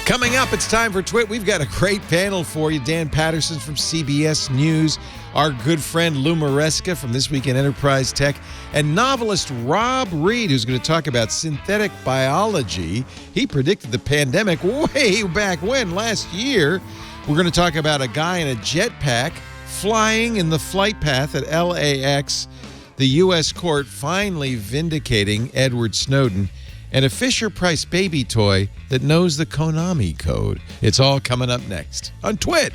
Coming up, it's time for Twit. We've got a great panel for you. Dan Patterson from CBS News, our good friend Lou Maresca from This Week in Enterprise Tech, and novelist Rob Reid, who's going to talk about synthetic biology. He predicted the pandemic way back when, last year. We're going to talk about a guy in a jetpack flying in the flight path at LAX, the U.S. court finally vindicating Edward Snowden, and a Fisher-Price baby toy that knows the Konami Code. It's all coming up next on Twit.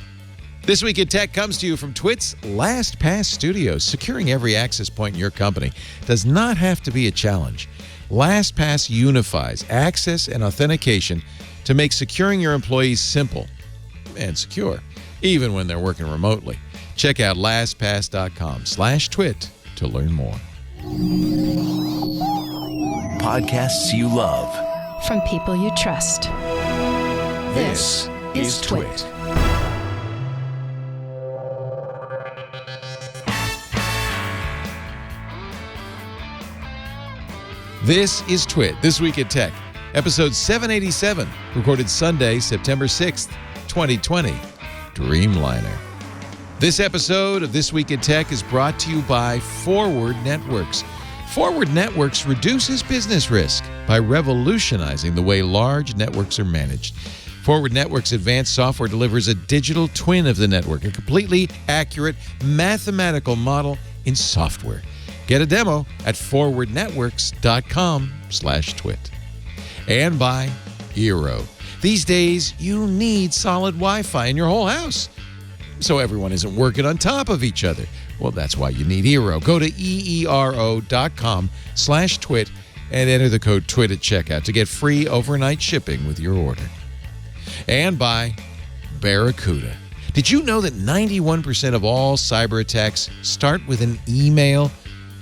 This Week in Tech comes to you from Twit's LastPass Studios. Securing every access point in your company does not have to be a challenge. LastPass unifies access and authentication to make securing your employees simple and secure, even when they're working remotely. Check out lastpass.com/twit to learn more. Podcasts you love from people you trust. This is Twit. This is Twit, This Week in Tech, episode 787, recorded Sunday, September 6th, 2020, Dreamliner. This episode of This Week in Tech is brought to you by Forward Networks. Forward Networks reduces business risk by revolutionizing the way large networks are managed. Forward Networks advanced software delivers a digital twin of the network, a completely accurate mathematical model in software. Get a demo at forwardnetworks.com/twit. And by Eero. These days, you need solid Wi-Fi in your whole house, so everyone isn't working on top of each other. Well, that's why you need Eero. Go to eero.com/twit and enter the code TWIT at checkout to get free overnight shipping with your order. And by Barracuda. Did you know that 91% of all cyber attacks start with an email?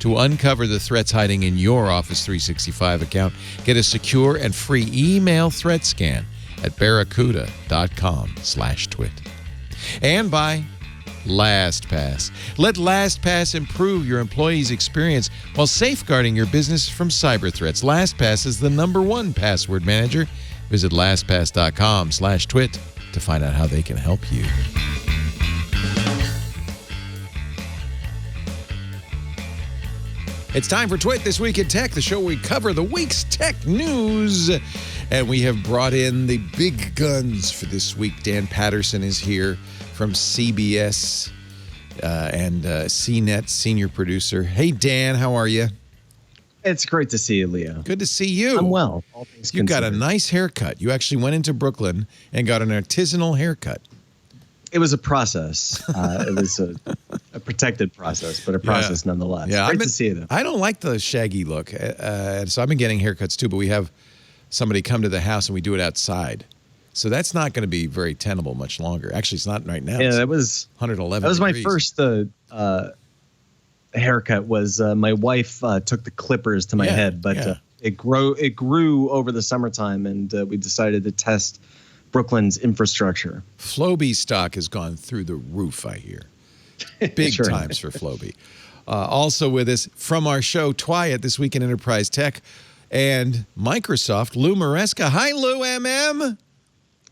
To uncover the threats hiding in your Office 365 account, get a secure and free email threat scan at barracuda.com/twit. And by LastPass. Let LastPass improve your employees' experience while safeguarding your business from cyber threats. LastPass is the #1 password manager. Visit lastpass.com/twit to find out how they can help you. It's time for Twit, This Week in Tech, the show where we cover the week's tech news. And we have brought in the big guns for this week. Dan Patterson is here from CBS and CNET, senior producer. Hey, Dan, how are you? It's great to see you, Leo. Good to see you. I'm well. All things You got a considered. nice haircut. You actually went into Brooklyn and got an artisanal haircut. It was a process. It was a protected process, but a process nonetheless. Yeah, Great to see you, though. I don't like the shaggy look. So I've been getting haircuts too, but we have somebody come to the house and we do it outside. So that's not going to be very tenable much longer. Actually, it's not right now. Yeah, It's that was 111 That was degrees. my first haircut. Was my wife took the clippers to my head, but it grew over the summertime, and we decided to test Brooklyn's infrastructure. Flowbee stock has gone through the roof, I hear. Big Sure. times for Flowbee. Also with us from our show, Twyat, This Week in Enterprise Tech, and Microsoft, Lou Maresca. Hi, Lou MM.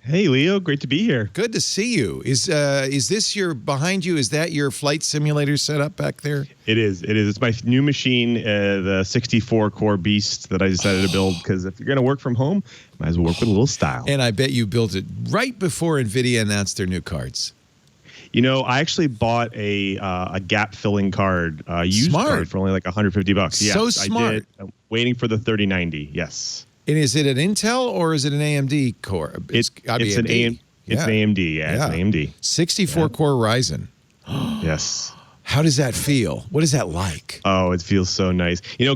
Hey, Leo. Great to be here. Good to see you. Is this behind you? Is that your flight simulator set up back there? It is. It's my new machine, the 64-core beast that I decided to build, because if you're going to work from home, might as well work with a little style. And I bet you built it right before NVIDIA announced their new cards. You know, I actually bought a gap-filling card, used Smart. card for only like $150. Yes, So smart. I did. I'm waiting for the 3090. Yes. And is it an Intel or is it an AMD core? It's an AMD. It's an AMD. Yeah, it's an AMD. 64-core Ryzen. Yes. How does that feel? What is that like? Oh, it feels so nice. You know,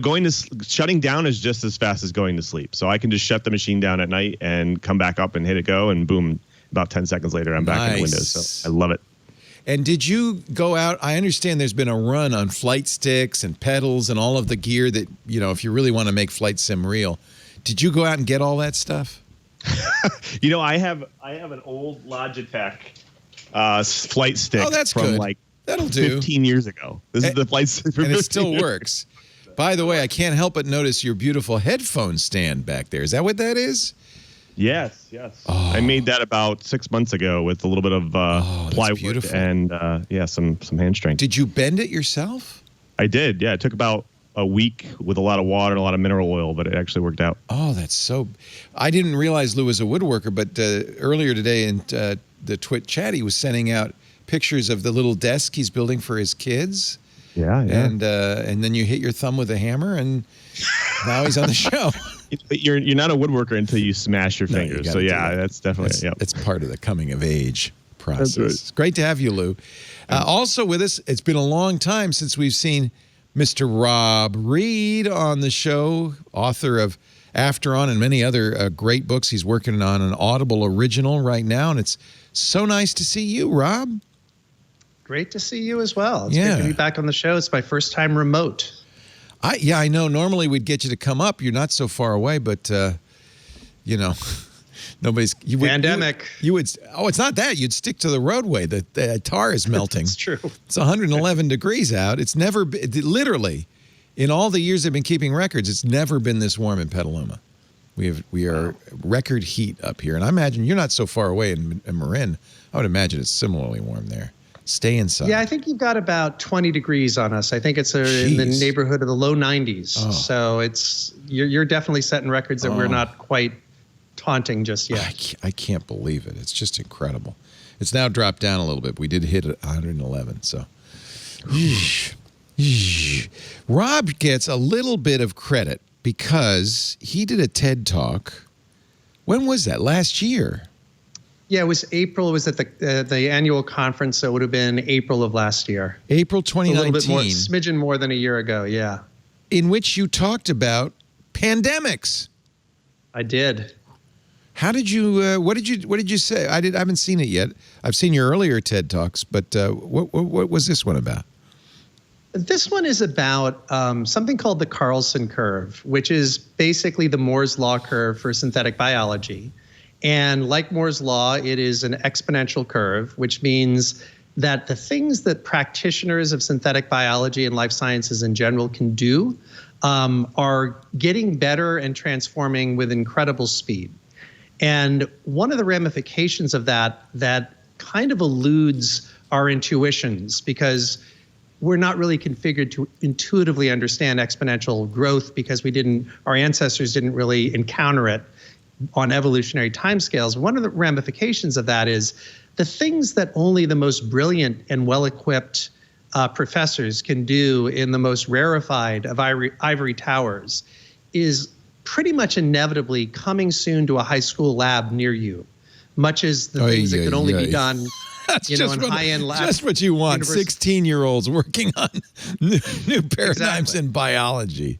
shutting down is just as fast as going to sleep. So I can just shut the machine down at night and come back up and hit it go, and boom, about 10 seconds later, I'm back in the Windows. So I love it. And did you go out? I understand there's been a run on flight sticks and pedals and all of the gear that, you know, if you really want to make flight sim real. Did you go out and get all that stuff? You know, I have an old Logitech flight stick from good. like That'll do. 15 years ago. This is the flight stick from And it 15 still years works. By the way, I can't help but notice your beautiful headphone stand back there. Is that what that is? Yes. Oh. I made that about 6 months ago with a little bit of plywood and some hand strength. Did you bend it yourself? I did. Yeah, it took about a week with a lot of water and a lot of mineral oil, but it actually worked out. Oh, that's so. I didn't realize Lou was a woodworker, but earlier today in the Twit chat, he was sending out pictures of the little desk he's building for his kids. Yeah. And then you hit your thumb with a hammer, and now he's on the show. You're not a woodworker until you smash your fingers. So that's definitely that's part of the coming of age process. That's right. It's great to have you, Lou. Also with us, it's been a long time since we've seen Mr. Rob Reid on the show, author of After On and many other great books. He's working on an Audible original right now, and it's so nice to see you, Rob. Great to see you as well. It's great to be back on the show. It's my first time remote. I know. Normally we'd get you to come up. You're not so far away, but nobody's. Pandemic. You would. Oh, it's not that. You'd stick to the roadway. The tar is melting. It's true. It's 111 degrees out. It's never literally, in all the years I've been keeping records, it's never been this warm in Petaluma. We are record heat up here, and I imagine you're not so far away in Marin. I would imagine it's similarly warm there. Stay inside. Yeah, I think you've got about 20 degrees on us. I think it's in the neighborhood of the low 90s. Oh. So you're definitely setting records that we're not quite taunting just yet. I can't believe it. It's just incredible. It's now dropped down a little bit. We did hit 111. So Rob gets a little bit of credit because he did a TED Talk. When was that? Last year. Yeah, it was April. It was at the annual conference, so it would have been April of last year. April 2019. A little bit more, smidgen more than a year ago, yeah. In which you talked about pandemics. I did. How did you? What did you say? I haven't seen it yet. I've seen your earlier TED Talks, but what was this one about? This one is about something called the Carlson Curve, which is basically the Moore's Law curve for synthetic biology. And like Moore's Law, it is an exponential curve, which means that the things that practitioners of synthetic biology and life sciences in general can do are getting better and transforming with incredible speed. And one of the ramifications of that kind of eludes our intuitions, because we're not really configured to intuitively understand exponential growth because our ancestors didn't really encounter it on evolutionary timescales. One of the ramifications of that is the things that only the most brilliant and well-equipped professors can do in the most rarefied of ivory towers is pretty much inevitably coming soon to a high school lab near you, much as the things that could only be done in high-end labs. Just what you want, 16-year-olds working on new paradigms in biology.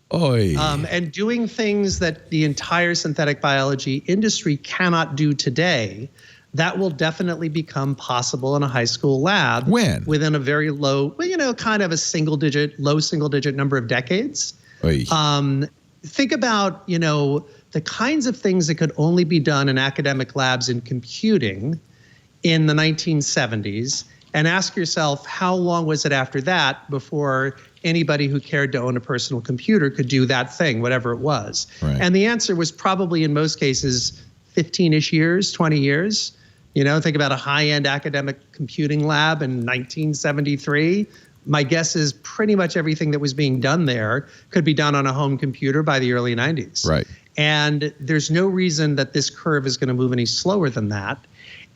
And doing things that the entire synthetic biology industry cannot do today, that will definitely become possible in a high school lab. When? Within a very low, kind of a low single digit number of decades. Think about, the kinds of things that could only be done in academic labs in computing in the 1970s, and ask yourself, how long was it after that before anybody who cared to own a personal computer could do that thing, whatever it was? Right. And the answer was probably in most cases 15-ish years, 20 years. Think about a high-end academic computing lab in 1973. My guess is pretty much everything that was being done there could be done on a home computer by the early 90s. Right. And there's no reason that this curve is going to move any slower than that.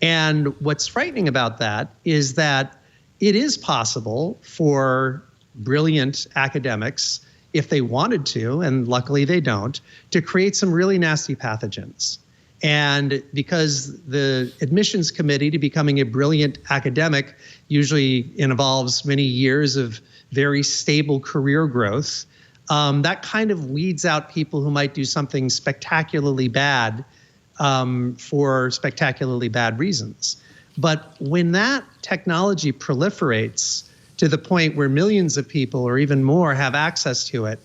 And what's frightening about that is that it is possible for brilliant academics, if they wanted to, and luckily they don't, to create some really nasty pathogens. And because the admissions committee to becoming a brilliant academic usually involves many years of very stable career growth, that kind of weeds out people who might do something spectacularly bad for spectacularly bad reasons. But when that technology proliferates to the point where millions of people or even more have access to it,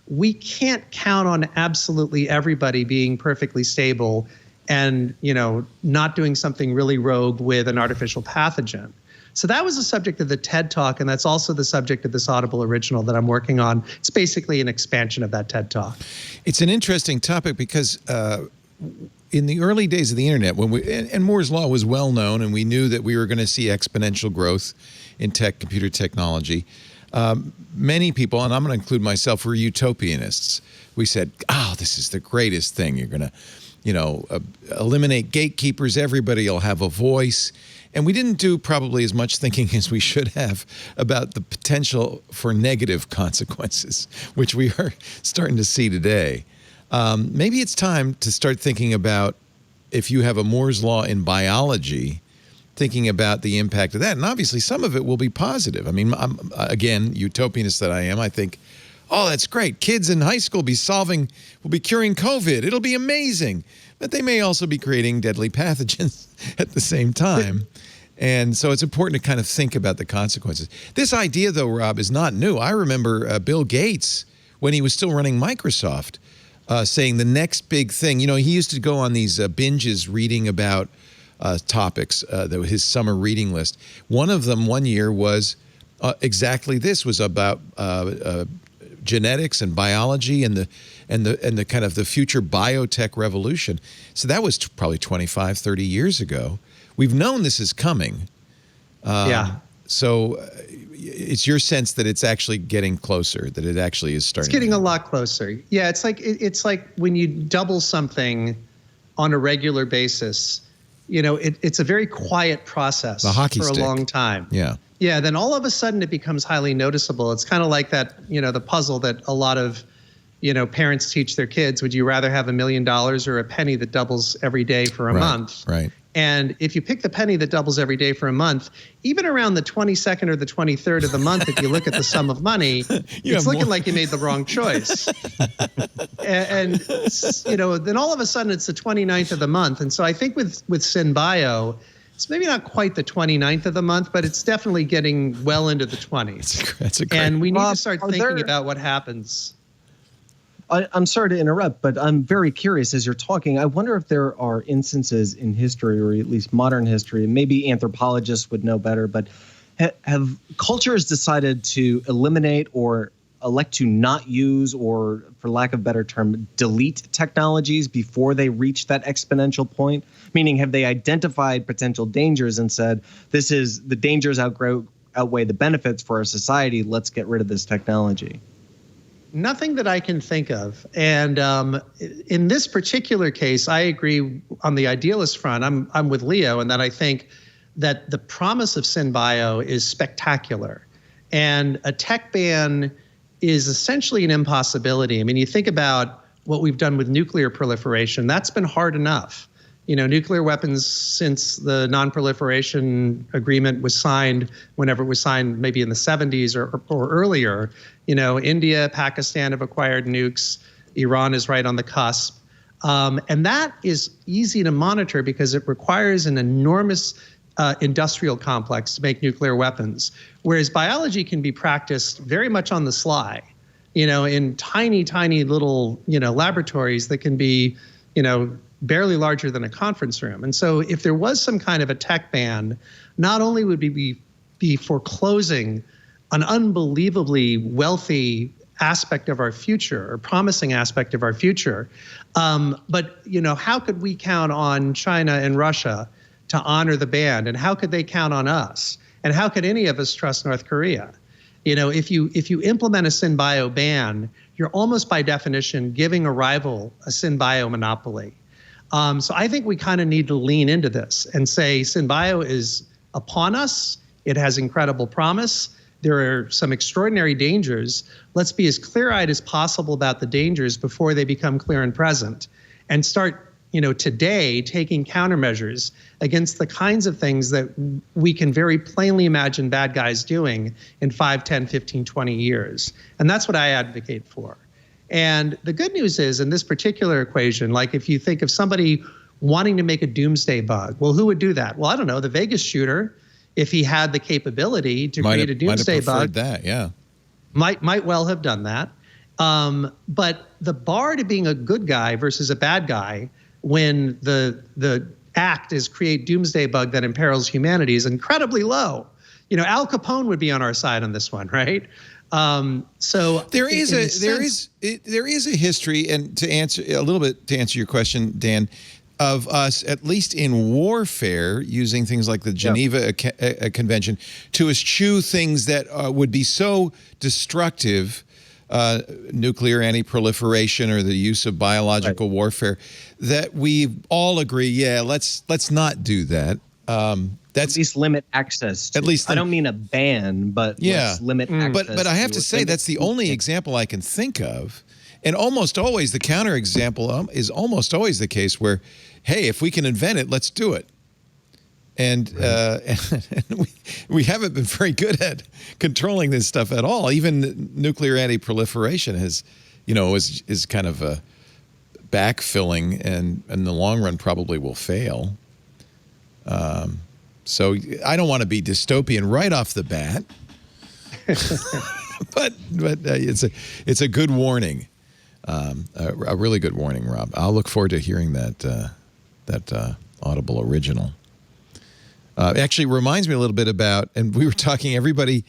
we can't count on absolutely everybody being perfectly stable and, not doing something really rogue with an artificial pathogen. So that was the subject of the TED Talk, and that's also the subject of this Audible original that I'm working on. It's basically an expansion of that TED Talk. It's an interesting topic because in the early days of the internet, when and Moore's Law was well known, and we knew that we were going to see exponential growth in computer technology, many people, and I'm going to include myself, were utopianists. We said, "Oh, this is the greatest thing. You're going to, eliminate gatekeepers. Everybody will have a voice." And we didn't do probably as much thinking as we should have about the potential for negative consequences, which we are starting to see today. Maybe it's time to start thinking about, if you have a Moore's Law in biology, thinking about the impact of that. And obviously some of it will be positive. I mean, again, utopianist that I am, I think, oh, that's great. Kids in high school will be curing COVID. It'll be amazing. But they may also be creating deadly pathogens at the same time. And so it's important to kind of think about the consequences. This idea, though, Rob, is not new. I remember Bill Gates, when he was still running Microsoft, saying the next big thing. He used to go on these binges reading about topics, his summer reading list. One of them one year was exactly this, was about genetics and biology and the kind of the future biotech revolution. So that was probably 25, 30 years ago. We've known this is coming. So it's your sense that it's actually getting closer, that it actually is starting. It's getting a lot closer. Yeah, it's like when you double something on a regular basis, it's a very quiet process for a long time. Yeah. Yeah, then all of a sudden it becomes highly noticeable. It's kind of like that, the puzzle that a lot of, parents teach their kids. Would you rather have $1 million or a penny that doubles every day for a month? Right. And if you pick the penny that doubles every day for a month, even around the 22nd or the 23rd of the month, if you look at the sum of money, it's looking like you made the wrong choice. and then all of a sudden it's the 29th of the month. And so I think with SynBio, it's maybe not quite the 29th of the month, but it's definitely getting well into the 20s. That's a great. And we need to start thinking about what happens. I'm sorry to interrupt, but I'm very curious as you're talking. I wonder if there are instances in history, or at least modern history, and maybe anthropologists would know better, but have cultures decided to eliminate or elect to not use, or for lack of a better term, delete technologies before they reach that exponential point? Meaning, have they identified potential dangers and said, the dangers outweigh the benefits for our society, let's get rid of this technology? Nothing that I can think of. And in this particular case, I agree on the idealist front. I'm with Leo in that I think that the promise of SynBio is spectacular. And a tech ban is essentially an impossibility. I mean, you think about what we've done with nuclear proliferation. That's been hard enough. Nuclear weapons, since the non-proliferation agreement was signed, whenever it was signed, maybe in the 70s or earlier, India, Pakistan have acquired nukes. Iran is right on the cusp. And that is easy to monitor because it requires an enormous industrial complex to make nuclear weapons, whereas biology can be practiced very much on the sly, in tiny, tiny little, laboratories that can be, barely larger than a conference room. And so if there was some kind of a tech ban, not only would we be foreclosing an unbelievably wealthy aspect of our future, or promising aspect of our future, but how could we count on China and Russia to honor the ban? And how could they count on us? And how could any of us trust North Korea? If you implement a SynBio ban, you're almost by definition giving a rival a SynBio monopoly. So I think we kind of need to lean into this and say SynBio is upon us. It has incredible promise. There are some extraordinary dangers. Let's be as clear-eyed as possible about the dangers before they become clear and present, and start, today taking countermeasures against the kinds of things that we can very plainly imagine bad guys doing in 5, 10, 15, 20 years. And that's what I advocate for. And the good news is, in this particular equation, like if you think of somebody wanting to make a doomsday bug, well, who would do that? Well, I don't know, the Vegas shooter, if he had the capability to create a doomsday bug, might well have done that. But the bar to being a good guy versus a bad guy when the act is create doomsday bug that imperils humanity is incredibly low. Al Capone would be on our side on this one, right? So there is a history, and to answer your question, Dan, of us, at least in warfare, using things like the Geneva Convention to eschew things that would be so destructive, nuclear anti-proliferation or the use of biological warfare, that we all agree, let's not do that. That's at least limit access to. At least I don't mean a ban, but let's limit access. But I have to say that's the only example I can think of. And almost always the counterexample is almost always the case where, hey, if we can invent it, let's do it. And, and we haven't been very good at controlling this stuff at all. Even nuclear anti-proliferation is kind of a backfilling, and in the long run probably will fail. So I don't want to be dystopian right off the bat, but it's a good warning. A really good warning, Rob. I'll look forward to hearing that Audible original. Actually, reminds me a little bit about, and we were talking. Everybody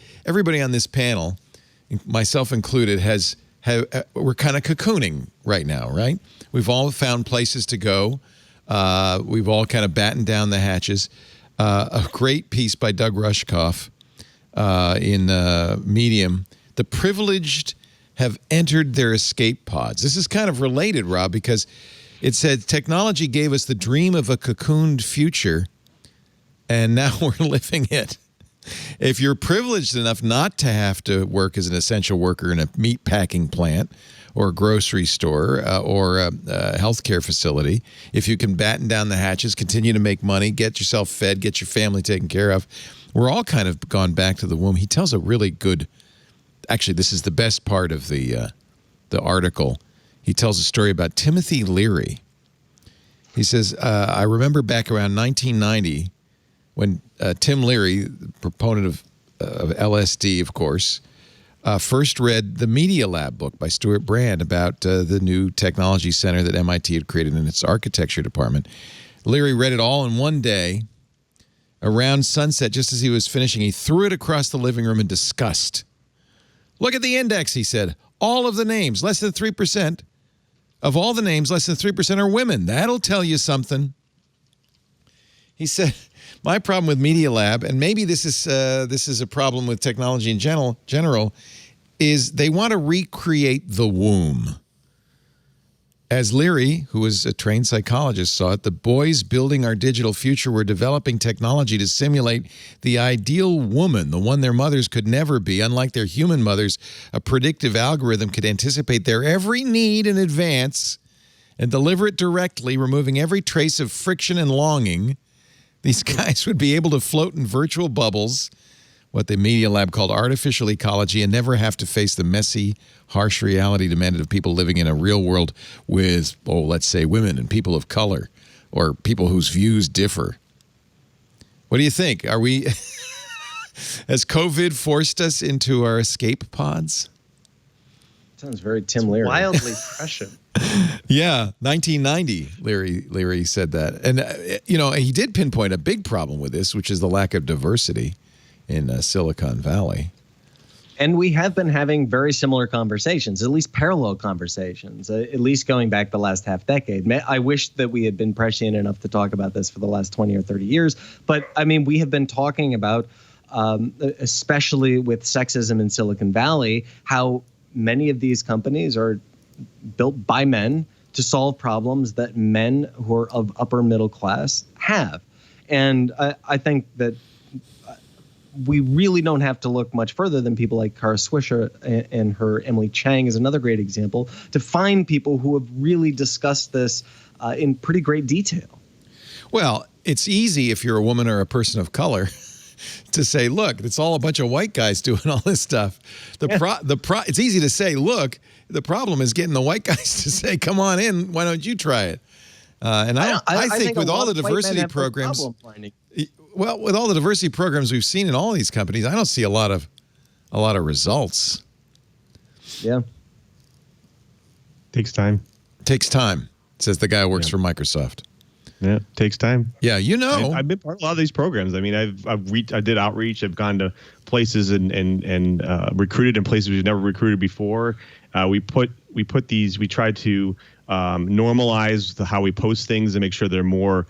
on this panel, myself included, we're kind of cocooning right now, right? We've all found places to go. We've all kind of battened down the hatches. A great piece by Doug Rushkoff in Medium. The privileged have entered their escape pods. This is kind of related, Rob, because it said technology gave us the dream of a cocooned future, and now we're living it. If you're privileged enough not to have to work as an essential worker in a meat packing plant or a grocery store or a healthcare facility, if you can batten down the hatches, continue to make money, get yourself fed, get your family taken care of, we're all kind of gone back to the womb. He tells a really good. Actually, this is the best part of the article. He tells a story about Timothy Leary. He says, I remember back around 1990 when Tim Leary, the proponent of LSD, of course, first read the Media Lab book by Stuart Brand about the new technology center that MIT had created in its architecture department. Leary read it all in one day. Around sunset, just as he was finishing, he threw it across the living room in disgust. Look at the index, he said. All of the names, less than 3%. Of all the names, less than 3% are women. That'll tell you something. He said, my problem with Media Lab, and maybe this is a problem with technology in general, is they want to recreate the womb. As Leary, who was a trained psychologist, saw it, the boys building our digital future were developing technology to simulate the ideal woman, the one their mothers could never be. Unlike their human mothers, a predictive algorithm could anticipate their every need in advance and deliver it directly, removing every trace of friction and longing. These guys would be able to float in virtual bubbles, what the Media Lab called artificial ecology, and never have to face the messy, harsh reality demanded of people living in a real world with, let's say, women and people of color or people whose views differ. What do you think? Are we, has COVID forced us into our escape pods? Sounds very Tim Leary. Wildly prescient. Yeah, 1990, Leary said that. And, he did pinpoint a big problem with this, which is the lack of diversity in Silicon Valley. And we have been having very similar conversations, at least parallel conversations, at least going back the last half decade. I wish that we had been prescient enough to talk about this for the last 20 or 30 years. But, I mean, we have been talking about, especially with sexism in Silicon Valley, how many of these companies are built by men to solve problems that men who are of upper middle class have. And I think that we really don't have to look much further than people like Kara Swisher and her Emily Chang is another great example to find people who have really discussed this in pretty great detail. Well, it's easy if you're a woman or a person of color to say, look, it's all a bunch of white guys doing all this stuff. It's easy to say, look, the problem is getting the white guys to say, come on in, why don't you try it? And I think with all the diversity programs, with all the diversity programs we've seen in all these companies, I don't see a lot of results. Yeah. Takes time. Takes time, says the guy who works for Microsoft. Yeah, takes time. Yeah, I've been part of a lot of these programs. I mean, I did outreach. I've gone to places and recruited in places we've never recruited before. We tried to normalize how we post things and make sure they're more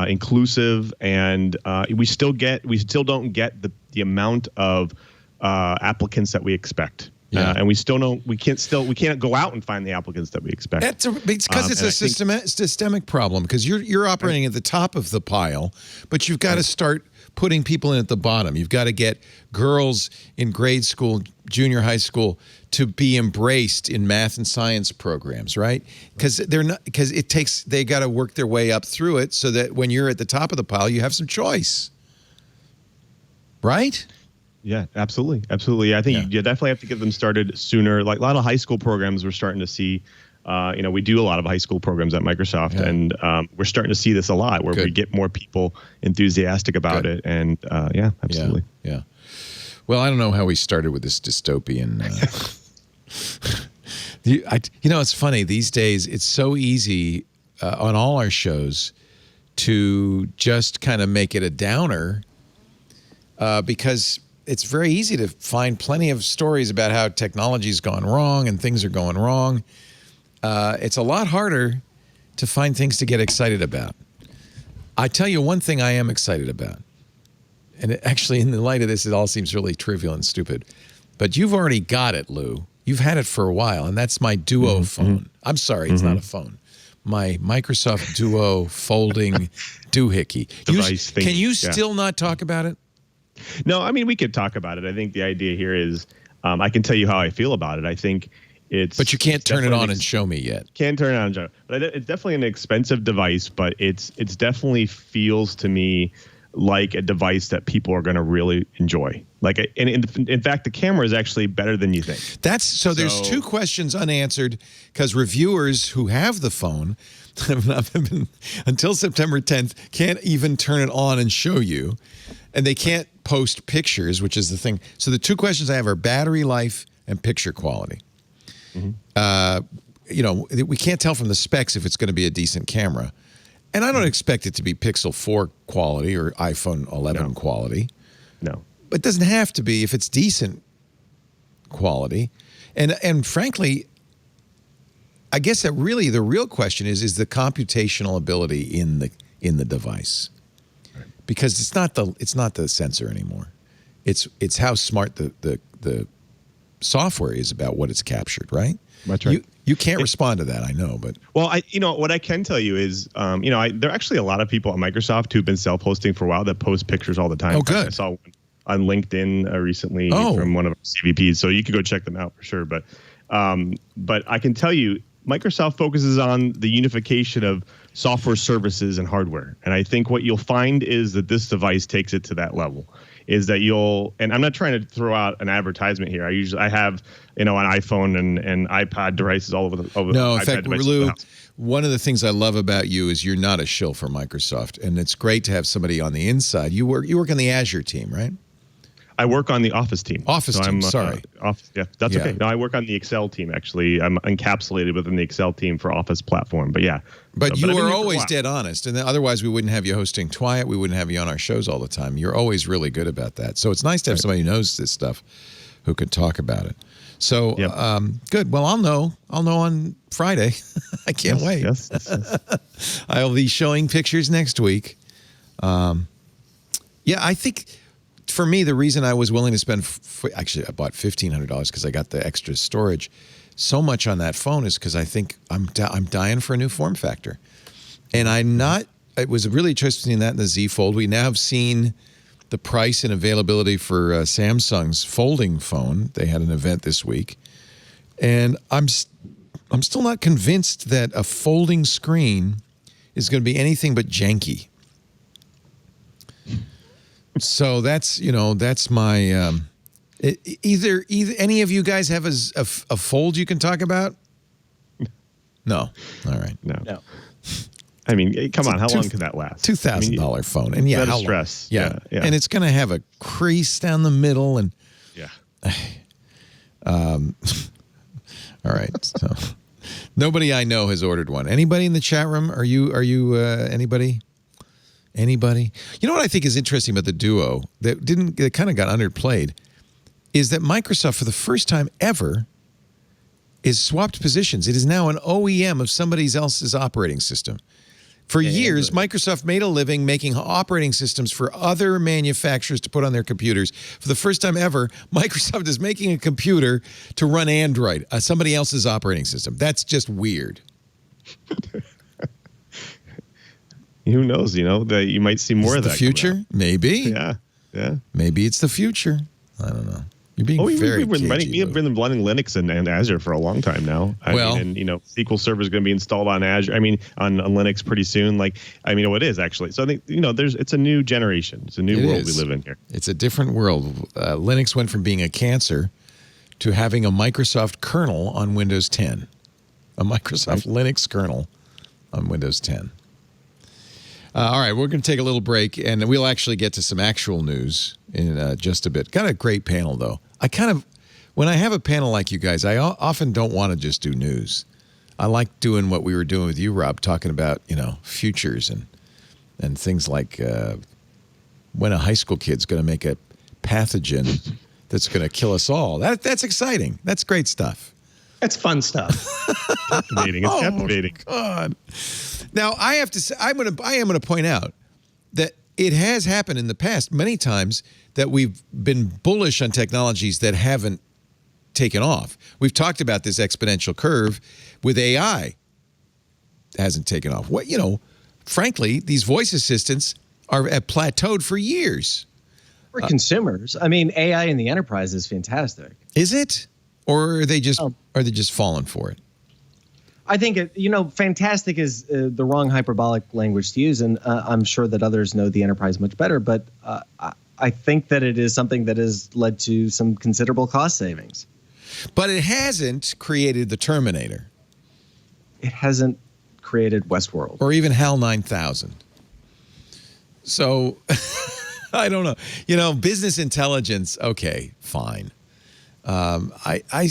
inclusive. And we still don't get the amount of applicants that we expect. And we can't go out and find the applicants that we expect. It's because it's a systemic problem, because you're operating at the top of the pile, but you've got to start putting people in at the bottom. You've got to get girls in grade school, junior high school, to be embraced in math and science programs, right? Because they got to work their way up through it, so that when you're at the top of the pile, you have some choice, right? Yeah, absolutely. I think you definitely have to get them started sooner. Like a lot of high school programs, we're starting to see. We do a lot of high school programs at Microsoft, and we're starting to see this a lot, where we get more people enthusiastic about it. And absolutely. Yeah. Well, I don't know how we started with this dystopian. It's funny these days. It's so easy on all our shows to just kind of make it a downer, because it's very easy to find plenty of stories about how technology's gone wrong and things are going wrong. It's a lot harder to find things to get excited about. I tell you one thing I am excited about. And actually, in the light of this, it all seems really trivial and stupid. But you've already got it, Lou. You've had it for a while, and that's my Duo phone. I'm sorry, it's not a phone. My Microsoft Duo folding doohickey. Device thing. Can you still not talk about it? No, I mean, we could talk about it. I think the idea here is I can tell you how I feel about it. I think But you can't turn it on and show me yet. Can't turn it on and show. But it's definitely an expensive device, but it's definitely feels to me like a device that people are going to really enjoy. Like, and in fact, the camera is actually better than you think. There's two questions unanswered, because reviewers who have the phone until September 10th can't even turn it on and show you, and they can't post pictures, which is the thing. So the two questions I have are battery life and picture quality. We can't tell from the specs if it's going to be a decent camera. And I don't expect it to be Pixel 4 quality or iPhone 11 quality. No. But it doesn't have to be if it's decent quality. And frankly, I guess that really the real question is the computational ability in the device. Right. Because it's not the sensor anymore. It's how smart the software is about what it's captured, right? That's right. You can't respond to that, I know, but what I can tell you is, there are actually a lot of people at Microsoft who've been self-hosting for a while that post pictures all the time. Oh, good. I saw one on LinkedIn recently from one of our CVPs, so you could go check them out for sure. But I can tell you, Microsoft focuses on the unification of software services and hardware, and I think what you'll find is that this device takes it to that level. Is that and I'm not trying to throw out an advertisement here. I have an iPhone and iPad devices all over the No, in fact, Lou, one of the things I love about you is you're not a shill for Microsoft, and it's great to have somebody on the inside. You work on the Azure team, right? I work on the Office team. Sorry. Office, that's okay. No, I work on the Excel team, actually. I'm encapsulated within the Excel team for Office platform. But yeah. But you are always dead honest. And otherwise, we wouldn't have you hosting Twiat. We wouldn't have you on our shows all the time. You're always really good about that. So it's nice to have somebody who knows this stuff who can talk about it. So, good. Well, I'll know on Friday. I can't wait. Yes. I'll be showing pictures next week. I think... For me, the reason I was willing to spend, actually, I bought $1,500 because I got the extra storage so much on that phone is because I think I'm dying for a new form factor. And it was really a choice between that and the Z Fold. We now have seen the price and availability for Samsung's folding phone. They had an event this week. And I'm still not convinced that a folding screen is going to be anything but janky. So that's my either any of you guys have a fold you can talk about? No. All right. No. I mean, come on. How long can that last? $2,000 phone, and how stress? Yeah. And it's going to have a crease down the middle, and all right. So nobody I know has ordered one. Anybody in the chat room? Are you anybody? Anybody? You know what I think is interesting about the Duo that kind of got underplayed is that Microsoft, for the first time ever, is swapped positions. It is now an OEM of somebody else's operating system. For years, Microsoft made a living making operating systems for other manufacturers to put on their computers. For the first time ever, Microsoft is making a computer to run Android, somebody else's operating system. That's just weird. Who knows? That you might see more of that. The future? Maybe. Yeah. Maybe it's the future. I don't know. You're being very we've been running Linux and Azure for a long time now. SQL Server is going to be installed on Azure. On Linux pretty soon. It is actually. So I think it's a new generation. It's a new world we live in here. It's a different world. Linux went from being a cancer to having a Microsoft kernel on Windows 10, a Microsoft Linux kernel on Windows 10. All right, we're going to take a little break, and we'll actually get to some actual news in just a bit. Got a great panel, though. When I have a panel like you guys, I often don't want to just do news. I like doing what we were doing with you, Rob, talking about, futures and things like when a high school kid's going to make a pathogen that's going to kill us all. That's exciting. That's great stuff. That's fun stuff. Captivating. It's captivating. God. Now, I have to say, I am going to point out that it has happened in the past many times that we've been bullish on technologies that haven't taken off. We've talked about this exponential curve with AI. It hasn't taken off. Frankly, these voice assistants have plateaued for years. For consumers, AI in the enterprise is fantastic. Is it? Or are they just falling for it? I think fantastic is the wrong hyperbolic language to use, and I'm sure that others know the enterprise much better. But I think that it is something that has led to some considerable cost savings. But it hasn't created the Terminator. It hasn't created Westworld or even HAL 9000. So I don't know. Business intelligence. Okay, fine. AI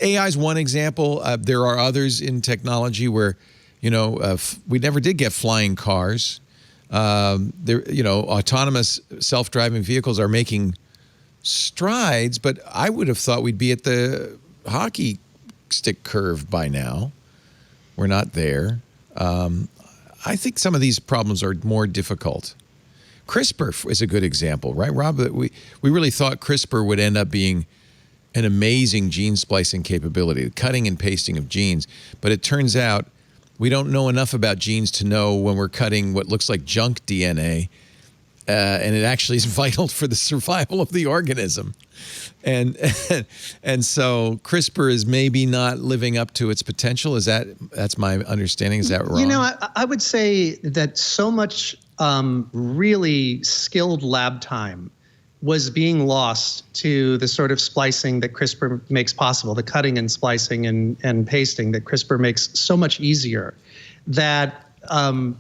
is one example. There are others in technology where, we never did get flying cars. Autonomous self-driving vehicles are making strides, but I would have thought we'd be at the hockey stick curve by now. We're not there. I think some of these problems are more difficult. CRISPR is a good example, right, Rob? We really thought CRISPR would end up being an amazing gene splicing capability, the cutting and pasting of genes. But it turns out we don't know enough about genes to know when we're cutting what looks like junk DNA, and it actually is vital for the survival of the organism. And so CRISPR is maybe not living up to its potential. That's my understanding? Is that wrong? I would say that so much really skilled lab time was being lost to the sort of splicing that CRISPR makes possible, the cutting and splicing and pasting that CRISPR makes so much easier, that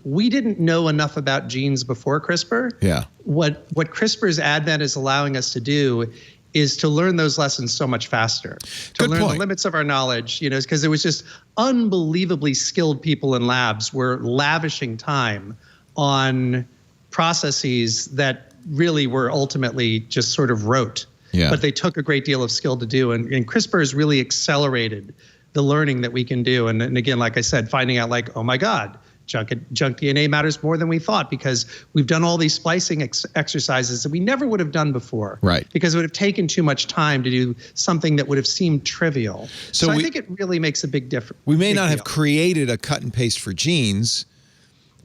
we didn't know enough about genes before CRISPR. Yeah. What CRISPR's advent is allowing us to do is to learn those lessons so much faster, to learn the limits of our knowledge, because there was just unbelievably skilled people in labs were lavishing time on processes that really were ultimately just sort of rote, but they took a great deal of skill to do. And CRISPR has really accelerated the learning that we can do. And again, like I said, finding out oh my God, junk DNA matters more than we thought, because we've done all these splicing exercises that we never would have done before. Right. Because it would have taken too much time to do something that would have seemed trivial. So I think it really makes a big difference. We may not have created a cut and paste for genes,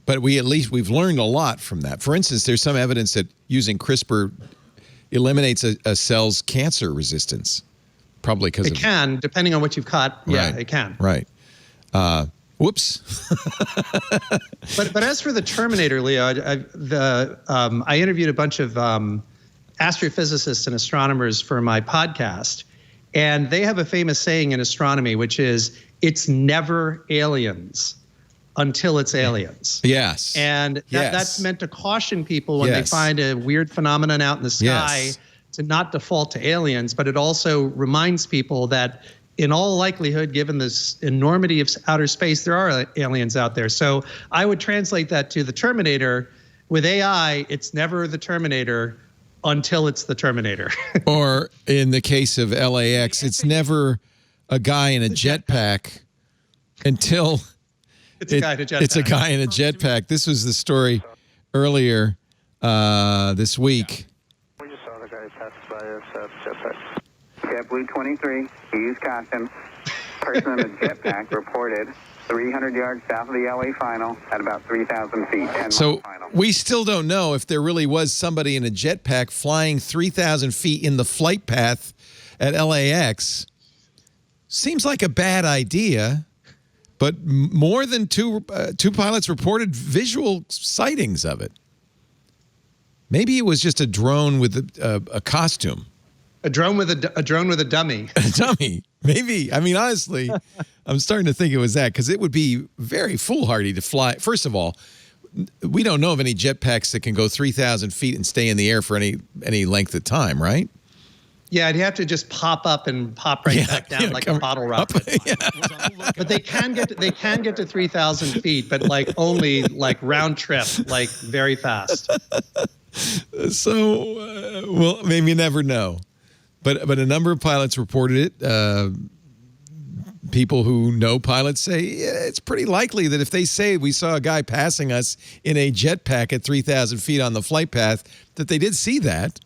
but we've learned a lot from that. For instance, there's some evidence that using CRISPR eliminates a cell's cancer resistance, probably because it can, depending on what you've cut. Yeah, right. It can. Right. Whoops. But as for the Terminator, Leo, I interviewed a bunch of astrophysicists and astronomers for my podcast, and they have a famous saying in astronomy, which is, "It's never aliens until it's aliens." Yes. And that's meant to caution people when they find a weird phenomenon out in the sky to not default to aliens. But it also reminds people that in all likelihood, given this enormity of outer space, there are aliens out there. So I would translate that to the Terminator. With AI, it's never the Terminator until it's the Terminator. Or in the case of LAX, it's never a guy in a jetpack until it's a guy in a jetpack. It's a guy in a jetpack. This was the story earlier this week. We just saw the guy pass by us jetpack. JetBlue 23, he used caution. Person in a jetpack reported 300 yards south of the LA final at about 3,000 feet. So we still don't know if there really was somebody in a jetpack flying 3,000 feet in the flight path at LAX. Seems like a bad idea, but more than two pilots reported visual sightings of it. Maybe it was just a drone with a costume. A drone with a dummy. A dummy. Maybe. I mean, honestly, I'm starting to think it was that, because it would be very foolhardy to fly. First of all, we don't know of any jetpacks that can go 3,000 feet and stay in the air for any length of time, right? Yeah, you'd have to just pop up and pop right back down like a bottle rocket. But they can get to 3,000 feet, but like only like round trip, like very fast. So, well, maybe you never know. But a number of pilots reported it. People who know pilots say it's pretty likely that if they say we saw a guy passing us in a jetpack at 3,000 feet on the flight path, that they did see that.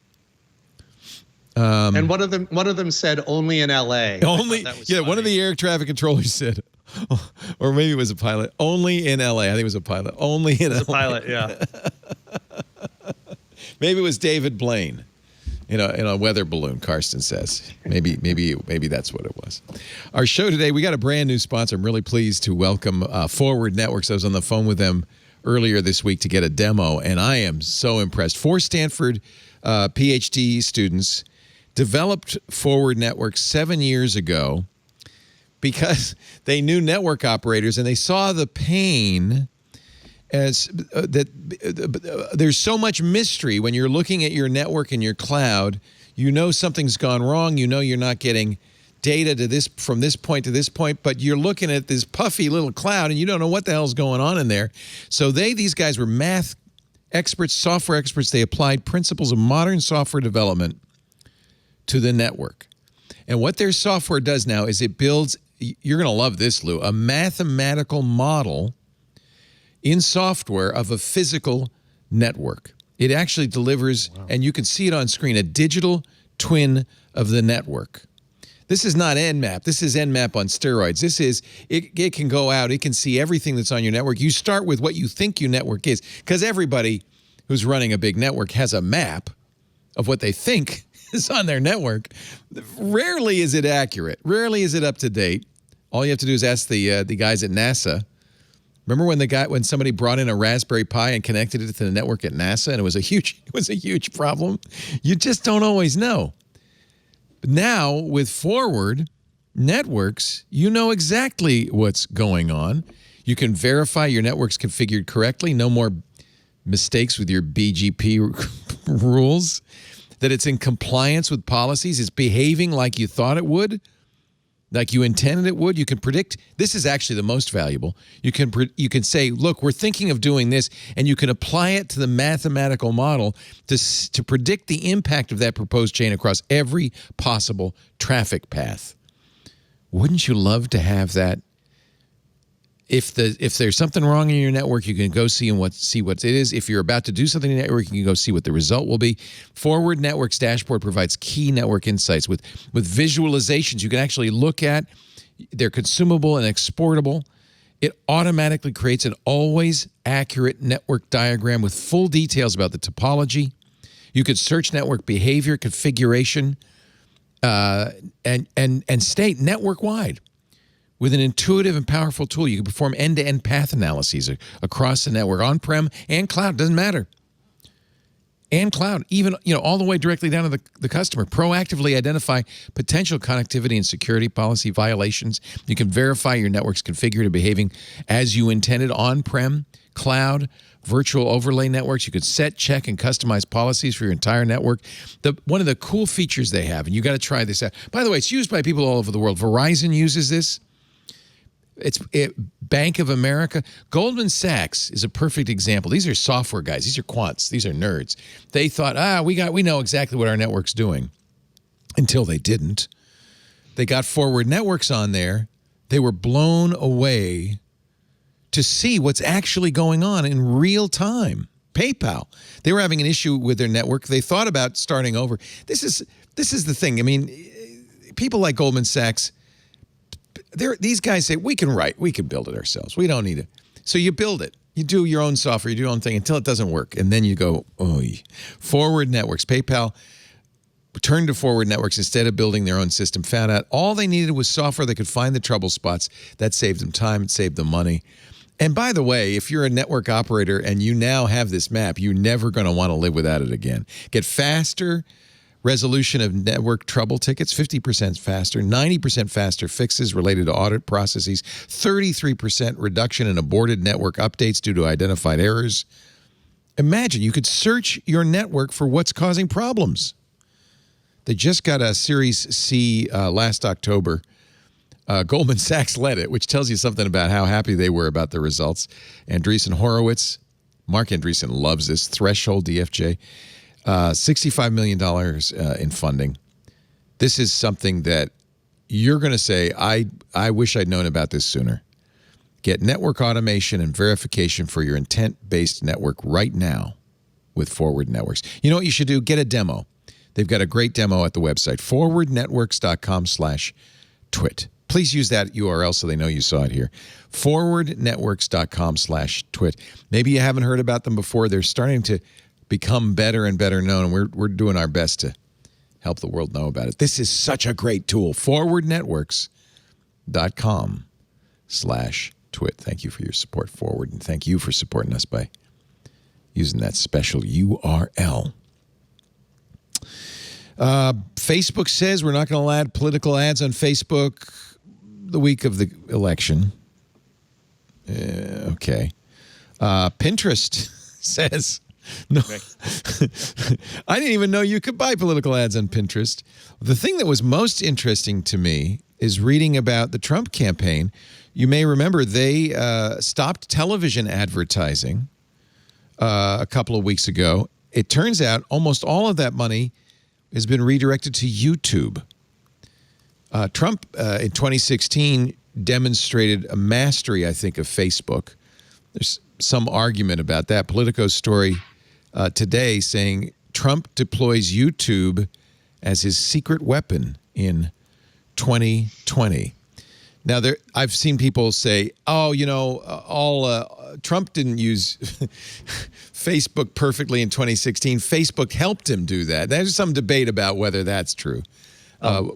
And one of them said only in LA. Only, yeah. One of the air traffic controllers said, or maybe it was a pilot, only in LA. I think it was a pilot, only in LA. It was a pilot, yeah. Maybe it was David Blaine. In a weather balloon, Karsten says. Maybe that's what it was. Our show today, we got a brand new sponsor. I'm really pleased to welcome Forward Networks. I was on the phone with them earlier this week to get a demo, and I am so impressed. 4 Stanford PhD students developed Forward Networks 7 years ago because they knew network operators and they saw the pain as there's so much mystery when you're looking at your network and your cloud. You know something's gone wrong. You know you're not getting data to from this point to this point, but you're looking at this puffy little cloud and you don't know what the hell's going on in there. So these guys were math experts, software experts. They applied principles of modern software development to the network. And what their software does now is it builds, you're going to love this, Lou, a mathematical model in software of a physical network. It actually delivers, and you can see it on screen, a digital twin of the network. This is not Nmap. This is Nmap on steroids. This is, it can go out. It can see everything that's on your network. You start with what you think your network is, because everybody who's running a big network has a map of what they think is on their network. Rarely is it accurate. Rarely is it up to date. All you have to do is ask the guys at NASA. Remember when somebody brought in a Raspberry Pi and connected it to the network at NASA, and it was a huge problem? You just don't always know. But now with Forward Networks, you know exactly what's going on. You can verify your network's configured correctly. No more mistakes with your BGP rules. That it's in compliance with policies. It's behaving like you thought it would. Like you intended it would. You can predict. This is actually the most valuable. You can say, look, we're thinking of doing this, and you can apply it to the mathematical model to predict the impact of that proposed chain across every possible traffic path. Wouldn't you love to have that? If there's something wrong in your network, you can go see what it is. If you're about to do something in your network, you can go see what the result will be. Forward Networks dashboard provides key network insights with visualizations. You can actually look at. They're consumable and exportable. It automatically creates an always accurate network diagram with full details about the topology. You could search network behavior, configuration, and state network wide. With an intuitive and powerful tool, you can perform end-to-end path analyses across the network, on-prem and cloud, doesn't matter. And cloud, even all the way directly down to the customer. Proactively identify potential connectivity and security policy violations. You can verify your network's configured and behaving as you intended, on-prem, cloud, virtual overlay networks. You could set, check, and customize policies for your entire network. One of the cool features they have, and you got to try this out. By the way, it's used by people all over the world. Verizon uses this. Bank of America. Goldman Sachs is a perfect example. These are software guys. These are quants. These are nerds. They thought, we know exactly what our network's doing, until they didn't. They got Forward Networks on there. They were blown away to see what's actually going on in real time. PayPal, they were having an issue with their network. They thought about starting over. This is the thing. I mean, people like Goldman Sachs, these guys say, we can build it ourselves. We don't need it. So you build it. You do your own software. You do your own thing until it doesn't work. And then you go, oh, Forward Networks. PayPal turned to Forward Networks instead of building their own system, found out all they needed was software that could find the trouble spots. That saved them time. It saved them money. And by the way, if you're a network operator and you now have this map, you're never going to want to live without it again. Get faster resolution of network trouble tickets, 50% faster, 90% faster fixes related to audit processes, 33% reduction in aborted network updates due to identified errors. Imagine you could search your network for what's causing problems. They just got a Series C last October. Goldman Sachs led it, which tells you something about how happy they were about the results. Andreessen Horowitz, Mark Andreessen loves this, Threshold DFJ, $65 million in funding. This is something that you're going to say, I wish I'd known about this sooner. Get network automation and verification for your intent-based network right now with Forward Networks. You know what you should do? Get a demo. They've got a great demo at the website, forwardnetworks.com/twit. Please use that URL so they know you saw it here. Forwardnetworks.com/twit. Maybe you haven't heard about them before. They're starting to become better and better known, and we're doing our best to help the world know about it. This is such a great tool. Forwardnetworks.com/twit. Thank you for your support, Forward, and thank you for supporting us by using that special URL. Facebook says we're not going to allow political ads on Facebook the week of the election. Okay. Pinterest says, no. I didn't even know you could buy political ads on Pinterest. The thing that was most interesting to me is reading about the Trump campaign. You may remember they stopped television advertising a couple of weeks ago. It turns out almost all of that money has been redirected to YouTube. Trump, in 2016, demonstrated a mastery, I think, of Facebook. There's some argument about that. Politico's story today saying Trump deploys YouTube as his secret weapon in 2020. Now, I've seen people say, oh, you know, Trump didn't use Facebook perfectly in 2016. Facebook helped him do that. There's some debate about whether that's true.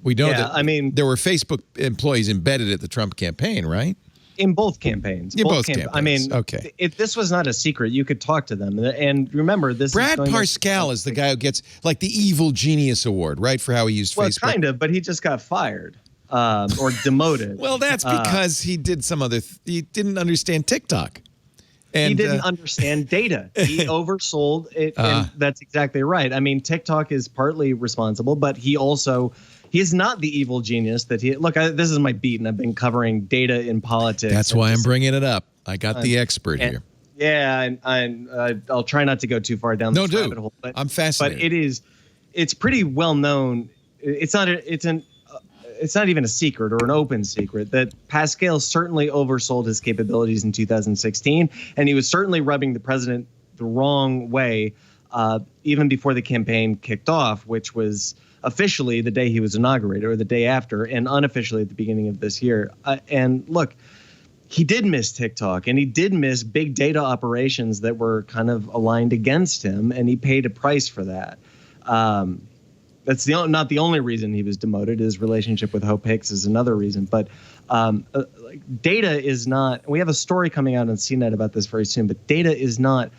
We know that there were Facebook employees embedded at the Trump campaign, right? In both campaigns. In both campaigns. I mean, okay. If this was not a secret, you could talk to them. And remember, Brad Parscale is the guy who gets like the Evil Genius Award, right, for how he used Facebook. Well, kind of, but he just got fired or demoted. Well, that's because he did some other. He didn't understand TikTok. And, he didn't understand data. He oversold it, and that's exactly right. I mean, TikTok is partly responsible, but he is not the evil genius that he. Look, this is my beat, and I've been covering data in politics. That's why I'm bringing it up. I got the expert here. Yeah, and I'll try not to go too far down this rabbit hole. But I'm fascinated. But it's pretty well known. It's not even a secret or an open secret that Pascal certainly oversold his capabilities in 2016, and he was certainly rubbing the president the wrong way even before the campaign kicked off, which was officially the day he was inaugurated or the day after, and unofficially at the beginning of this year. And look, he did miss TikTok, and he did miss big data operations that were kind of aligned against him, and he paid a price for that. That's not the only reason he was demoted. His relationship with Hope Hicks is another reason. But data is not – we have a story coming out on CNET about this very soon, but data is not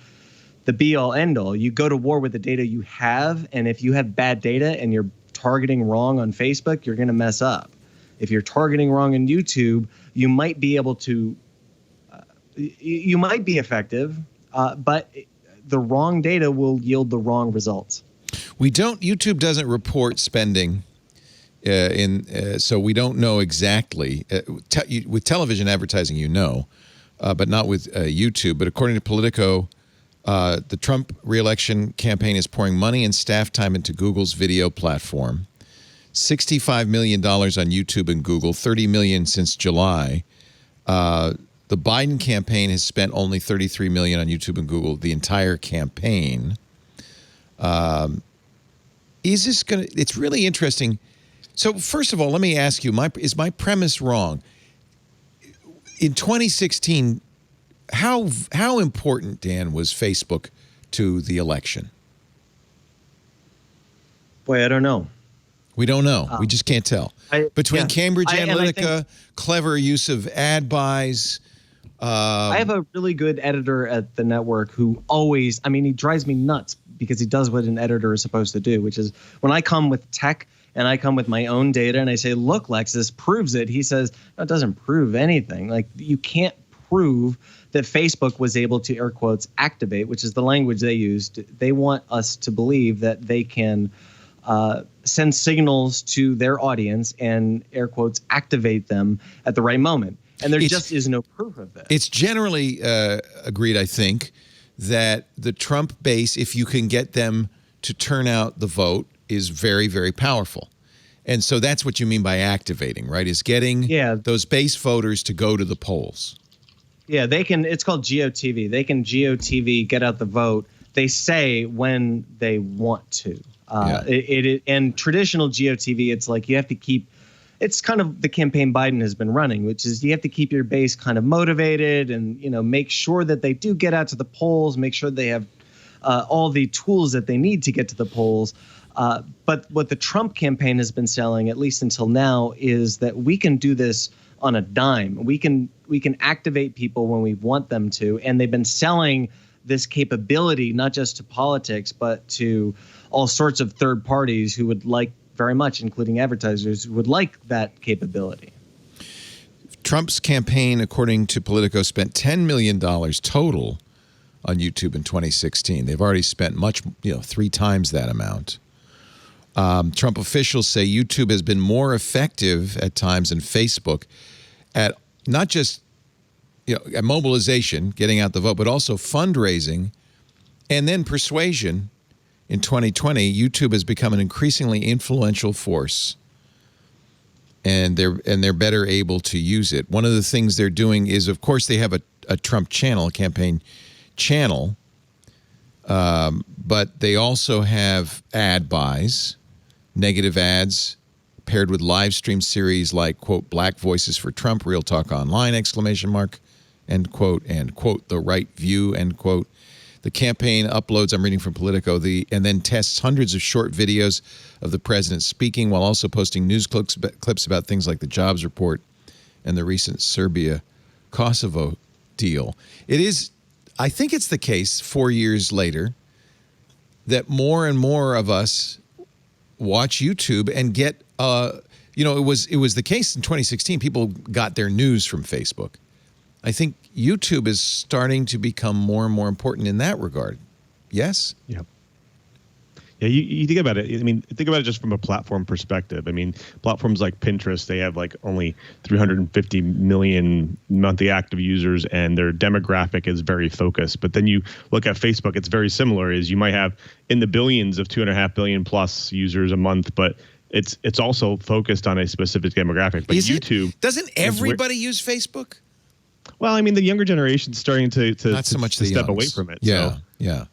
the be-all, end-all. You go to war with the data you have, and if you have bad data and you're targeting wrong on Facebook, you're going to mess up. If you're targeting wrong on YouTube, you might be able to you might be effective, but the wrong data will yield the wrong results. YouTube doesn't report spending so we don't know exactly. With television advertising, but not with YouTube. But according to Politico, the Trump re-election campaign is pouring money and staff time into Google's video platform. $65 million on YouTube and Google, $30 million since July. The Biden campaign has spent only $33 million on YouTube and Google the entire campaign. Is this going to? It's really interesting. So first of all, let me ask you: is my premise wrong? In 2016, how important, Dan, was Facebook to the election? Boy, I don't know. We don't know. We just can't tell. Between Cambridge Analytica, clever use of ad buys. I have a really good editor at the network who always, he drives me nuts because he does what an editor is supposed to do, which is when I come with tech and I come with my own data and I say, look, Lex, this proves it. He says, no, it doesn't prove anything. Like, you can't prove that Facebook was able to, air quotes, activate, which is the language they used. They want us to believe that they can send signals to their audience and, air quotes, activate them at the right moment. And there just is no proof of that. It's generally agreed, I think, that the Trump base, if you can get them to turn out the vote, is very, very powerful. And so that's what you mean by activating, right? Is getting those base voters to go to the polls. Yeah, they can. It's called GOTV. They can GOTV, get out the vote. They say when they want to. And traditional GOTV, it's like you have to keep. It's kind of the campaign Biden has been running, which is you have to keep your base kind of motivated and, make sure that they do get out to the polls, make sure they have all the tools that they need to get to the polls. But what the Trump campaign has been selling, at least until now, is that we can do this on a dime. We can activate people when we want them to. And they've been selling this capability, not just to politics, but to all sorts of third parties who would like very much, including advertisers, would like that capability. Trump's campaign, according to Politico, spent $10 million total on YouTube in 2016. They've already spent much, 3 times that amount. Trump officials say YouTube has been more effective at times than Facebook at not just at mobilization, getting out the vote, but also fundraising and then persuasion. In 2020, YouTube has become an increasingly influential force, and they're better able to use it. One of the things they're doing is, of course, they have a Trump channel, a campaign channel, but they also have ad buys, negative ads, paired with live stream series like, quote, Black Voices for Trump, Real Talk Online, ! End quote, and, quote, The Right View, end quote. The campaign uploads, I'm reading from Politico, and then tests hundreds of short videos of the president speaking while also posting news clips about things like the jobs report and the recent Serbia-Kosovo deal. It is, I think it's the case 4 years later that more and more of us watch YouTube and get, it was the case in 2016. People got their news from Facebook. I think YouTube is starting to become more and more important in that regard. Yes? Yeah. Yeah, you think about it. Think about it just from a platform perspective. Platforms like Pinterest, they have like only 350 million monthly active users, and their demographic is very focused. But then you look at Facebook, it's very similar. Is you might have in the billions of 2.5 billion plus users a month, but it's also focused on a specific demographic. But doesn't everybody use Facebook? Well, the younger generation's starting to not so much to step away from it.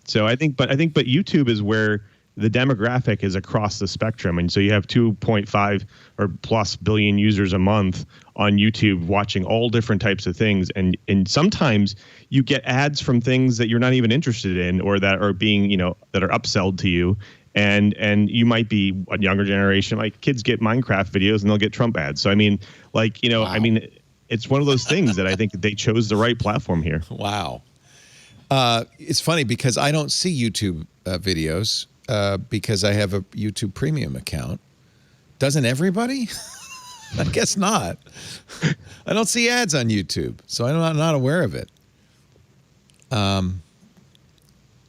So I think YouTube is where the demographic is across the spectrum, and so you have 2.5 or plus billion users a month on YouTube watching all different types of things, and sometimes you get ads from things that you're not even interested in, or that are being that are upsold to you. And you might be a younger generation, like kids get Minecraft videos and they'll get Trump ads. So wow. It's one of those things that I think they chose the right platform here. Wow. It's funny because I don't see YouTube videos because I have a YouTube Premium account. Doesn't everybody? I guess not. I don't see ads on YouTube, so I'm not aware of it.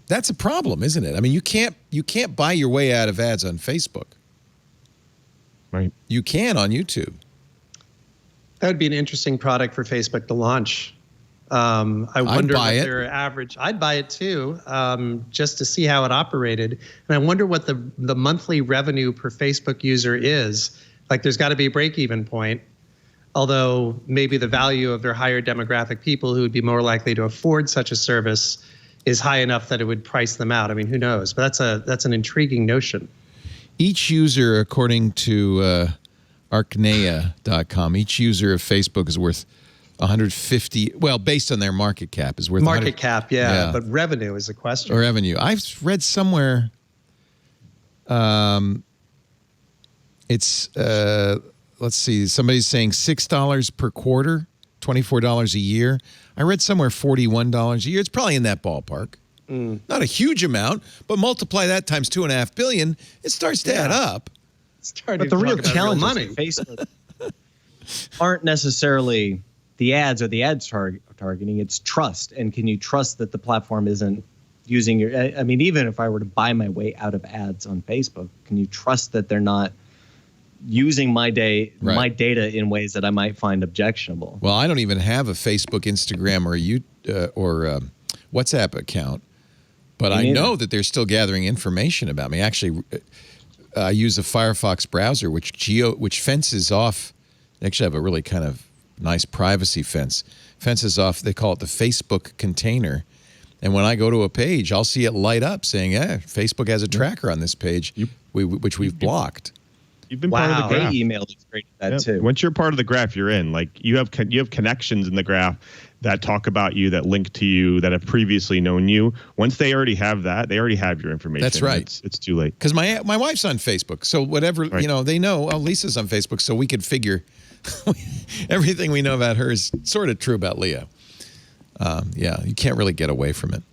That's a problem, isn't it? You can't buy your way out of ads on Facebook. Right. You can on YouTube. That would be an interesting product for Facebook to launch. I wonder what buy it. their average. I'd buy it too, just to see how it operated. And I wonder what the monthly revenue per Facebook user is. Like, there's got to be a break-even point. Although maybe the value of their higher demographic people who would be more likely to afford such a service is high enough that it would price them out. I mean, who knows? But that's an intriguing notion. Each user, according to Arcnea.com, each user of Facebook is worth 150. Well, based on their market cap, is worth market cap. Yeah, but revenue is a question. Or revenue. I've read somewhere. It's let's see. Somebody's saying $6 per quarter, $24 a year. I read somewhere $41 a year. It's probably in that ballpark. Not a huge amount, but multiply that times $2.5 billion, it starts to add up. But the real challenge with Facebook aren't necessarily the ads or the ads targeting. It's trust, and can you trust that the platform isn't using your? I mean, even if I were to buy my way out of ads on Facebook, can you trust that they're not using my data in ways that I might find objectionable? Well, I don't even have a Facebook, Instagram, or WhatsApp account, but I know that they're still gathering information about me. Actually, I use a Firefox browser, which fences off. They actually have a really kind of nice privacy fences off. They call it the Facebook container. And when I go to a page, I'll see it light up saying, Facebook has a tracker on this page, which we've blocked. You've been part of the graph. They emailed us great at that too. Once you're part of the graph, you're in. Like, you have connections in the graph that talk about you, that link to you, that have previously known you. Once they already have that, they already have your information. That's right. It's too late. Because my wife's on Facebook, so whatever they know. Oh, Lisa's on Facebook, so we could figure everything we know about her is sort of true about Leah. You can't really get away from it.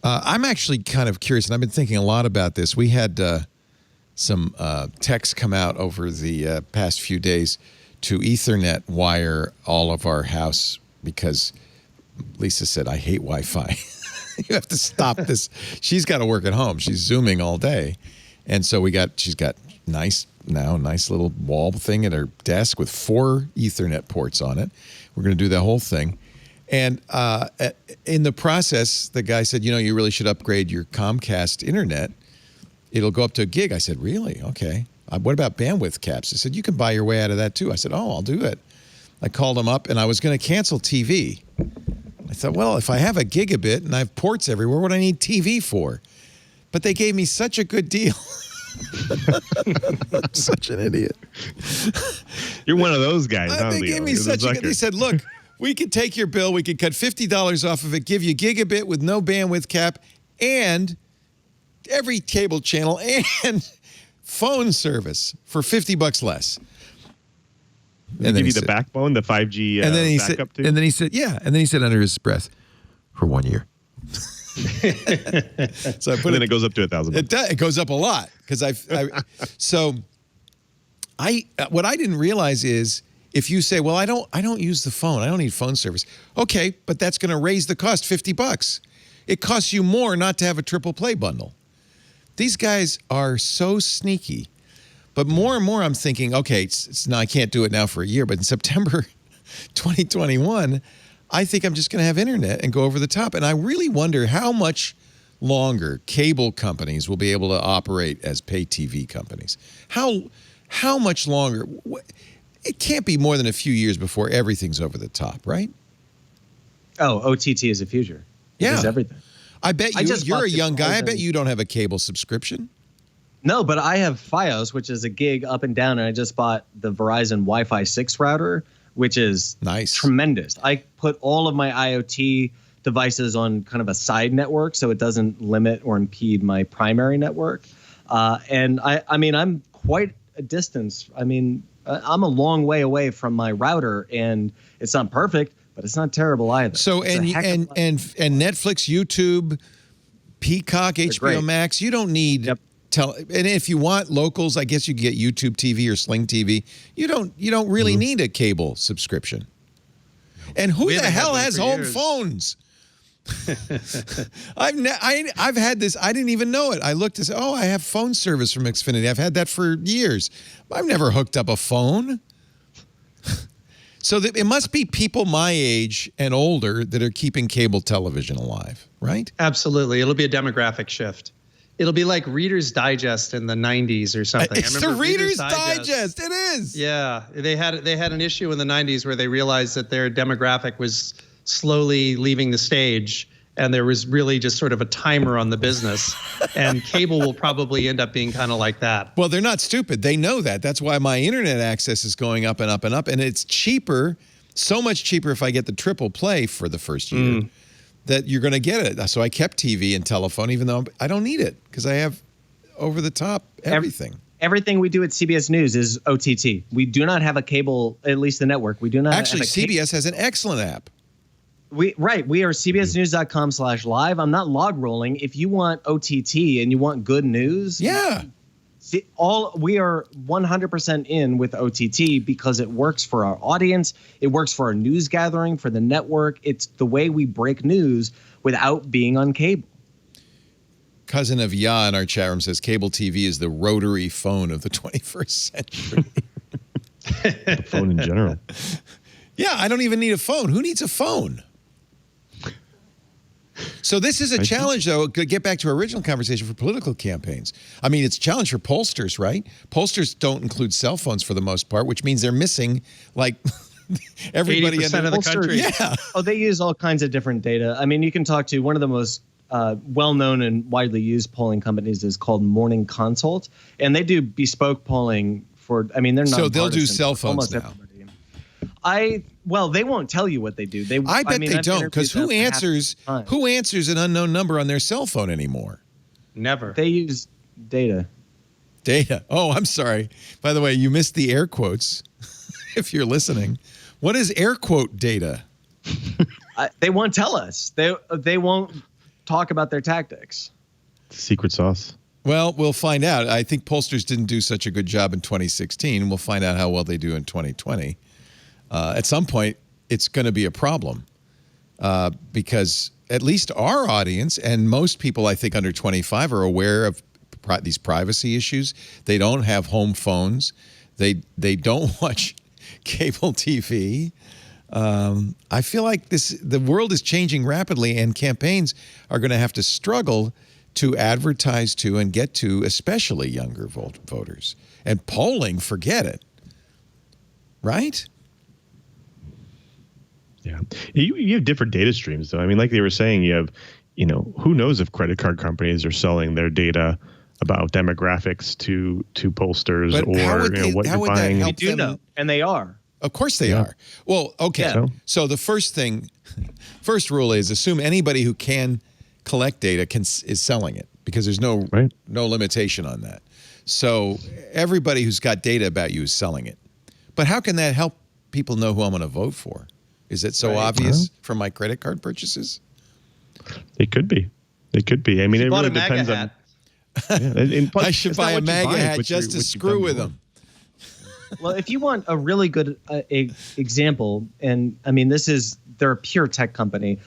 I'm actually kind of curious, and I've been thinking a lot about this. We had some techs come out over the past few days to Ethernet wire all of our house because Lisa said, I hate Wi-Fi. You have to stop this. She's got to work at home. She's Zooming all day. And so she's got nice little wall thing at her desk with 4 Ethernet ports on it. We're going to do the whole thing. And in the process, the guy said, you really should upgrade your Comcast internet. It'll go up to a gig. I said, really? Okay. What about bandwidth caps? He said, you can buy your way out of that too. I said, I'll do it. I called him up and I was going to cancel TV. I thought, well, if I have a gigabit and I have ports everywhere, what do I need TV for? But they gave me such a good deal. I'm such an idiot. You're one of those guys. They gave me such a good. They said, look, we could take your bill. We could cut $50 off of it, give you gigabit with no bandwidth cap and every cable channel and phone service for $50 less. And then give you the backbone, the 5G and then he backup said, too? And then he said, yeah. And then he said under his breath, for 1 year. So I put it goes up to $1,000. It goes up a lot because what I didn't realize is if you say, well, I don't use the phone, I don't need phone service. Okay, but that's going to raise the cost $50. It costs you more not to have a triple play bundle. These guys are so sneaky. But more and more I'm thinking, okay, I can't do it now for a year, but in September 2021, I think I'm just going to have internet and go over the top. And I really wonder how much longer cable companies will be able to operate as pay TV companies. How much longer? It can't be more than a few years before everything's over the top, right? Oh, OTT is the future. Yeah. It's everything. I bet you're a young guy. I bet you don't have a cable subscription. No, but I have Fios, which is a gig up and down, and I just bought the Verizon Wi-Fi 6 router, which is nice, tremendous. I put all of my IoT devices on kind of a side network, so it doesn't limit or impede my primary network. And I mean, I'm quite a distance. I mean, I'm a long way away from my router, and it's not perfect, but it's not terrible either. So and Netflix, YouTube, Peacock, HBO Max, you don't need. Yep. And if you want locals, I guess you can get YouTube TV or Sling TV. You don't really need a cable subscription. And who the hell has home phones? I've had this. I didn't even know it. I looked and said, "Oh, I have phone service from Xfinity. I've had that for years. I've never hooked up a phone." So it must be people my age and older that are keeping cable television alive, right? Absolutely. It'll be a demographic shift. It'll be like Reader's Digest in the 90s or something. It's the Reader's Digest. It is. Yeah. They had an issue in the 90s where they realized that their demographic was slowly leaving the stage, and there was really just sort of a timer on the business. And cable will probably end up being kind of like that. Well, they're not stupid. They know that. That's why my internet access is going up and up and up. And it's cheaper, so much cheaper if I get the triple play for the first year, that you're going to get it. So I kept TV and telephone, even though I don't need it because I have over-the-top everything. Everything we do at CBS News is OTT. We do not have a cable, at least the network. We do not Actually, CBS has an excellent app. We are cbsnews.com/live. I'm not log rolling. If you want OTT and you want good news, we are 100% in with OTT because it works for our audience. It works for our news gathering, for the network. It's the way we break news without being on cable. Cousin of Ya in our chat room says cable TV is the rotary phone of the 21st century. The phone in general. Yeah, I don't even need a phone. Who needs a phone? So this is a challenge, though, to get back to our original conversation for political campaigns. I mean, it's a challenge for pollsters, right? Pollsters don't include cell phones for the most part, which means they're missing, like, everybody 80% of the country. Yeah. Oh, they use all kinds of different data. I mean, you can talk to one of the most well-known and widely used polling companies is called Morning Consult, and they do bespoke polling for, I mean, they're not. So they'll do cell phones now. Everybody. Well, they won't tell you what they do. I bet they don't, because who answers an unknown number on their cell phone anymore? Never. They use data. Data. Oh, I'm sorry. By the way, you missed the air quotes. If you're listening, what is air quote data? They won't tell us. They won't talk about their tactics. Secret sauce. Well, we'll find out. I think pollsters didn't do such a good job in 2016. We'll find out how well they do in 2020. At some point, it's going to be a problem because at least our audience and most people, I think, under 25 are aware of these privacy issues. They don't have home phones. They don't watch cable TV. I feel like the world is changing rapidly, and campaigns are going to have to struggle to advertise to and get to, especially younger voters. And polling, forget it. Right? Yeah. You have different data streams, though. I mean, like they were saying, you have, who knows if credit card companies are selling their data about demographics to pollsters, but or what you're buying. They do know, and they are. Of course they are. Well, okay. Yeah. So the first rule is assume anybody who can collect data is selling it, because there's no limitation on that. So everybody who's got data about you is selling it. But how can that help people know who I'm going to vote for? Is it so obvious from my credit card purchases? It could be. I mean, it really depends on. I should buy a MAGA hat just to screw with them. Well, if you want a really good example, and I mean, they're a pure tech company.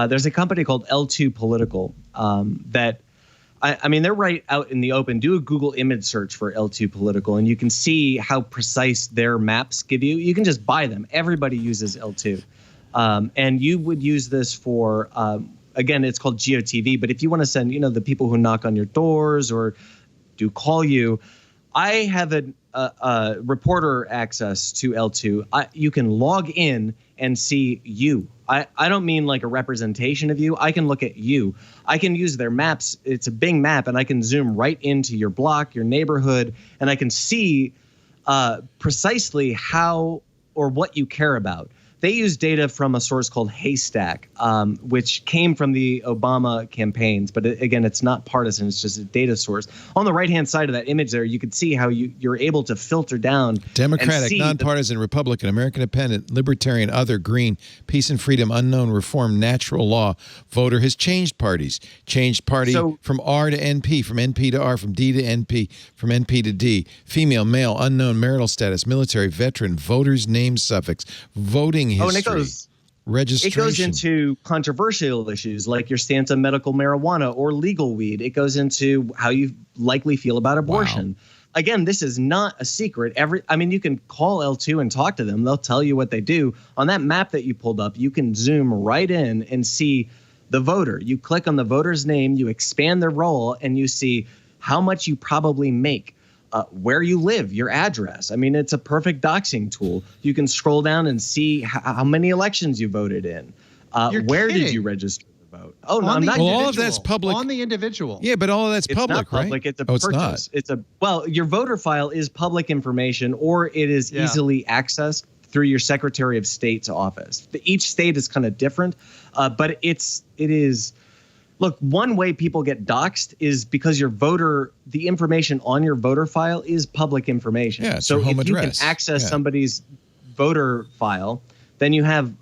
There's a company called L2 Political that, I mean, they're right out in the open. Do a Google image search for L2 Political, and you can see how precise their maps give you. You can just buy them. Everybody uses L2. And you would use this for, again, it's called GeoTV. But if you want to send, the people who knock on your doors or do call you, I have a reporter access to L2. You can log in and see you. I don't mean like a representation of you. I can look at you. I can use their maps. It's a Bing map, and I can zoom right into your block, your neighborhood, and I can see precisely how or what you care about. They use data from a source called Haystack, which came from the Obama campaigns. But again, it's not partisan. It's just a data source. On the right-hand side of that image there, you can see how you're able to filter down. Democratic, nonpartisan, Republican, American Independent, Libertarian, Other, Green, Peace and Freedom, Unknown, Reform, Natural Law. Voter has changed parties. Changed party from R to NP, from NP to R, from D to NP, from NP to D. Female, male, unknown, marital status, military, veteran, voter's name suffix, voting history, and registration. It goes into controversial issues like your stance on medical marijuana or legal weed. It goes into how you likely feel about abortion. again, this is not a secret. You can call L2 and talk to them. They'll tell you what they do. On that map that you pulled up, you can zoom right in and see the voter. You click on the voter's name, you expand their role, and you see how much you probably make, where you live, your address. I mean, it's a perfect doxing tool. You can scroll down and see how many elections you voted in. Where did you register to vote? Oh, no, I'm not. Well, all of that's public. On the individual. Yeah, but all of that's public, not public, right? It's a purchase. It's not. Your voter file is public information, or it is easily accessed through your Secretary of State's office. Each state is kind of different, but it is. Look, one way people get doxxed is because the information on your voter file is public information. Yeah, it's so your home if you address. can access somebody's voter file, then you have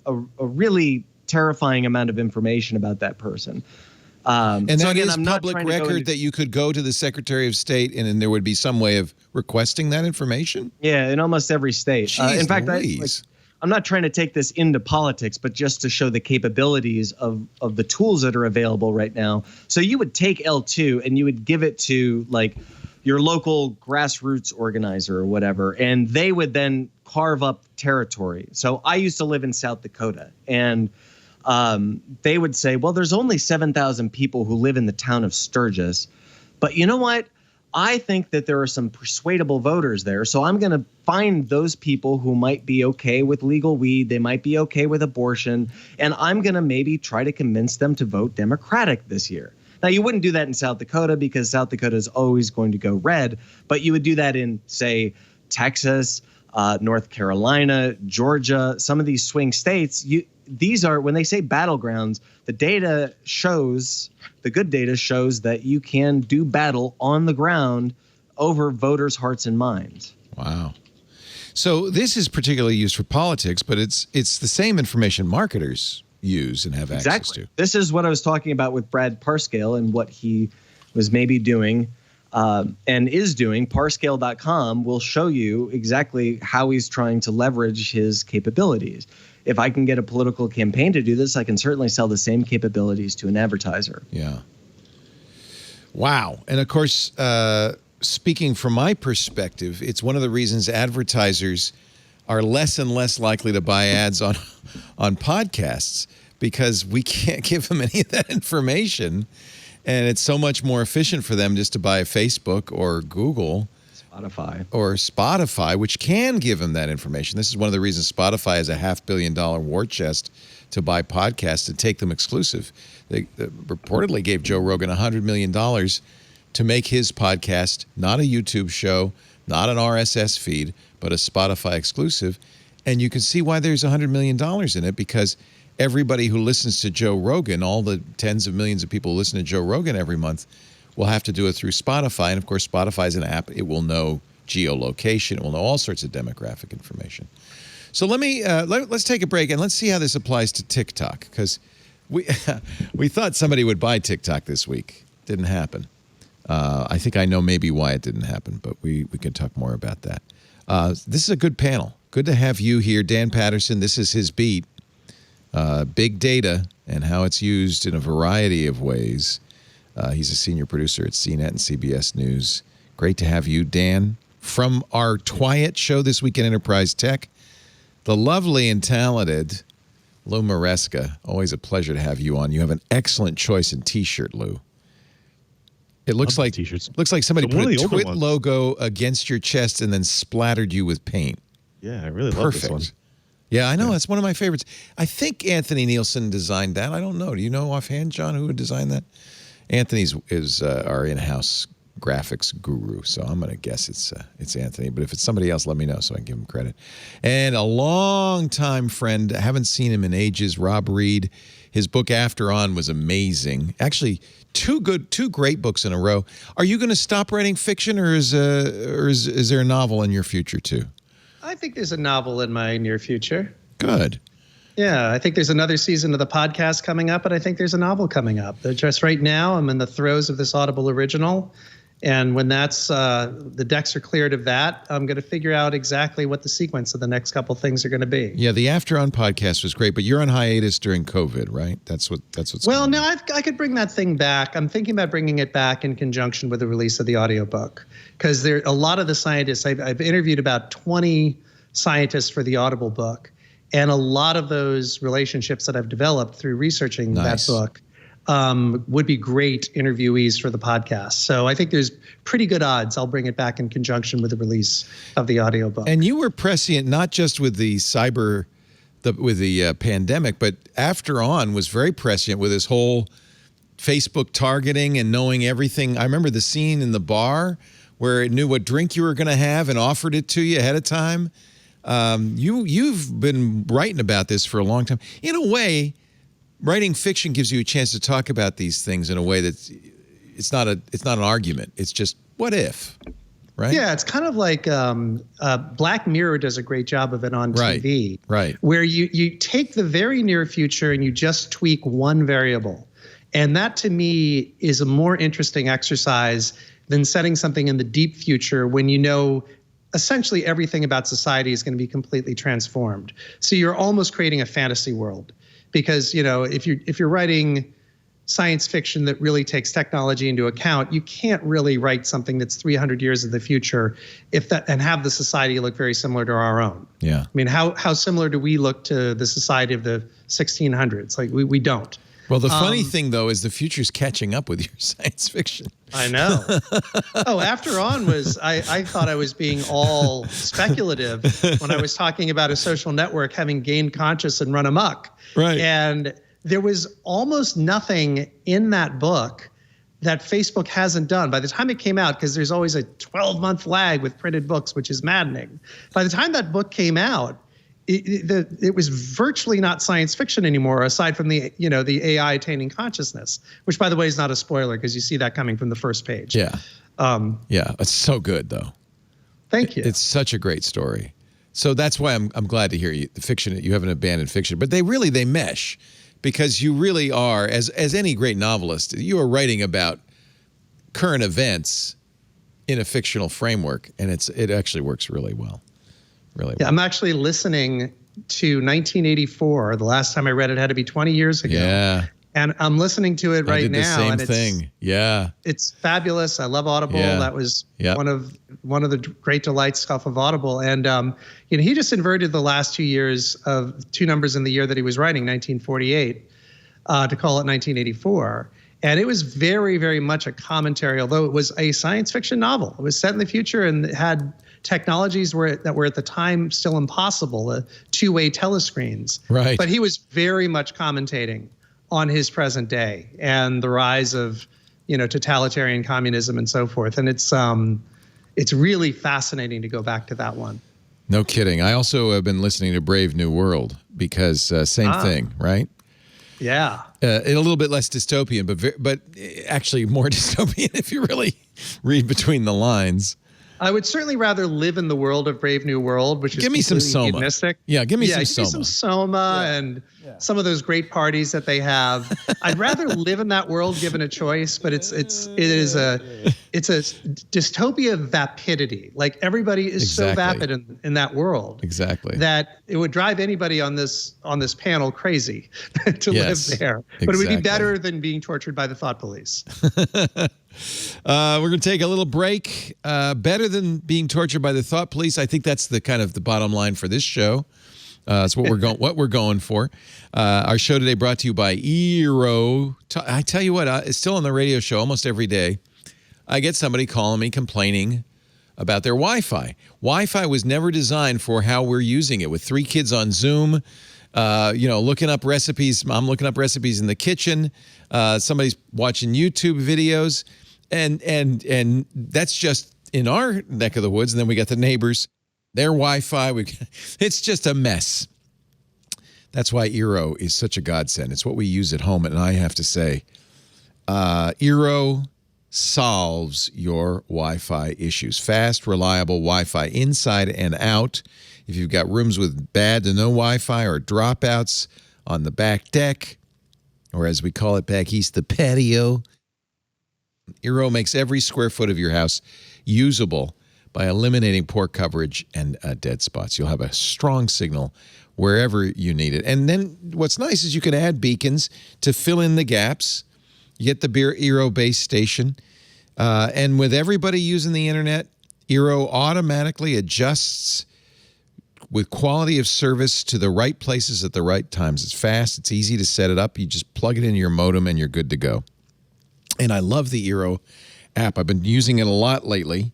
a really terrifying amount of information about that person. And that is public record that you could go to the Secretary of State and then there would be some way of requesting that information? Yeah, in almost every state. Jeez in fact, Louise. I'm not trying to take this into politics, but just to show the capabilities of the tools that are available right now. So you would take L2 and you would give it to like your local grassroots organizer or whatever, and they would then carve up territory. So I used to live in South Dakota, and they would say, well, there's only 7,000 people who live in the town of Sturgis. But you know what? I think that there are some persuadable voters there. So I'm going to find those people who might be okay with legal weed. They might be okay with abortion. And I'm going to maybe try to convince them to vote Democratic this year. Now, you wouldn't do that in South Dakota because South Dakota is always going to go red. But you would do that in, say, Texas, North Carolina, Georgia, some of these swing states. These are, when they say battlegrounds, the good data shows that you can do battle on the ground over voters' hearts and minds. Wow. So this is particularly used for politics, but it's the same information marketers use and have access to. This is what I was talking about with Brad Parscale and what he was maybe doing and is doing. Parscale.com will show you exactly how he's trying to leverage his capabilities. If I can get a political campaign to do this, I can certainly sell the same capabilities to an advertiser. Yeah. Wow. And of course, speaking from my perspective, it's one of the reasons advertisers are less and less likely to buy ads on podcasts, because we can't give them any of that information. And it's so much more efficient for them just to buy Facebook or Google. Spotify, which can give them that information. This is one of the reasons Spotify has a $500 million war chest to buy podcasts and take them exclusive. They reportedly gave Joe Rogan $100 million to make his podcast not a YouTube show, not an RSS feed, but a Spotify exclusive. And you can see why there's $100 million in it, because everybody who listens to Joe Rogan, all the tens of millions of people who listen to Joe Rogan every month, will have to do it through Spotify. And of course, Spotify is an app. It will know geolocation. It will know all sorts of demographic information. So let's take a break and let's see how this applies to TikTok, because we thought somebody would buy TikTok this week. Didn't happen. I think I know maybe why it didn't happen, but we can talk more about that. This is a good panel. Good to have you here. Dan Patterson, this is his beat. Big data and how it's used in a variety of ways. He's a senior producer at CNET and CBS News. Great to have you, Dan. From our Twiat show this week in Enterprise Tech, the lovely and talented Lou Maresca. Always a pleasure to have you on. You have an excellent choice in T-shirt, Lou. It looks like t-shirts. Looks like somebody put a Twit logo against your chest and then splattered you with paint. Yeah, I really love this one. Yeah, I know. That's one of my favorites. I think Anthony Nielsen designed that. I don't know. Do you know offhand, John, who would design that? Anthony's is our in-house graphics guru, so I'm going to guess it's Anthony. But if it's somebody else, let me know so I can give him credit. And a long-time friend, I haven't seen him in ages, Rob Reid. His book After On was amazing. Actually, two great books in a row. Are you going to stop writing fiction, or is there a novel in your future too? I think there's a novel in my near future. Good. Yeah, I think there's another season of the podcast coming up, and I think there's a novel coming up. Just right now, I'm in the throes of this Audible original, And when that's the decks are cleared of that, I'm going to figure out exactly what the sequence of the next couple things are going to be. Yeah, the After On podcast was great, but you're on hiatus during COVID, right? That's what's well, no, I could bring that thing back. I'm thinking about bringing it back in conjunction with the release of the audiobook, because there a lot of the scientists I've interviewed about 20 scientists for the Audible book, and a lot of those relationships that I've developed through researching that book would be great interviewees for the podcast. So I think there's pretty good odds I'll bring it back in conjunction with the release of the audiobook. And you were prescient not just with the pandemic, but After On was very prescient with this whole Facebook targeting and knowing everything. I remember the scene in the bar where it knew what drink you were going to have and offered it to you ahead of time. You've been writing about this for a long time. In a way, writing fiction gives you a chance to talk about these things in a way that's it's not an argument. It's just what if, right? Yeah, it's kind of like Black Mirror does a great job of it on TV, right? Where you take the very near future and you just tweak one variable, and that to me is a more interesting exercise than setting something in the deep future when you know essentially everything about society is going to be completely transformed. So you're almost creating a fantasy world. Because, you know, if you're writing science fiction that really takes technology into account, you can't really write something that's 300 years in the future and have the society look very similar to our own. Yeah. I mean, how similar do we look to the society of the 1600s? Like we don't. Well, the funny thing, though, is the future's catching up with your science fiction. I know. After On was, I thought I was being all speculative when I was talking about a social network having gained conscious and run amok. Right. And there was almost nothing in that book that Facebook hasn't done. By the time it came out, because there's always a 12-month lag with printed books, which is maddening. By the time that book came out, it was virtually not science fiction anymore, aside from the AI attaining consciousness, which, by the way, is not a spoiler because you see that coming from the first page. Yeah. Yeah, it's so good, though. Thank you. It's such a great story. So that's why I'm glad to hear the fiction. You haven't abandoned fiction, but they mesh, because you really are, as any great novelist, you are writing about current events in a fictional framework, and it actually works really well. Really well. Yeah, I'm actually listening to 1984. The last time I read it had to be 20 years ago. Yeah. And I'm listening to it right now. I did the same thing. Yeah. It's fabulous. I love Audible. Yeah. That was one of the great delights of Audible. And he just inverted the last 2 years of two numbers in the year that he was writing, 1948, to call it 1984. And it was very, very much a commentary, although it was a science fiction novel. It was set in the future and it had technologies that were at the time still impossible, two-way telescreens. Right. But he was very much commentating on his present day and the rise of, totalitarian communism and so forth. And it's really fascinating to go back to that one. No kidding. I also have been listening to Brave New World because same thing, right? Yeah. A little bit less dystopian, but actually more dystopian if you really read between the lines. I would certainly rather live in the world of Brave New World, which is give me some Soma. Hedonistic. Yeah, give me some Soma. Soma. Some Soma and some of those great parties that they have. I'd rather live in that world given a choice, but it is a dystopia vapidity. Like everybody is so vapid in that world. Exactly. That it would drive anybody on this panel crazy to live there. But it would be better than being tortured by the thought police. We're going to take a little break. Better than being tortured by the thought police. I think that's the bottom line for this show. That's what we're going for. Our show today brought to you by Eero. I tell you what, it's still on the radio show almost every day. I get somebody calling me complaining about their Wi-Fi. Wi-Fi was never designed for how we're using it. With 3 kids on Zoom, looking up recipes. I'm looking up recipes in the kitchen. Somebody's watching YouTube videos, and that's just in our neck of the woods. And then we got the neighbors, their Wi-Fi. It's just a mess. That's why Eero is such a godsend. It's what we use at home, and I have to say, Eero solves your Wi-Fi issues. Fast, reliable Wi-Fi inside and out. If you've got rooms with bad to no Wi-Fi or dropouts on the back deck, or as we call it back east, the patio, Eero makes every square foot of your house usable by eliminating poor coverage and dead spots. You'll have a strong signal wherever you need it. And then what's nice is you can add beacons to fill in the gaps. You get the Eero base station. And with everybody using the internet, Eero automatically adjusts with quality of service to the right places at the right times. It's fast. It's easy to set it up. You just plug it into your modem and you're good to go. And I love the Eero app. I've been using it a lot lately.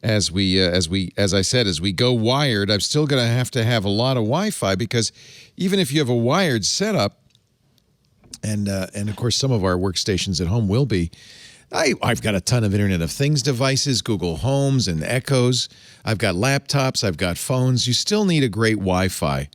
As I said, as we go wired, I'm still going to have a lot of Wi-Fi, because even if you have a wired setup, and of course some of our workstations at home will be, I've got a ton of Internet of Things devices, Google Homes and Echoes. I've got laptops. I've got phones. You still need a great Wi-Fi,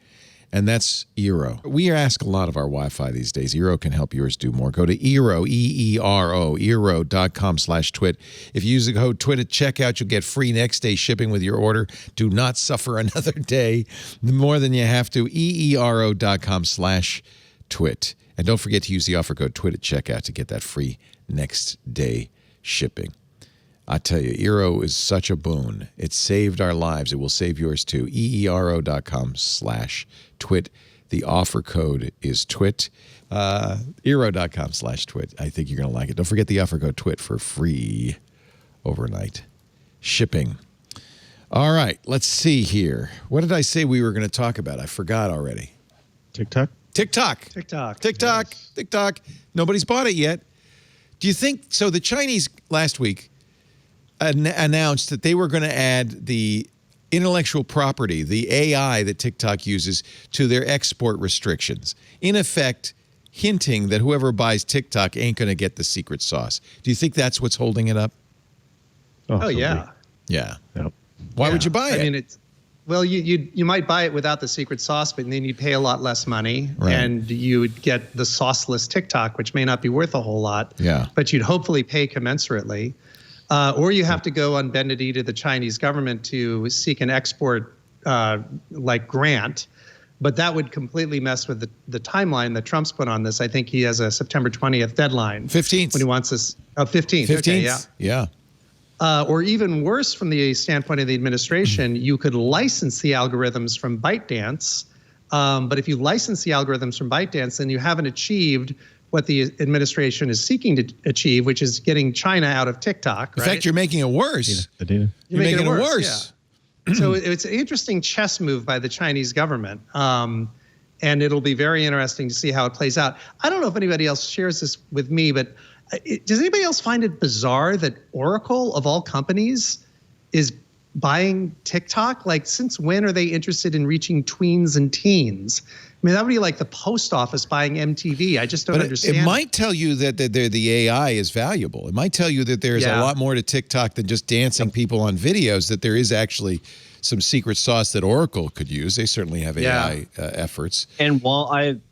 and that's Eero. We ask a lot of our Wi-Fi these days. Eero can help yours do more. Go to Eero, E-E-R-O, Eero.com/twit. If you use the code TWIT at checkout, you'll get free next-day shipping with your order. Do not suffer another day more than you have to. EERO.com/twit. And don't forget to use the offer code TWIT at checkout to get that free next-day shipping. I tell you, Eero is such a boon. It saved our lives. It will save yours too. EERO.com/twit. The offer code is TWIT. Eero.com/twit. I think you're going to like it. Don't forget the offer code TWIT for free overnight shipping. All right, let's see here. What did I say we were going to talk about? I forgot already. TikTok? TikTok. Yes. Nobody's bought it yet. Do you think so? The Chinese last week announced that they were going to add the intellectual property, the AI that TikTok uses, to their export restrictions. In effect, hinting that whoever buys TikTok ain't going to get the secret sauce. Do you think that's what's holding it up? Oh yeah. Yeah. Yep. Why would you buy it? I mean, well, you might buy it without the secret sauce, but then you'd pay a lot less money, right, and you would get the sauceless TikTok, which may not be worth a whole lot. Yeah. But you'd hopefully pay commensurately. Or you have to go on bended knee to the Chinese government to seek an export grant. But that would completely mess with the timeline that Trump's put on this. I think he has a September 20th deadline. 15th. When he wants this. 15th. 15th. Okay, yeah. Or even worse, from the standpoint of the administration, you could license the algorithms from ByteDance. But if you license the algorithms from ByteDance, then you haven't achieved what the administration is seeking to achieve, which is getting China out of TikTok. In fact, you're making it worse. You're making it worse. Yeah. So it's an interesting chess move by the Chinese government. And it'll be very interesting to see how it plays out. I don't know if anybody else shares this with me, but does anybody else find it bizarre that Oracle, of all companies, is buying TikTok? Like, since when are they interested in reaching tweens and teens? I mean, that would be like the post office buying MTV. I just don't understand. It might tell you that the AI is valuable. It might tell you that there's a lot more to TikTok than just dancing people on videos, that there is actually some secret sauce that Oracle could use. They certainly have AI efforts. And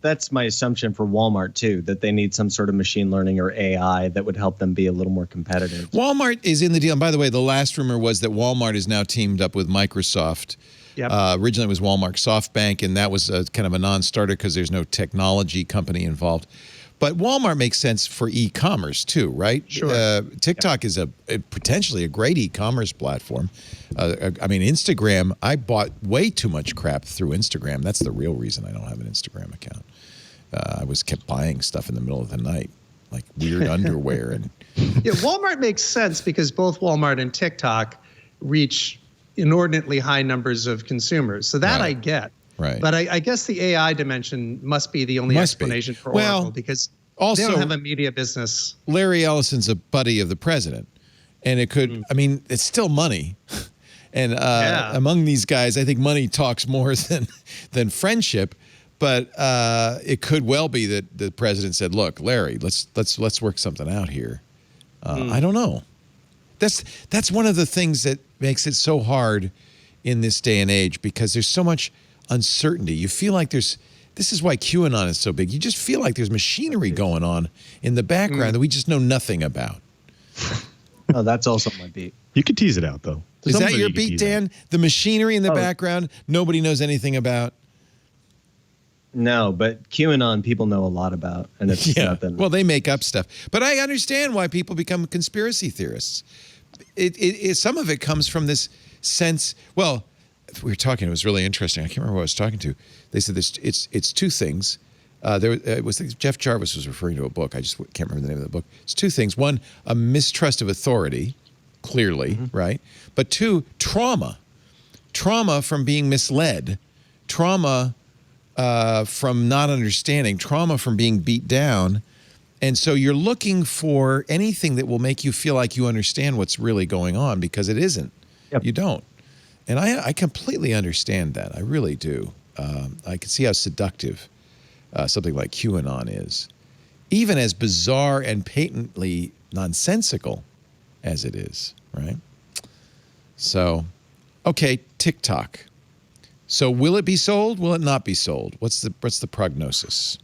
that's my assumption for Walmart too, that they need some sort of machine learning or AI that would help them be a little more competitive. Walmart is in the deal. And by the way, the last rumor was that Walmart is now teamed up with Microsoft. Yep. Originally it was Walmart SoftBank, and that was kind of a non-starter because there's no technology company involved. But Walmart makes sense for e-commerce too, right? Sure. TikTok is potentially a great e-commerce platform. I mean, Instagram, I bought way too much crap through Instagram. That's the real reason I don't have an Instagram account. I kept buying stuff in the middle of the night, like weird underwear. And Walmart makes sense because both Walmart and TikTok reach inordinately high numbers of consumers. So that I get. Right. But I guess the AI dimension must be the only explanation for Oracle, because also, they don't have a media business. Larry Ellison's a buddy of the president, and it could, I mean, it's still money. And among these guys, I think money talks more than friendship. But it could well be that the president said, "Look, Larry, let's work something out here." I don't know. That's one of the things that makes it so hard in this day and age, because there's so much uncertainty. You feel like this is why QAnon is so big. You just feel like there's machinery going on in the background that we just know nothing about. Oh, that's also my beat. You could tease it out, though. Is that your beat, Dan? The machinery in the background nobody knows anything about? No, but QAnon people know a lot about, and it's nothing. Well, they make up stuff, but I understand why people become conspiracy theorists. Some of it comes from this sense. Well, we were talking. It was really interesting. I can't remember who I was talking to. They said this. It's two things. It was Jeff Jarvis was referring to a book. I just can't remember the name of the book. It's two things. One, a mistrust of authority, clearly, right? But two, trauma from being misled, trauma from not understanding, trauma from being beat down. And so you're looking for anything that will make you feel like you understand what's really going on, because it isn't. Yep. You don't. And I completely understand that. I really do. I can see how seductive something like QAnon is, even as bizarre and patently nonsensical as it is, right? So, okay, TikTok. So will it be sold? Will it not be sold? What's the prognosis?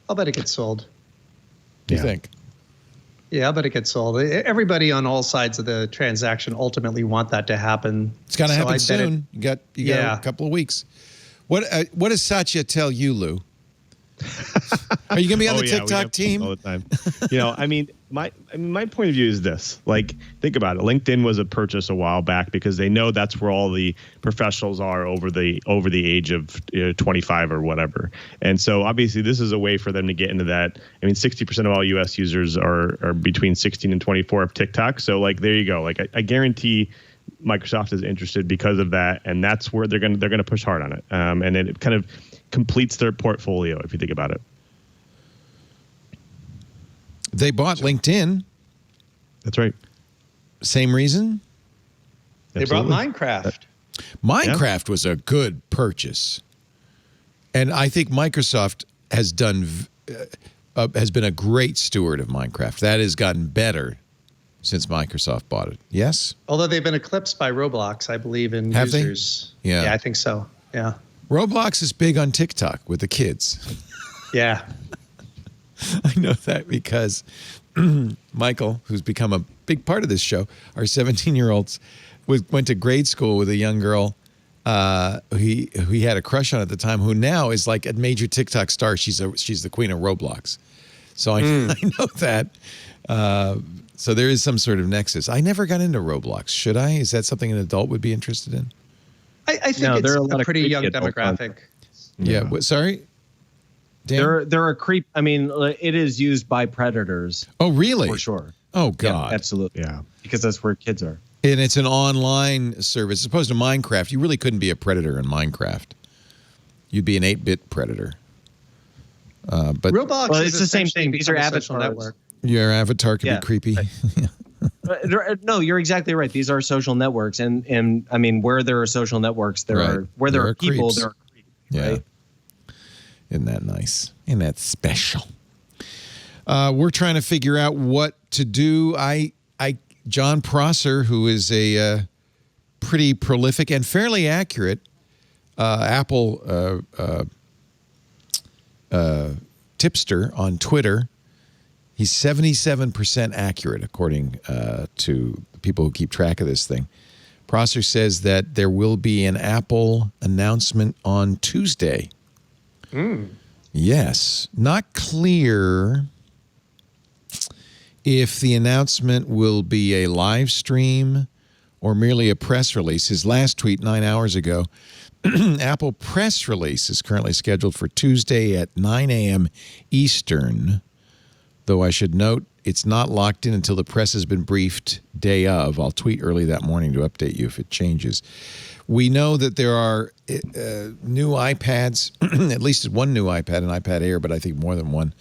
I'll bet it gets sold. You think? Yeah, I'll bet it gets sold. Everybody on all sides of the transaction ultimately want that to happen. It's got to happen soon. You got a couple of weeks. What does Satya tell you, Lou? Are you going to be on the TikTok team? All the time. I mean, my point of view is this. Like, think about it. LinkedIn was a purchase a while back because they know that's where all the professionals are over the age of 25 or whatever. And so obviously this is a way for them to get into that. I mean, 60% of all US users are between 16 and 24 of TikTok. So like, there you go. Like I guarantee Microsoft is interested because of that, and that's where they're going to push hard on it. And it kind of completes their portfolio if you think about it. They bought LinkedIn. That's right. Same reason? They brought Minecraft. Minecraft was a good purchase. And I think Microsoft has been a great steward of Minecraft. That has gotten better since Microsoft bought it. Yes? Although they've been eclipsed by Roblox, I believe, in have users. They? Yeah, I think so. Yeah. Roblox is big on TikTok with the kids. Yeah. I know that because Michael, who's become a big part of this show, our 17-year-olds, went to grade school with a young girl who he had a crush on at the time, who now is like a major TikTok star. She's the queen of Roblox. So I know that. So there is some sort of nexus. I never got into Roblox. Should I? Is that something an adult would be interested in? I think it's a pretty young demographic. Yeah. Sorry? Dan? They're a creep. I mean, it is used by predators. Oh, really? For sure. Oh, God. Yeah, absolutely. Yeah. Because that's where kids are. And it's an online service. As opposed to Minecraft, you really couldn't be a predator in Minecraft. You'd be an 8-bit predator. But Roblox it's the same thing. These are social network. Your avatar can be creepy. No, you're exactly right. These are social networks, and I mean, where there are social networks, there are people, creeps. there are creeps. Yeah. Right? Isn't that nice? Isn't that special? We're trying to figure out what to do. John Prosser, who is a pretty prolific and fairly accurate Apple tipster on Twitter. He's 77% accurate, according to people who keep track of this thing. Prosser says that there will be an Apple announcement on Tuesday. Yes. Not clear if the announcement will be a live stream or merely a press release. His last tweet 9 hours ago, Apple press release is currently scheduled for Tuesday at 9 a.m. Eastern. Though I should note, it's not locked in until the press has been briefed day of. I'll tweet early that morning to update you if it changes. We know that there are new iPads, at least one new iPad, an iPad Air, but I think more than one,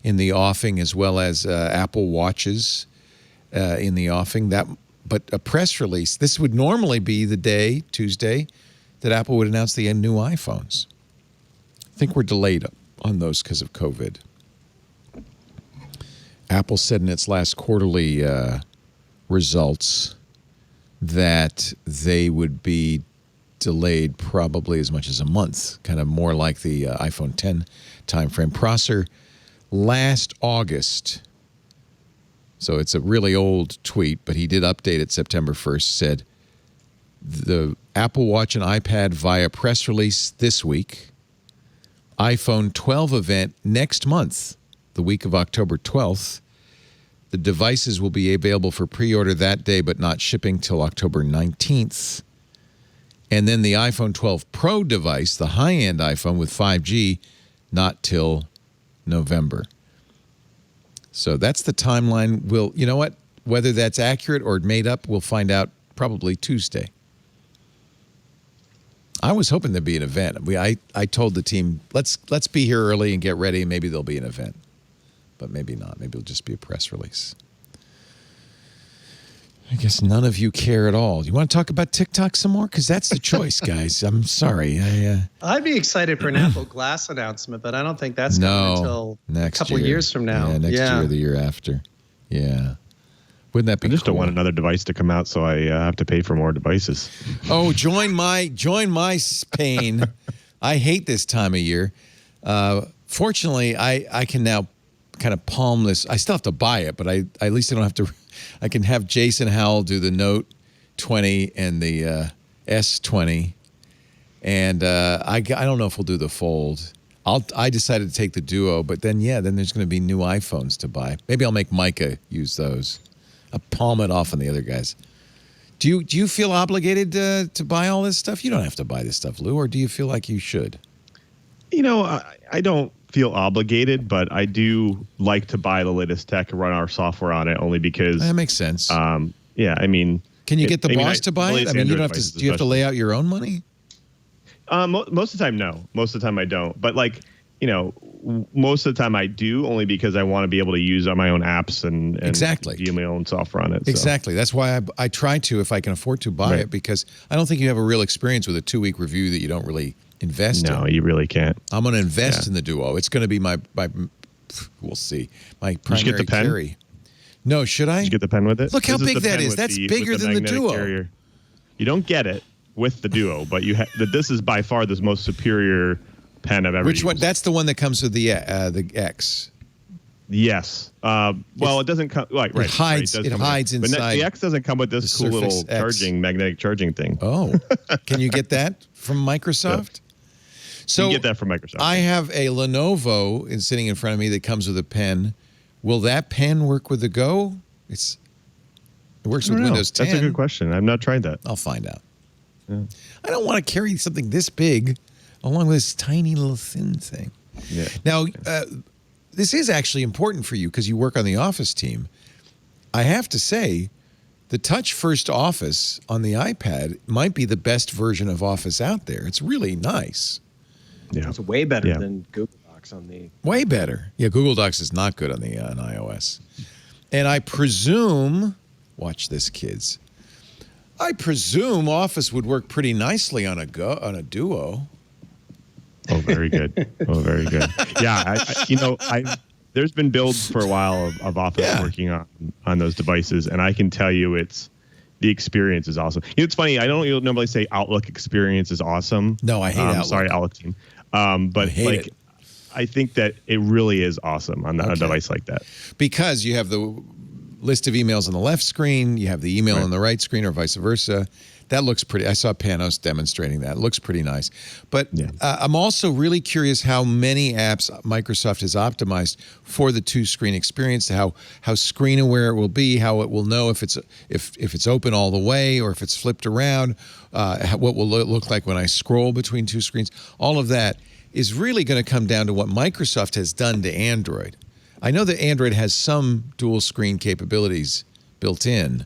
in the offing, as well as Apple Watches in the offing. But a press release, this would normally be the day, Tuesday, that Apple would announce the new iPhones. I think we're delayed on those because of COVID. Apple said in its last quarterly results that they would be delayed probably as much as a month, kind of more like the iPhone 10 timeframe. Prosser, last August, so it's a really old tweet, but he did update it September 1st, said the Apple Watch and iPad via press release this week, iPhone 12 event next month, the week of October 12th. The devices will be available for pre-order that day, but not shipping till October 19th. And then the iPhone 12 Pro device, the high-end iPhone with 5G, not till November. So that's the timeline. You know what? Whether that's accurate or made up, we'll find out probably Tuesday. I was hoping there'd be an event. I told the team, let's be here early and get ready, and maybe there'll be an event. But maybe not. Maybe it'll just be a press release. I guess none of you care at all. You want to talk about TikTok some more? Because that's the choice, guys. I'm sorry. I'd be excited for an Apple Glass announcement, but I don't think that's coming until a couple of years from now. Yeah, next year or the year after. Yeah. Wouldn't that be cool? I just don't want another device to come out, so I have to pay for more devices. Oh, join my pain. I hate this time of year. Fortunately, I can now kind of palm this. I still have to buy it, but at least I don't have to. I can have Jason Howell do the Note 20 and the S20, and I don't know if we'll do the Fold. I decided to take the Duo, but then there's going to be new iPhones to buy. Maybe I'll make Micah use those. I'll palm it off on the other guys. Do you feel obligated to buy all this stuff? You don't have to buy this stuff, Lou, or do you feel like you should? You know, I don't feel obligated, but I do like to buy the latest tech and run our software on it only because that makes sense. Yeah, I mean, can you get the boss to buy it? I mean, you don't have to. Do you have to lay out your own money? Most of the time, no. Most of the time, I don't. But most of the time I do, only because I want to be able to use my own apps and exactly view my own software on it. Exactly. That's why I try to, if I can afford to, buy it, because I don't think you have a real experience with a 2-week review that you don't really invest in. No, you really can't. I'm going to invest in the Duo. It's going to be my we'll see, my primary you get the pen? carry. No, should I? Did you get the pen with it? Look how big that is. That's bigger than the Duo. Carrier. You don't get it with the Duo, but this is by far the most superior pen I've ever used. Which one? That's the one that comes with the X. Yes. Well, it doesn't come. Right. It hides. Right, it hides inside. But the X doesn't come with this cool little magnetic charging thing. Oh, can you get that from Microsoft? So you can get that from Microsoft. I have a Lenovo sitting in front of me that comes with a pen. Will that pen work with the Go? It works with Windows 10. That's a good question. I've not tried that. I'll find out. Yeah. I don't want to carry something this big along with this tiny little thin thing. Yeah. Now, this is actually important for you because you work on the Office team. I have to say, the Touch First Office on the iPad might be the best version of Office out there. It's really nice. Yeah. It's way better than Google Docs on the... Way better. Yeah, Google Docs is not good on the on iOS. And I presume... Watch this, kids. I presume Office would work pretty nicely on a Duo. Oh, very good. Oh, very good. Yeah, there's been builds for a while of Office working on those devices, and I can tell you the experience is awesome. It's funny. I don't normally say Outlook experience is awesome. No, I hate Outlook. Sorry, Outlook team. But I think that it really is awesome on a device like that. Because you have the list of emails on the left screen, you have the email on the right screen, or vice versa. That looks pretty. I saw Panos demonstrating that. It looks pretty nice. But I'm also really curious how many apps Microsoft has optimized for the two-screen experience, how screen aware it will be, how it will know if it's open all the way or if it's flipped around, what will it look like when I scroll between two screens. All of that is really going to come down to what Microsoft has done to Android. I know that Android has some dual screen capabilities built in,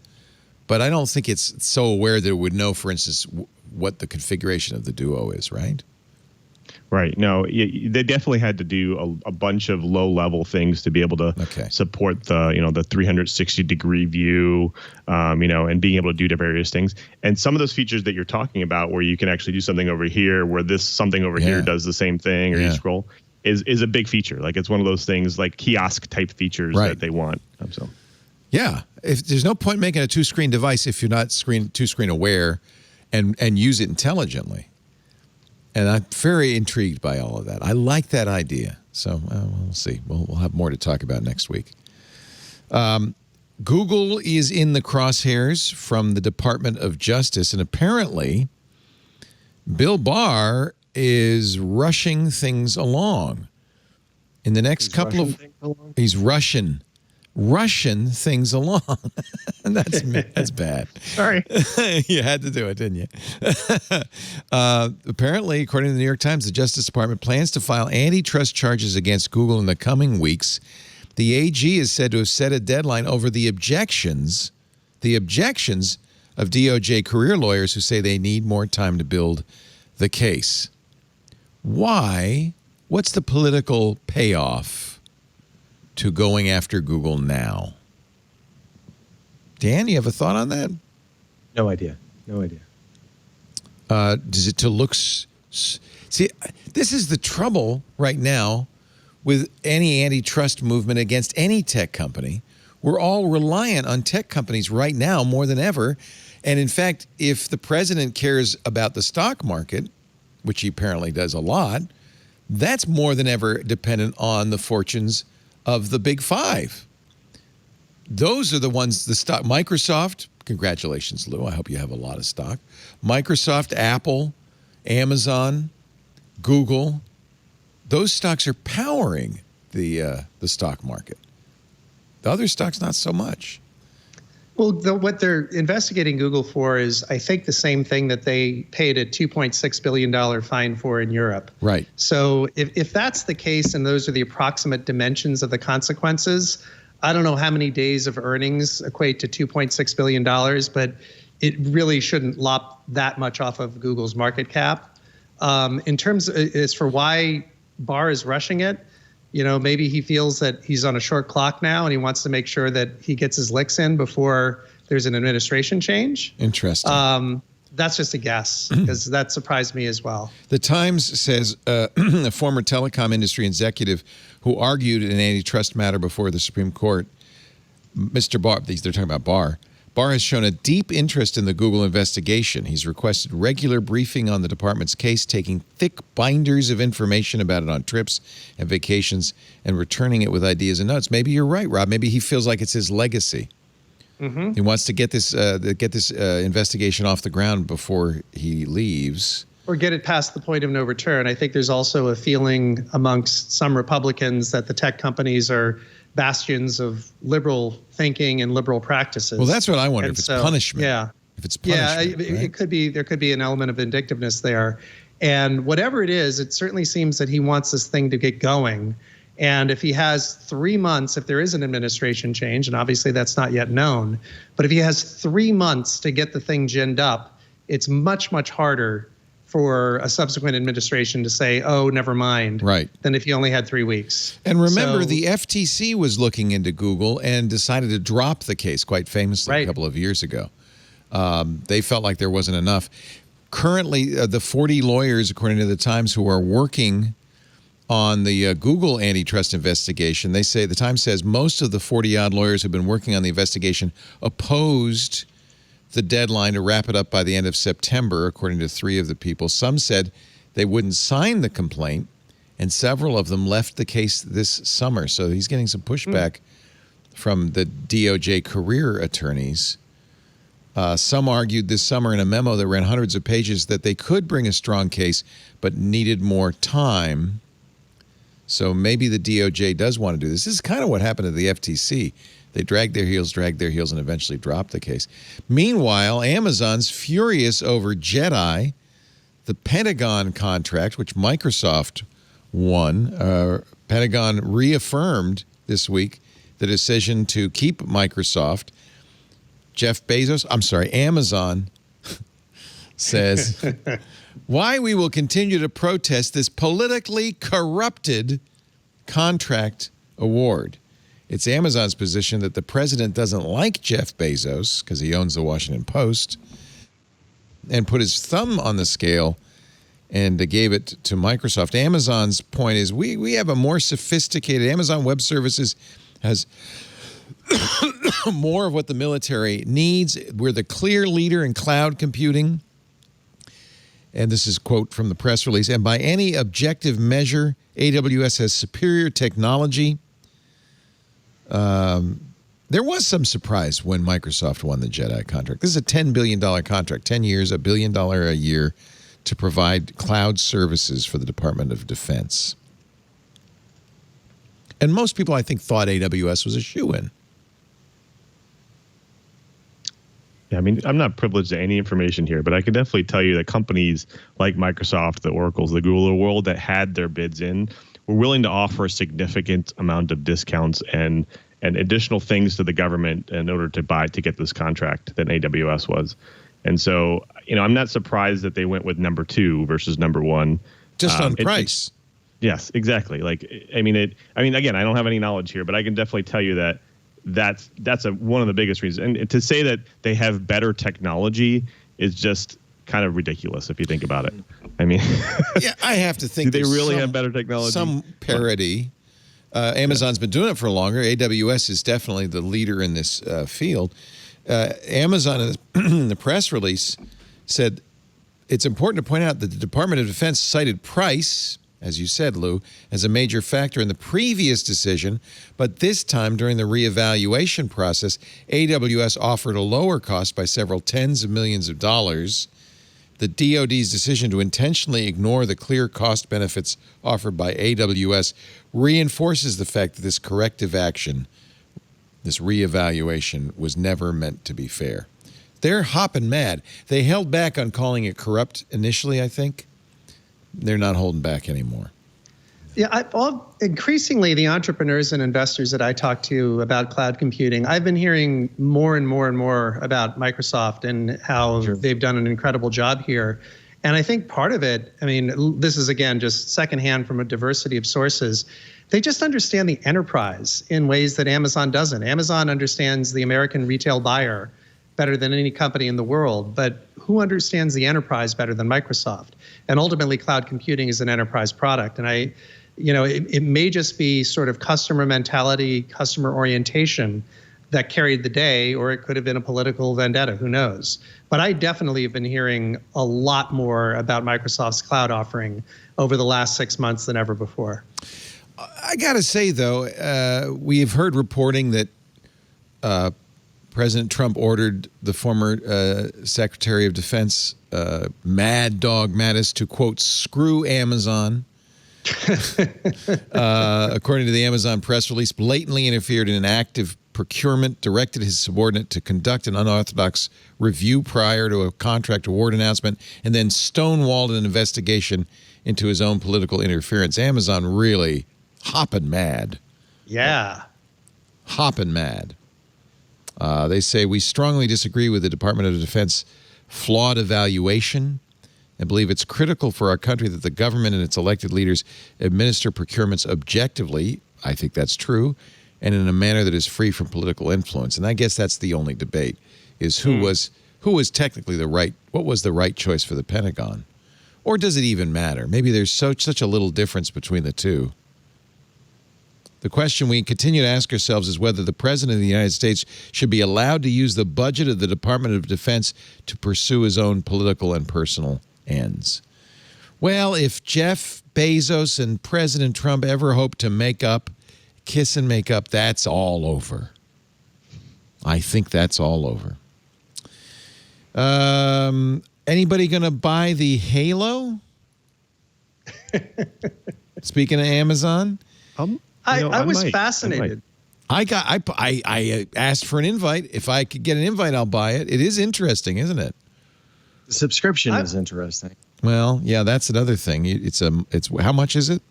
but I don't think it's so aware that it would know, for instance, what the configuration of the Duo is, right? Right. No, they definitely had to do a bunch of low-level things to be able to support the 360-degree view, and being able to do the various things. And some of those features that you're talking about, where you can actually do something over here, where this something over here does the same thing, or you scroll, is a big feature. Like, it's one of those things, like kiosk-type features that they want. So. Yeah, if there's no point making a two-screen device if you're not two-screen aware and use it intelligently. And I'm very intrigued by all of that. I like that idea. So we'll see. We'll have more to talk about next week. Google is in the crosshairs from the Department of Justice, and apparently Bill Barr is rushing things along. In the next couple of... He's rushing things along. And that's bad. Sorry. You had to do it, didn't you? Apparently, according to the New York Times, the Justice Department plans to file antitrust charges against Google in the coming weeks. The AG is said to have set a deadline over the objections of DOJ career lawyers who say they need more time to build the case. Why? What's the political payoff to going after Google now? Dan, you have a thought on that? No idea. Does it to look... See, this is the trouble right now with any antitrust movement against any tech company. We're all reliant on tech companies right now more than ever. And in fact, if the president cares about the stock market, which he apparently does a lot, that's more than ever dependent on the fortunes of the big five. Those are the ones, the stock. Microsoft, congratulations, Lou. I hope you have a lot of stock. Microsoft, Apple, Amazon, Google, those stocks are powering the stock market. The other stocks, not so much. Well, what they're investigating Google for is, I think, the same thing that they paid a $2.6 billion fine for in Europe. Right. So if that's the case and those are the approximate dimensions of the consequences, I don't know how many days of earnings equate to $2.6 billion, but it really shouldn't lop that much off of Google's market cap. In terms as for why Barr is rushing it, maybe he feels that he's on a short clock now and he wants to make sure that he gets his licks in before there's an administration change. Interesting. That's just a guess, because that surprised me as well. The Times says a former telecom industry executive who argued an antitrust matter before the Supreme Court, Mr. Barr, they're talking about Barr. Barr has shown a deep interest in the Google investigation. He's requested regular briefing on the department's case, taking thick binders of information about it on trips and vacations and returning it with ideas and notes. Maybe you're right, Rob. Maybe he feels like it's his legacy. Mm-hmm. He wants to get this investigation off the ground before he leaves. Or get it past the point of no return. I think there's also a feeling amongst some Republicans that the tech companies are bastions of liberal thinking and liberal practices. Well, that's what I wonder, if it's punishment. Yeah. If it's punishment. Yeah, it could be, there could be an element of vindictiveness there. And whatever it is, it certainly seems that he wants this thing to get going. And if he has 3 months, if there is an administration change, and obviously that's not yet known, but if he has 3 months to get the thing ginned up, it's much, much harder for a subsequent administration to say, oh, never mind, right, than if you only had 3 weeks. And remember, the FTC was looking into Google and decided to drop the case quite famously a couple of years ago. They felt like there wasn't enough. Currently, the 40 lawyers, according to the Times, who are working on the Google antitrust investigation, they say, the Times says, most of the 40-odd lawyers who have been working on the investigation opposed the deadline to wrap it up by the end of September, according to 3 of the people. Some said they wouldn't sign the complaint, and several of them left the case this summer. So he's getting some pushback from the DOJ career attorneys. Some argued this summer in a memo that ran hundreds of pages that they could bring a strong case, but needed more time. So maybe the DOJ does want to do this. This is kind of what happened to the FTC. They dragged their heels, and eventually dropped the case. Meanwhile, Amazon's furious over JEDI, the Pentagon contract, which Microsoft won. Pentagon reaffirmed this week the decision to keep Microsoft. Amazon says, why we will continue to protest this politically corrupted contract award. It's Amazon's position that the president doesn't like Jeff Bezos, because he owns the Washington Post, and put his thumb on the scale and gave it to Microsoft. Amazon's point is we have a more sophisticated, Amazon Web Services has more of what the military needs. We're the clear leader in cloud computing. And this is a quote from the press release. And by any objective measure, AWS has superior technology. There was some surprise when Microsoft won the JEDI contract. This is a $10 billion contract, 10 years, $1 billion a year, to provide cloud services for the Department of Defense. And most people, I think, thought AWS was a shoo-in. Yeah, I mean, I'm not privileged to any information here, but I can definitely tell you that companies like Microsoft, the Oracles, the Google of the world that had their bids in were willing to offer a significant amount of discounts and additional things to the government in order to get this contract than AWS was. And so, I'm not surprised that they went with number 2 versus number 1. Just on price. Yes, exactly. Again, I don't have any knowledge here, but I can definitely tell you that that's one of the biggest reasons. And to say that they have better technology is just kind of ridiculous if you think about it. I mean, yeah, I have to think. Do they really have better technology? Some parity. Amazon's been doing it for longer. AWS is definitely the leader in this field. Amazon, in the press release, said it's important to point out that the Department of Defense cited price, as you said, Lou, as a major factor in the previous decision, but this time during the reevaluation process, AWS offered a lower cost by several tens of millions of dollars. The DoD's decision to intentionally ignore the clear cost benefits offered by AWS reinforces the fact that this corrective action, this reevaluation, was never meant to be fair. They're hopping mad. They held back on calling it corrupt initially, I think. They're not holding back anymore. Yeah, increasingly, the entrepreneurs and investors that I talk to about cloud computing, I've been hearing more and more and more about Microsoft and how they've done an incredible job here. And I think part of it, this is, again, just secondhand from a diversity of sources. They just understand the enterprise in ways that Amazon doesn't. Amazon understands the American retail buyer better than any company in the world, but who understands the enterprise better than Microsoft? And ultimately, cloud computing is an enterprise product. And it may just be sort of customer mentality, customer orientation that carried the day, or it could have been a political vendetta, who knows? But I definitely have been hearing a lot more about Microsoft's cloud offering over the last 6 months than ever before. I got to say, though, we have heard reporting that President Trump ordered the former Secretary of Defense, Mad Dog Mattis, to, quote, screw Amazon. According to the Amazon press release, blatantly interfered in an active procurement, directed his subordinate to conduct an unorthodox review prior to a contract award announcement, and then stonewalled an investigation into his own political interference. Amazon really hopping mad. Yeah. Hopping mad. They say, we strongly disagree with the Department of Defense flawed evaluation and believe it's critical for our country that the government and its elected leaders administer procurements objectively. I think that's true, and in a manner that is free from political influence. And I guess that's the only debate, is who was technically what was the right choice for the Pentagon? Or does it even matter? Maybe there's such a little difference between the two. The question we continue to ask ourselves is whether the President of the United States should be allowed to use the budget of the Department of Defense to pursue his own political and personal ends. Well, if Jeff Bezos and President Trump ever hope to kiss and make up, that's all over. I think that's all over. Anybody going to buy the Halo? Speaking of Amazon? I was fascinated. I asked for an invite. If I could get an invite, I'll buy it. It is interesting, isn't it? The subscription is interesting. Well, yeah, that's another thing. It's how much is it?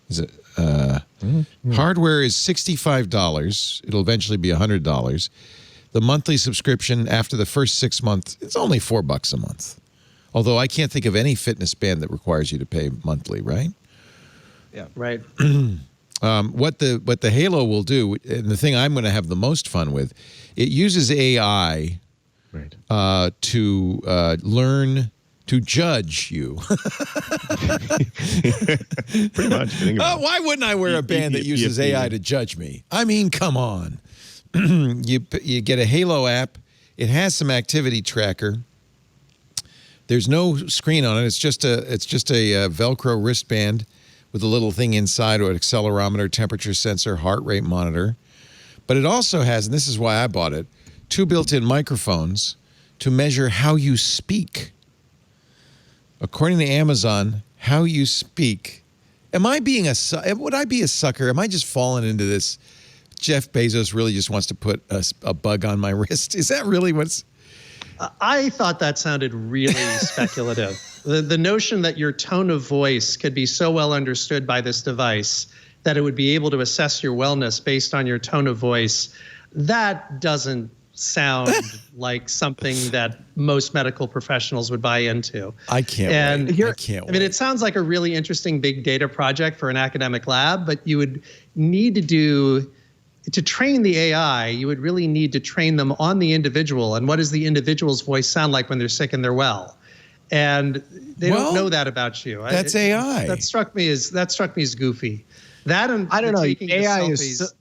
Is it hardware is $65. It'll eventually be $100. The monthly subscription after the first 6 months, it's only $4 a month. Although I can't think of any fitness band that requires you to pay monthly, right? Yeah, right. What the Halo will do, and the thing I'm going to have the most fun with, it uses AI to learn to judge you. Pretty much. Why wouldn't I wear a band that uses AI to judge me? I mean, come on. You get a Halo app. It has some activity tracker. There's no screen on it. It's just a Velcro wristband with a little thing inside, or an accelerometer, temperature sensor, heart rate monitor. But it also has, and this is why I bought it, 2 built-in microphones to measure how you speak. According to Amazon, how you speak. Am I being would I be a sucker? Am I just falling into this? Jeff Bezos really just wants to put a bug on my wrist. Is that really what's? I thought that sounded really speculative. The notion that your tone of voice could be so well understood by this device that it would be able to assess your wellness based on your tone of voice, that doesn't sound like something that most medical professionals would buy into. I can't wait. I can't wait. I mean, it sounds like a really interesting big data project for an academic lab, but you would need to train the AI, you would really need to train them on the individual. And what does the individual's voice sound like when they're sick and they're well? And they don't know that about you. That's AI. That struck me as goofy. That and I don't know. AI is.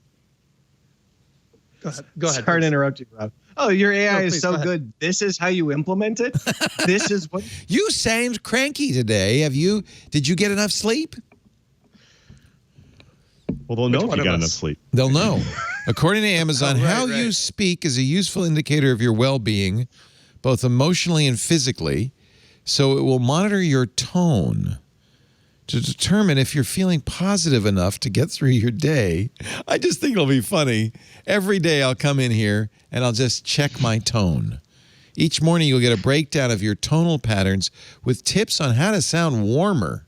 Go ahead. Sorry to interrupt you, Rob. Oh, your AI is so good. This is how you implement it. This is what you sound cranky today. Did you get enough sleep? Well, they'll know if you got enough sleep. They'll know. According to Amazon, how you speak is a useful indicator of your well-being, both emotionally and physically. So it will monitor your tone to determine if you're feeling positive enough to get through your day. I just think it'll be funny. Every day I'll come in here and I'll just check my tone. Each morning you'll get a breakdown of your tonal patterns with tips on how to sound warmer.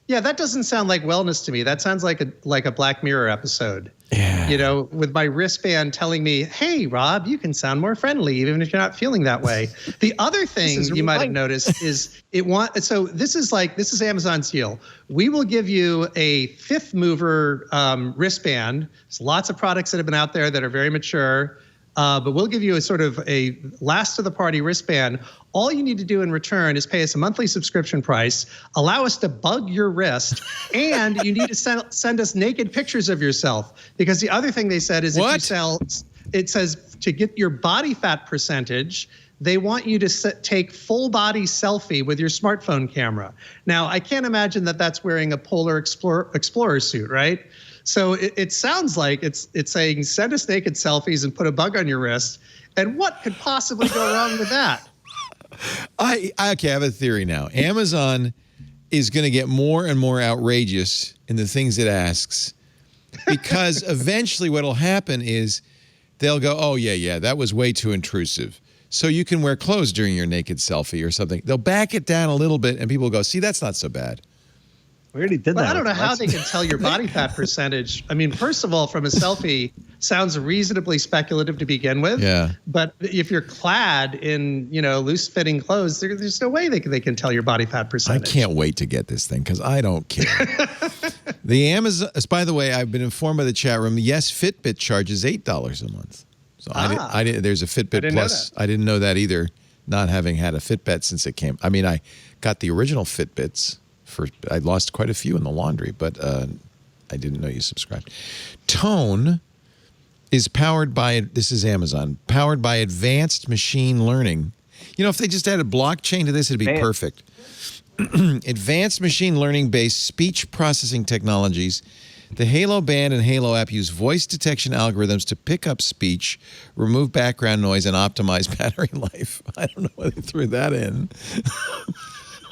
Yeah, that doesn't sound like wellness to me. That sounds like a Black Mirror episode. Yeah. You know, with my wristband telling me, hey, Rob, you can sound more friendly even if you're not feeling that way. The other thing you might have noticed is so this is Amazon's deal. We will give you a fifth mover wristband. There's lots of products that have been out there that are very mature. But we'll give you a sort of a last of the party wristband. All you need to do in return is pay us a monthly subscription price, allow us to bug your wrist, and you need to send us naked pictures of yourself. Because the other thing they said is it says to get your body fat percentage, they want you to take full body selfie with your smartphone camera. Now, I can't imagine that that's wearing a Polar Explorer suit, right? So it sounds like it's saying send us naked selfies and put a bug on your wrist. And what could possibly go wrong with that? I have a theory now. Amazon is going to get more and more outrageous in the things it asks, because eventually what will happen is they'll go, oh, yeah, that was way too intrusive. So you can wear clothes during your naked selfie or something. They'll back it down a little bit and people will go, see, that's not so bad. We already did that. But I don't know how they can tell your body fat percentage. I mean, first of all, from a selfie, sounds reasonably speculative to begin with. Yeah. But if you're clad in, loose-fitting clothes, there's no way they can tell your body fat percentage. I can't wait to get this thing because I don't care. The Amazon. By the way, I've been informed by the chat room. Yes, Fitbit charges $8 a month. So I didn't. There's a Fitbit Plus. I didn't know that either. Not having had a Fitbit since it came. I mean, I got the original Fitbits. I lost quite a few in the laundry, but I didn't know you subscribed. Tone is powered by, this is Amazon, powered by advanced machine learning. If they just added blockchain to this, it'd be perfect. Advanced machine learning-based speech processing technologies. The Halo Band and Halo app use voice detection algorithms to pick up speech, remove background noise, and optimize battery life. I don't know why they threw that in.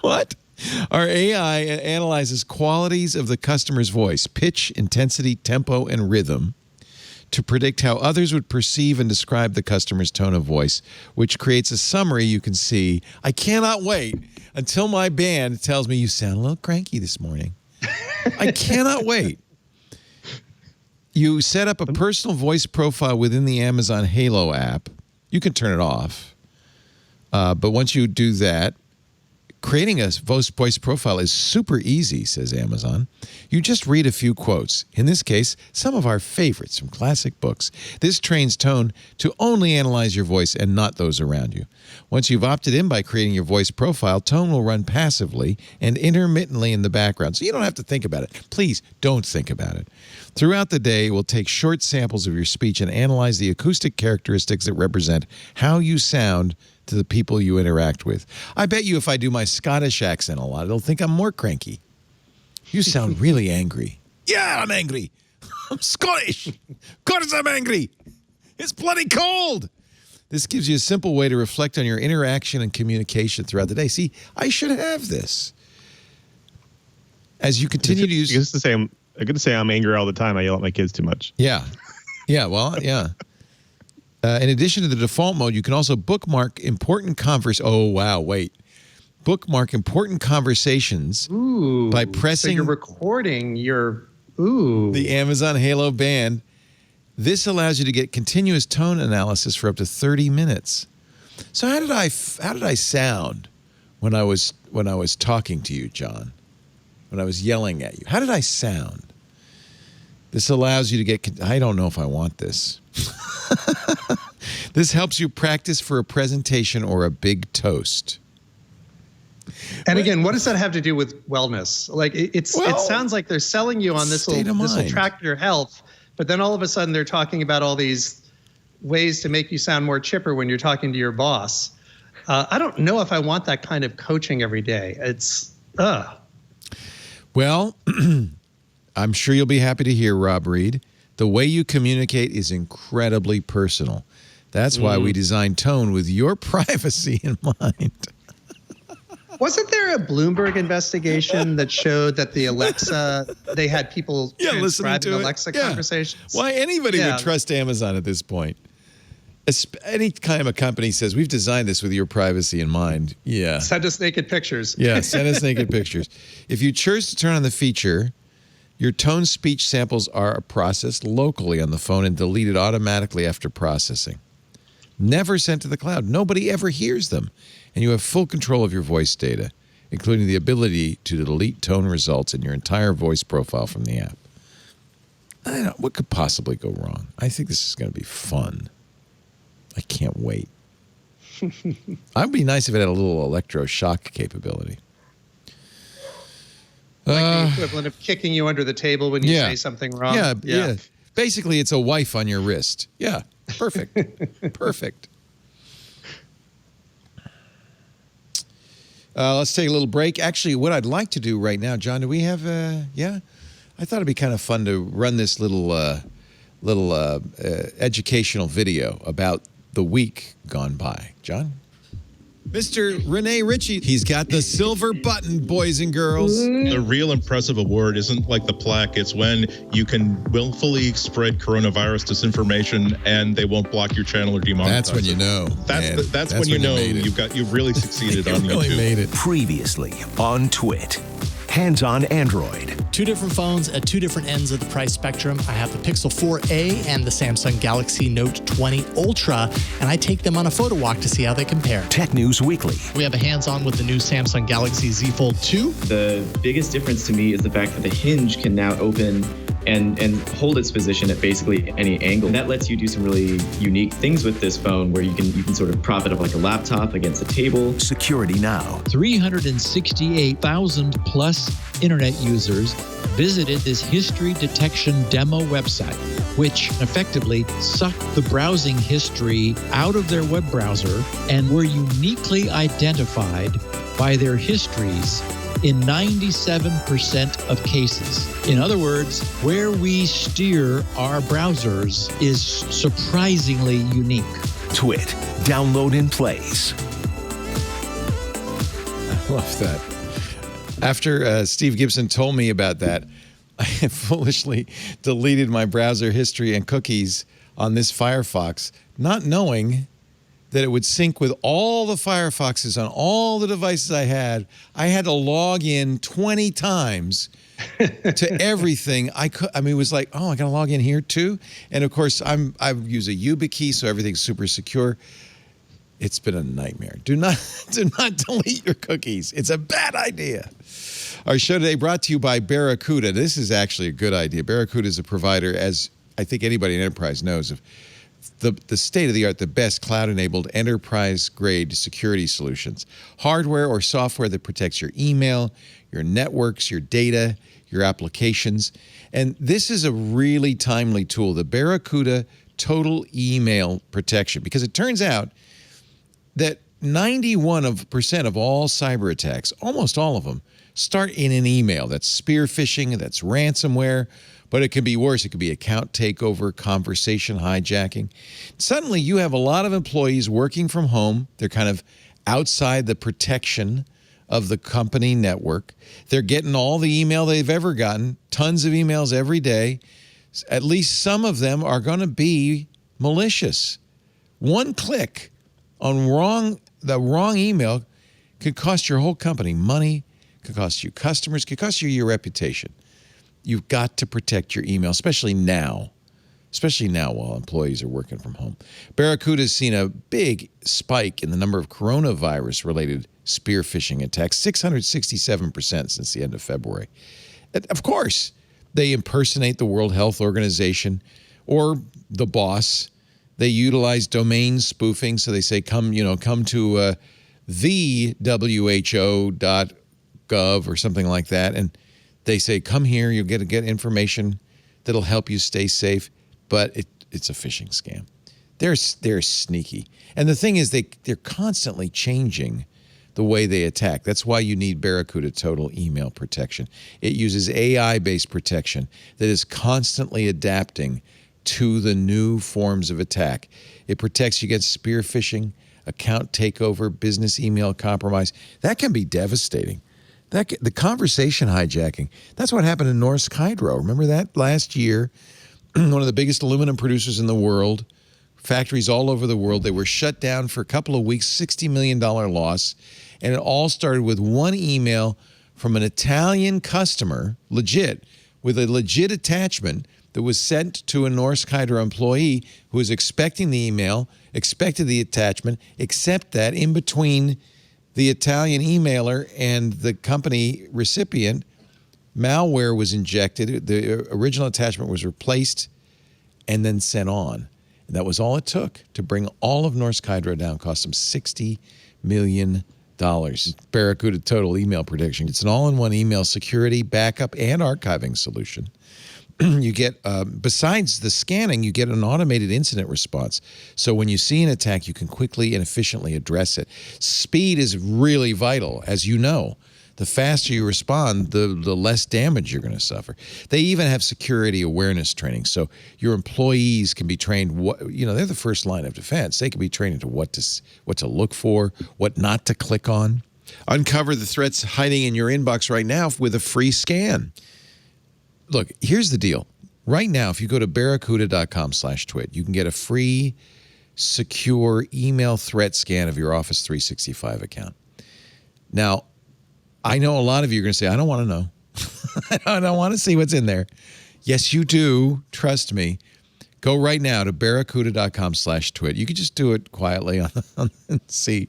What? Our AI analyzes qualities of the customer's voice, pitch, intensity, tempo, and rhythm to predict how others would perceive and describe the customer's tone of voice, which creates a summary you can see. I cannot wait until my band tells me you sound a little cranky this morning. I cannot wait. You set up a personal voice profile within the Amazon Halo app. You can turn it off. But once you do that, creating a voice profile is super easy, says Amazon. You just read a few quotes. In this case, some of our favorites from classic books. This trains Tone to only analyze your voice and not those around you. Once you've opted in by creating your voice profile, Tone will run passively and intermittently in the background, so you don't have to think about it. Please don't think about it. Throughout the day, it will take short samples of your speech and analyze the acoustic characteristics that represent how you sound to the people you interact with. I bet you if I do my Scottish accent a lot, they'll think I'm more cranky. You sound really angry. Yeah, I'm angry. I'm Scottish. Of course I'm angry. It's bloody cold. This gives you a simple way to reflect on your interaction and communication throughout the day. See, I should have this. As you continue to use... I get to say I'm angry all the time. I yell at my kids too much. Yeah. Yeah, well, yeah. In addition to the default mode, you can also bookmark important bookmark important conversations by pressing... So you're recording your... the Amazon Halo band. This allows you to get continuous tone analysis for up to 30 minutes. So how did I sound when I was talking to you, John? When I was yelling at you? How did I sound? This allows you to get... I don't know if I want this. This helps you practice for a presentation or a big toast. And again, what does that have to do with wellness? Like it sounds like they're selling you on this will track your health, but then all of a sudden they're talking about all these ways to make you sound more chipper when you're talking to your boss. I don't know if I want that kind of coaching every day. Well, I'm sure you'll be happy to hear, Rob Reid, the way you communicate is incredibly personal. That's why we designed tone with your privacy in mind. Wasn't there a Bloomberg investigation that showed that the Alexa, they had people transcribing Alexa conversations? Why anybody would trust Amazon at this point? Any kind of a company says, we've designed this with your privacy in mind. Yeah. Send us naked pictures. Yeah, send us naked pictures. If you choose to turn on the feature, your tone speech samples are processed locally on the phone and deleted automatically after processing. Never sent to the cloud. Nobody ever hears them. And you have full control of your voice data, including the ability to delete tone results in your entire voice profile from the app. I don't know. What could possibly go wrong? I think this is going to be fun. I can't wait. I'd be nice if it had a little electroshock capability. Like the equivalent of kicking you under the table when you say something wrong. Yeah. Basically, it's a wife on your wrist. Yeah, perfect. Perfect. Let's take a little break. Actually, what I'd like to do right now, John, do we have I thought it'd be kind of fun to run this little educational video about the week gone by. John? Mr. Rene Ritchie, he's got the silver button, boys and girls. The real impressive award isn't like the plaque. It's when you can willfully spread coronavirus disinformation and they won't block your channel or demonetize. That's when you know. That's when you know you've really succeeded on YouTube. You really made it. Previously on Twit. Hands-on Android. Two different phones at two different ends of the price spectrum. I have the Pixel 4a and the Samsung Galaxy Note 20 Ultra, and I take them on a photo walk to see how they compare. Tech News Weekly. We have a hands-on with the new Samsung Galaxy Z Fold 2. The biggest difference to me is the fact that the hinge can now open and hold its position at basically any angle. And that lets you do some really unique things with this phone where you can sort of prop it up like a laptop against a table. Security Now. 368,000 plus internet users visited this history detection demo website, which effectively sucked the browsing history out of their web browser and were uniquely identified by their histories in 97% of cases. In other words, where we steer our browsers is surprisingly unique. Twit. Download in place. I love that. After Steve Gibson told me about that, I foolishly deleted my browser history and cookies on this Firefox, not knowing that it would sync with all the Firefoxes on all the devices I had. I had to log in 20 times to everything. I mean, it was like, oh, I got to log in here too? And of course, I use a YubiKey, so everything's super secure. It's been a nightmare. Do not delete your cookies. It's a bad idea. Our show today brought to you by Barracuda. This is actually a good idea. Barracuda is a provider, as I think anybody in enterprise knows, of the state-of-the-art, the best cloud-enabled enterprise-grade security solutions. Hardware or software that protects your email, your networks, your data, your applications. And this is a really timely tool, the Barracuda Total Email Protection, because it turns out that 91% of all cyber attacks, almost all of them, start in an email. That's spear phishing, that's ransomware, But it can be worse. It could be account takeover, conversation hijacking. Suddenly, you have a lot of employees working from home. They're kind of outside the protection of the company network. They're getting all the email they've ever gotten, tons of emails every day. At least some of them are going to be malicious. One click on the wrong email could cost your whole company money, could cost you customers, could cost you your reputation. You've got to protect your email, especially now while employees are working from home. Barracuda's seen a big spike in the number of coronavirus-related spear phishing attacks, 667% since the end of February. Of course, they impersonate the World Health Organization or the boss. They utilize domain spoofing, so they say, come to the WHO.gov or something like that, and they say, come here, you'll get information that'll help you stay safe, but it's a phishing scam. They're sneaky. And the thing is, they're constantly changing the way they attack. That's why you need Barracuda Total Email Protection. It uses AI-based protection that is constantly adapting to the new forms of attack. It protects you against spear phishing, account takeover, business email compromise. That can be devastating. The conversation hijacking, that's what happened in Norsk Hydro. Remember that last year? One of the biggest aluminum producers in the world, factories all over the world. They were shut down for a couple of weeks, $60 million loss. And it all started with one email from an Italian customer, legit, with a legit attachment that was sent to a Norsk Hydro employee who was expecting the email, expected the attachment, except that in between the Italian emailer and the company recipient, malware was injected. The original attachment was replaced and then sent on. And that was all it took to bring all of Norsk Hydro down. Cost them $60 million. Barracuda Total Email Protection. It's an all-in-one email security, backup, and archiving solution. You get, besides the scanning, you get an automated incident response. So when you see an attack, you can quickly and efficiently address it. Speed is really vital, as you know. The faster you respond, the less damage you're going to suffer. They even have security awareness training, so your employees can be trained. They're the first line of defense. They can be trained into what to look for, what not to click on. Uncover the threats hiding in your inbox right now with a free scan. Look, here's the deal. Right now, if you go to barracuda.com/twit, you can get a free, secure email threat scan of your Office 365 account. Now, I know a lot of you are going to say, I don't want to know. I don't want to see what's in there. Yes, you do. Trust me. Go right now to barracuda.com/twit. You can just do it quietly and see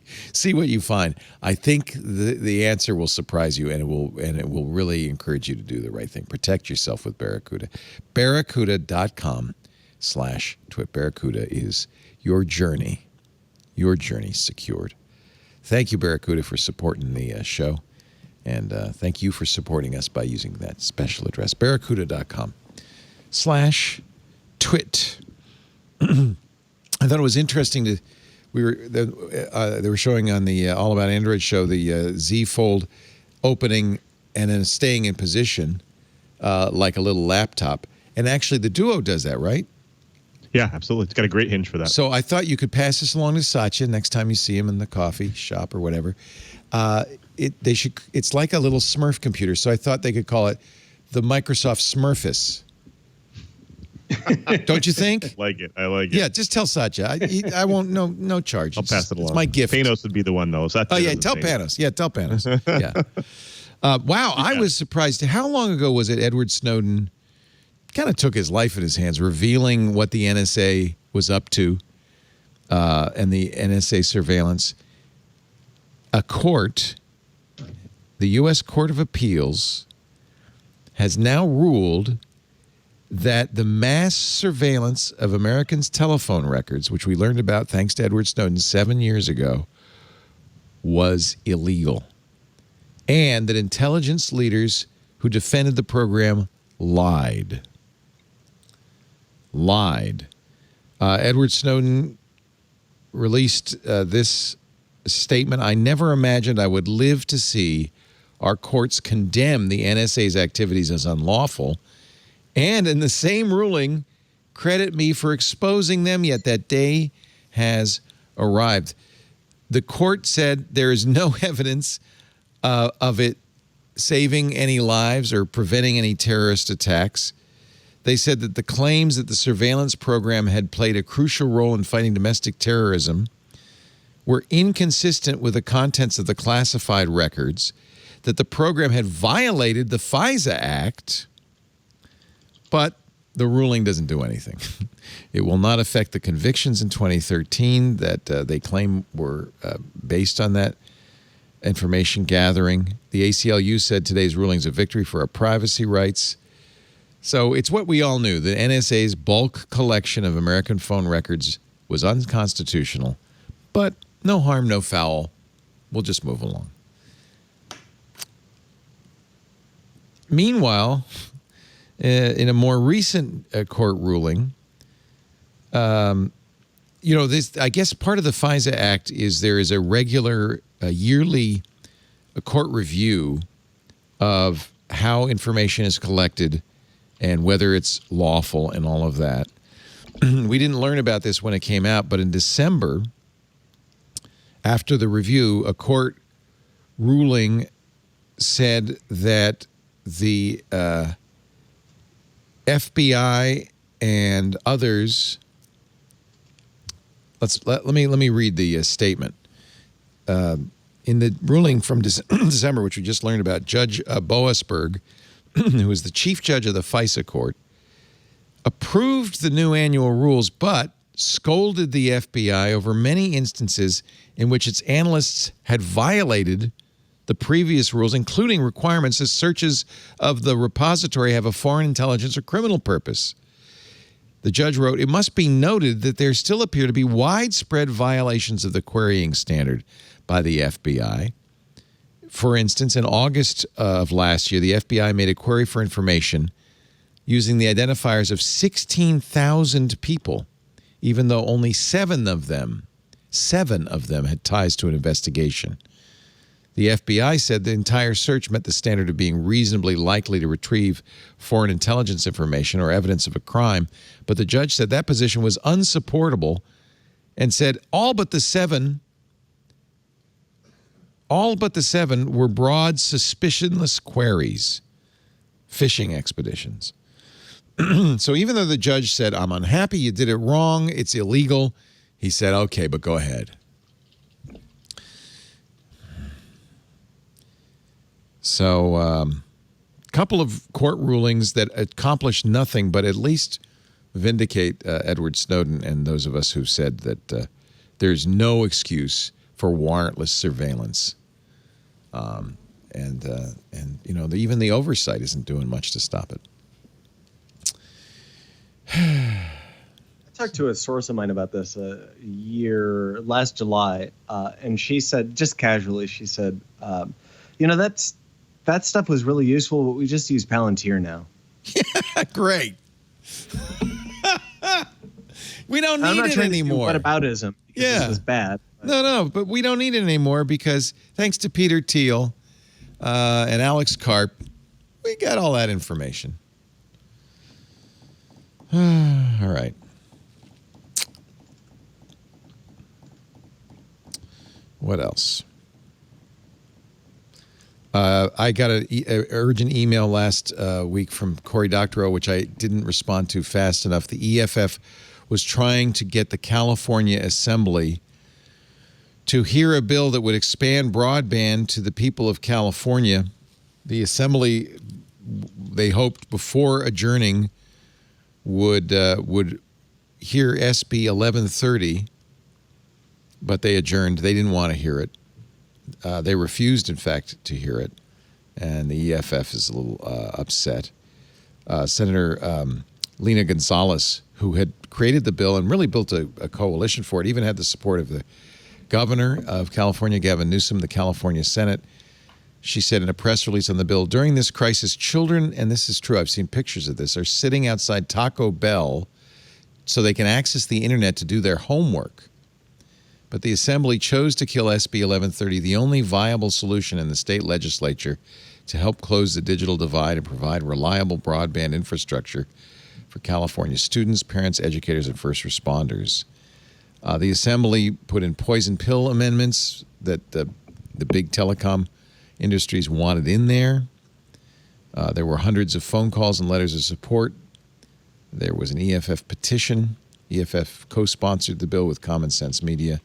what you find. I think the answer will surprise you, and it will really encourage you to do the right thing. Protect yourself with Barracuda. Barracuda.com/twit. Barracuda is your journey secured. Thank you, Barracuda, for supporting the show. And thank you for supporting us by using that special address, barracuda.com/twit. I thought it was interesting they were showing on the All About Android show the Z Fold opening and then staying in position like a little laptop. And actually the Duo does that, right? Yeah, absolutely. It's got a great hinge for that. So I thought you could pass this along to Satya next time you see him in the coffee shop or whatever. It's like a little Smurf computer, so I thought they could call it the Microsoft Smurfus. Don't you think? I like it. Yeah, just tell Satya. I won't. No charge. I'll pass it along. It's my gift. Panos would be the one though. Tell Panos. Yeah, tell Panos. Yeah. Wow, I was surprised. How long ago was it Edward Snowden kind of took his life in his hands, revealing what the NSA was up to and the NSA surveillance? A court, the U.S. Court of Appeals, has now ruled that the mass surveillance of Americans' telephone records, which we learned about thanks to Edward Snowden 7 years ago, was illegal. And that intelligence leaders who defended the program lied. Edward Snowden released this statement. I never imagined I would live to see our courts condemn the NSA's activities as unlawful And in the same ruling, credit me for exposing them, yet that day has arrived. The court said there is no evidence of it saving any lives or preventing any terrorist attacks. They said that the claims that the surveillance program had played a crucial role in fighting domestic terrorism were inconsistent with the contents of the classified records, that the program had violated the FISA Act, but the ruling doesn't do anything. It will not affect the convictions in 2013 that they claim were based on that information gathering. The ACLU said today's ruling is a victory for our privacy rights. So it's what we all knew. The NSA's bulk collection of American phone records was unconstitutional, but no harm, no foul. We'll just move along. Meanwhile, in a more recent court ruling, this, I guess part of the FISA Act is there is a regular yearly court review of how information is collected and whether it's lawful and all of that. We didn't learn about this when it came out, but in December, after the review, a court ruling said that the FBI and others. Let me read the statement. In the ruling from December, which we just learned about, Judge Boasberg, who is the chief judge of the FISA court, approved the new annual rules, but scolded the FBI over many instances in which its analysts had violated the previous rules, including requirements that searches of the repository have a foreign intelligence or criminal purpose. The judge wrote, "It must be noted that there still appear to be widespread violations of the querying standard by the FBI. For instance, in August of last year, the FBI made a query for information using the identifiers of 16,000 people, even though only seven of them had ties to an investigation. The FBI said the entire search met the standard of being reasonably likely to retrieve foreign intelligence information or evidence of a crime, but the judge said that position was unsupportable and said all but the seven were broad, suspicionless queries, fishing expeditions. So even though the judge said, I'm unhappy, you did it wrong, it's illegal, he said, okay, but go ahead. So a couple of court rulings that accomplish nothing but at least vindicate Edward Snowden and those of us who said that there's no excuse for warrantless surveillance. Even the oversight isn't doing much to stop it. I talked to a source of mine about this last July, and she said, just casually, she said, that stuff was really useful, but we just use Palantir now. Yeah, great. We don't need it anymore. Whataboutism? Yeah, this was bad. No, but we don't need it anymore because thanks to Peter Thiel and Alex Karp, we got all that information. All right. What else? I got an urgent email last week from Cory Doctorow, which I didn't respond to fast enough. The EFF was trying to get the California Assembly to hear a bill that would expand broadband to the people of California. The Assembly, they hoped before adjourning, would hear SB 1130, but they adjourned. They didn't want to hear it. They refused, in fact, to hear it, and the EFF is a little upset. Senator Lena Gonzalez, who had created the bill and really built a coalition for it, even had the support of the governor of California, Gavin Newsom, the California Senate. She said in a press release on the bill, during this crisis, children, and this is true, I've seen pictures of this, are sitting outside Taco Bell so they can access the internet to do their homework. But the Assembly chose to kill SB 1130, the only viable solution in the state legislature to help close the digital divide and provide reliable broadband infrastructure for California students, parents, educators, and first responders. The Assembly put in poison pill amendments that the big telecom industries wanted in there. There were hundreds of phone calls and letters of support. There was an EFF petition. EFF co-sponsored the bill with Common Sense Media.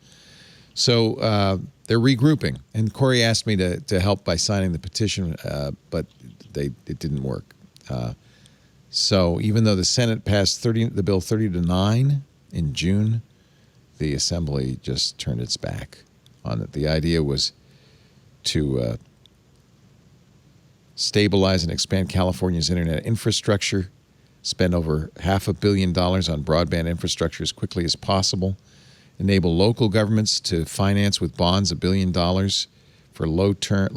So they're regrouping. And Corey asked me to help by signing the petition, but it didn't work. So even though the Senate passed the bill 30-9 in June, the Assembly just turned its back on it. The idea was to stabilize and expand California's internet infrastructure, spend over $500 million on broadband infrastructure as quickly as possible, enable local governments to finance with bonds $1 billion for long-term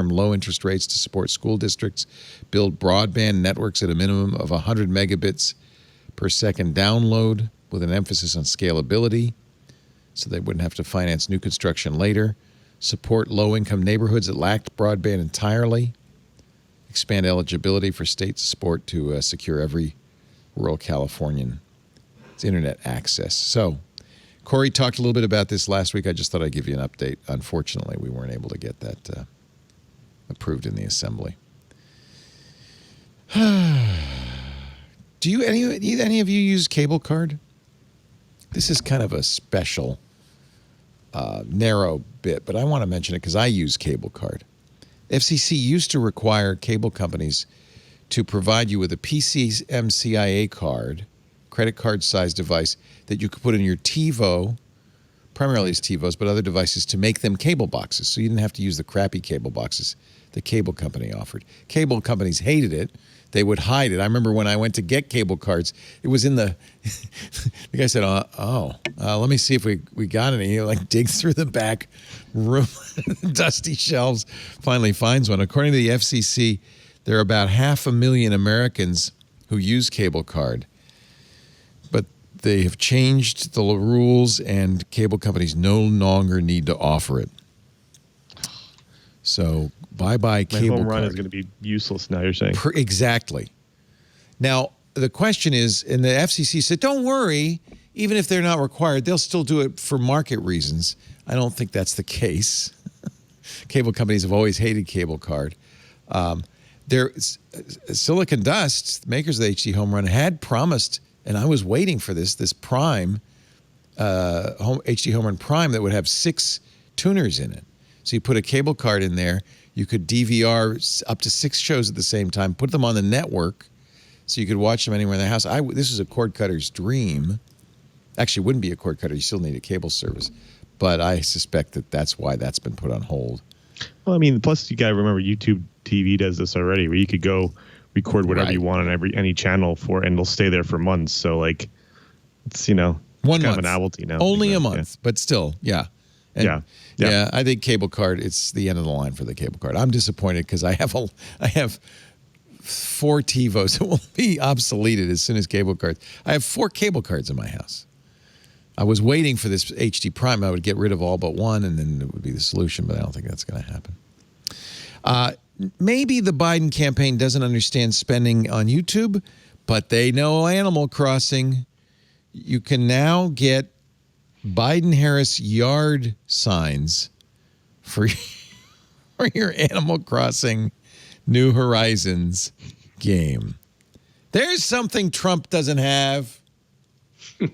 low-interest rates to support school districts, build broadband networks at a minimum of 100 megabits per second download with an emphasis on scalability so they wouldn't have to finance new construction later, support low-income neighborhoods that lacked broadband entirely, expand eligibility for state support to secure every rural Californian's internet access. So Corey talked a little bit about this last week. I just thought I'd give you an update. Unfortunately, we weren't able to get that approved in the Assembly. Do any of you use CableCARD? This is kind of a special, narrow bit, but I want to mention it because I use CableCARD. FCC used to require cable companies to provide you with a PCMCIA card, credit card-sized device that you could put in your TiVo, primarily as TiVos, but other devices to make them cable boxes. So you didn't have to use the crappy cable boxes the cable company offered. Cable companies hated it. They would hide it. I remember when I went to get cable cards, it was in the, the guy said, let me see if we got any. He like digs through the back room, dusty shelves, finally finds one. According to the FCC, there are about 500,000 Americans who use CableCARD, but they have changed the rules and cable companies no longer need to offer it. So bye-bye CableCARD. My home run is going to be useless now, you're saying. Exactly. Now, the question is, and the FCC said, don't worry, even if they're not required, they'll still do it for market reasons. I don't think that's the case. Cable companies have always hated CableCARD. Silicon Dust, makers of the HD Home Run, had promised, and I was waiting for this Prime, HD Home Run Prime that would have 6 tuners in it. So you put a CableCARD in there, you could DVR up to 6 shows at the same time, put them on the network so you could watch them anywhere in the house. This is a cord cutter's dream. Actually, it wouldn't be a cord cutter. You still need a cable service. But I suspect that that's why that's been put on hold. Well, I mean, plus you got to remember YouTube TV does this already, where you could go record whatever you want on any channel and it'll stay there for months. So, like, it's, kind of a novelty now. Only a month, but still, yeah. And yeah, I think CableCARD, it's the end of the line for the CableCARD. I'm disappointed because I have 4 TiVos that will be obsoleted as soon as CableCARD. I have 4 CableCARDs in my house. I was waiting for this HD Prime. I would get rid of all but one, and then it would be the solution, but I don't think that's going to happen. Maybe the Biden campaign doesn't understand spending on YouTube, but they know Animal Crossing. You can now get Biden-Harris yard signs for your Animal Crossing New Horizons game. There's something Trump doesn't have. I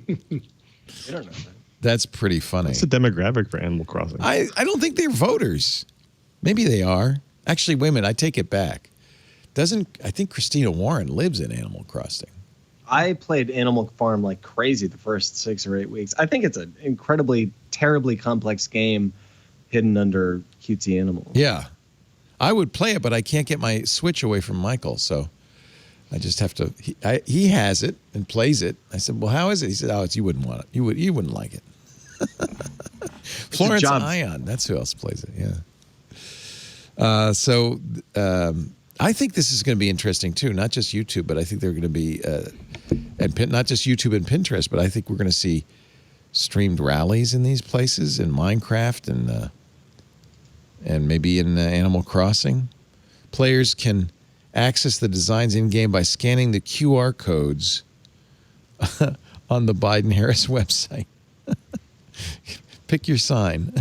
don't know. That's pretty funny. What's the demographic for Animal Crossing? I don't think they're voters. Maybe they are. Actually, wait a minute. I take it back. I think Christina Warren lives in Animal Crossing. I played Animal Farm like crazy the first 6 or 8 weeks. I think it's an incredibly, terribly complex game hidden under cutesy animals. Yeah. I would play it, but I can't get my Switch away from Michael, so I just have to. He has it and plays it. I said, "Well, how is it?" He said, "Oh, you wouldn't want it. You wouldn't like it." Florence Ion, that's who else plays it. Yeah. I think this is going to be interesting too. Not just YouTube, but I think they're going to be, not just YouTube and Pinterest, but I think we're going to see streamed rallies in these places in Minecraft and maybe in Animal Crossing. Players can access the designs in-game by scanning the QR codes on the Biden-Harris website. Pick your sign.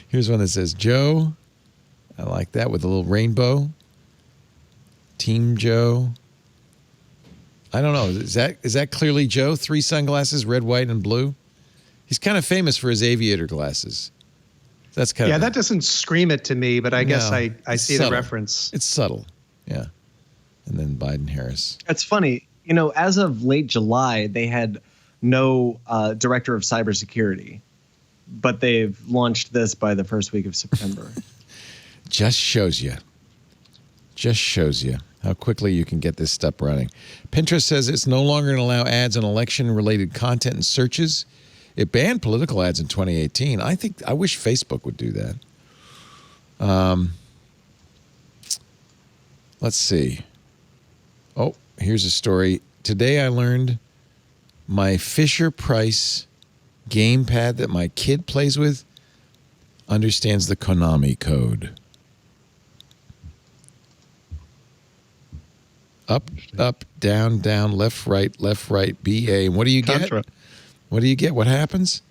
Here's one that says Joe. I like that, with a little rainbow. Team Joe. I don't know. Is that clearly Joe? 3 sunglasses, red, white, and blue. He's kind of famous for his aviator glasses. That's kind of that doesn't scream it to me, but I guess I see subtle. the reference. It's subtle, yeah. And then Biden-Harris. That's funny. You know, as of late July, they had no director of cybersecurity, but they've launched this by the first week of September. Just shows you how quickly you can get this stuff running. Pinterest says it's no longer going to allow ads on election-related content and searches. It banned political ads in 2018. I wish Facebook would do that. Let's see. Oh, here's a story. Today I learned my Fisher-Price gamepad that my kid plays with understands the Konami Code. Up, up, down, down, left, right, BA. And what do you get? Contra. What do you get? What happens?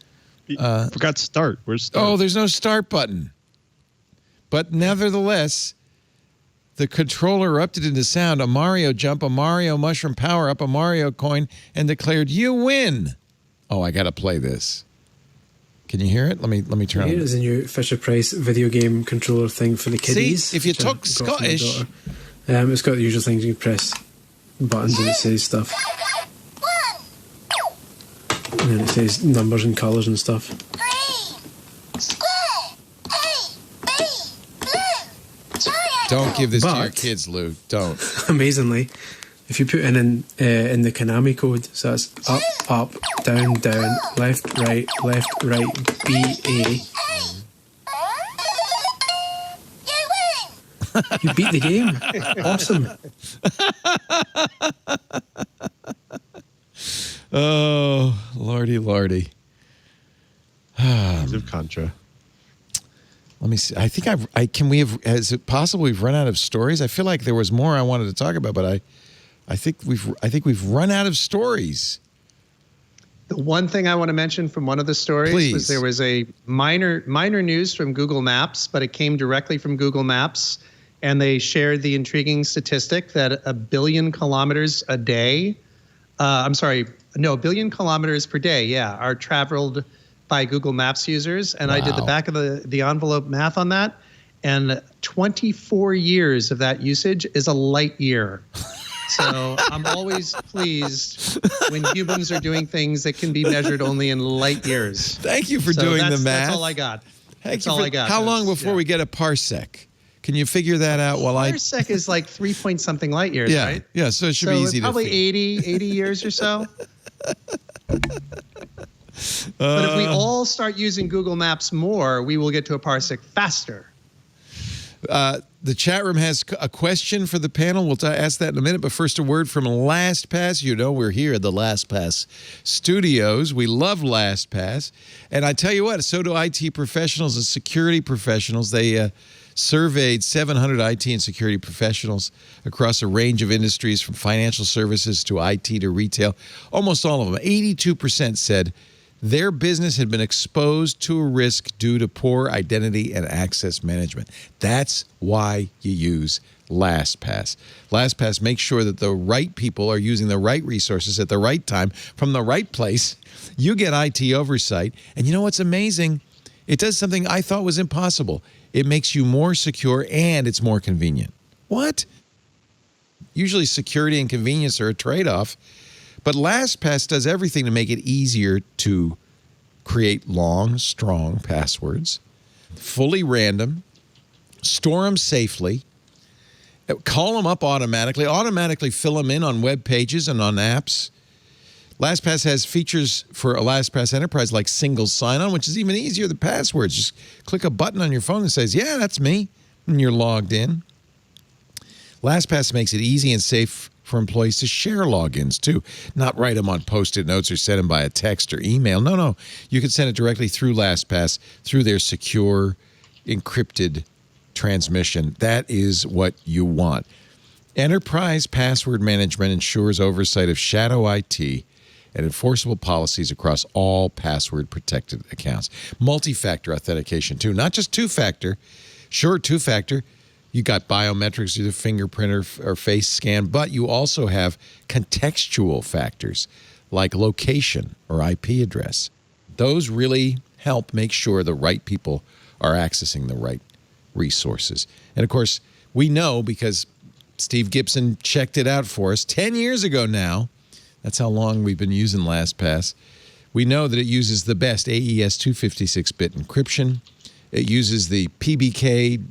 Forgot start. Where's start? Oh, there's no start button. But nevertheless, the controller erupted into sound, a Mario jump, a Mario mushroom power up, a Mario coin, and declared, "You win." Oh, I got to play this. Can you hear it? Let me turn it on. Here is a new Fisher-Price video game controller thing for the kiddies. See, if you talk Scottish... it's got the usual things. You can press buttons and it says stuff. And then it says numbers and colours and stuff. Don't give this to your kids, Lou. Don't. Amazingly, if you put in the Konami code, so that's up, up, down, down, left, right, BA. You beat the game. Awesome. Oh, lordy. Contra. Let me see. I think is it possible we've run out of stories? I feel like there was more I wanted to talk about, but I think we've run out of stories. The one thing I want to mention from one of the stories was there was a minor news from Google Maps, but it came directly from Google Maps, and they shared the intriguing statistic that 1 billion kilometers a day, 1 billion kilometers per day, are traveled by Google Maps users. And I did the back of the envelope math on that, and 24 years of that usage is a light year. So I'm always pleased when humans are doing things that can be measured only in light years. Thank you for doing the math. That's all I got. That's all I got. How long before we get a parsec? Can you figure that out Parsec is like 3 point something light years, right? Yeah, so it should be easy to probably 80 years or so. But if we all start using Google Maps more, we will get to a parsec faster. The chat room has a question for the panel. We'll ask that in a minute. But first, a word from LastPass. You know we're here at the LastPass studios. We love LastPass. And I tell you what, so do IT professionals and security professionals. They surveyed 700 IT and security professionals across a range of industries, from financial services to IT to retail. Almost all of them, 82%, said their business had been exposed to a risk due to poor identity and access management. That's why you use LastPass. LastPass makes sure that the right people are using the right resources at the right time from the right place. You get IT oversight. And you know what's amazing? It does something I thought was impossible. It makes you more secure and it's more convenient. What? Usually security and convenience are a trade-off. But LastPass does everything to make it easier to create long, strong passwords, fully random, store them safely, call them up automatically fill them in on web pages and on apps. LastPass has features for a LastPass Enterprise like single sign-on, which is even easier than passwords. Just click a button on your phone that says, yeah, that's me, and you're logged in. LastPass makes it easy and safe for employees to share logins, too. Not write them on Post-it notes or send them by a text or email. No. You can send it directly through LastPass, through their secure encrypted transmission. That is what you want. Enterprise password management ensures oversight of shadow IT and enforceable policies across all password-protected accounts. Multi-factor authentication, too. Not just two-factor. Sure, two-factor. You got biometrics, either fingerprint or face scan, but you also have contextual factors like location or IP address. Those really help make sure the right people are accessing the right resources. And, of course, we know because Steve Gibson checked it out for us 10 years ago now. That's how long we've been using LastPass. We know that it uses the best AES 256-bit encryption. It uses the PBK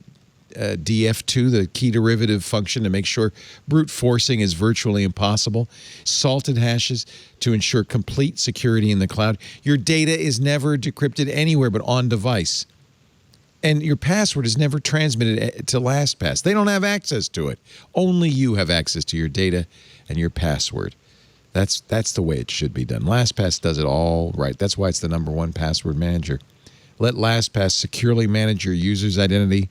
DF2, the key derivative function, to make sure brute forcing is virtually impossible. Salted hashes to ensure complete security in the cloud. Your data is never decrypted anywhere but on device. And your password is never transmitted to LastPass. They don't have access to it. Only you have access to your data and your password. That's the way it should be done. LastPass does it all right. That's why it's the #1 password manager. Let LastPass securely manage your user's identity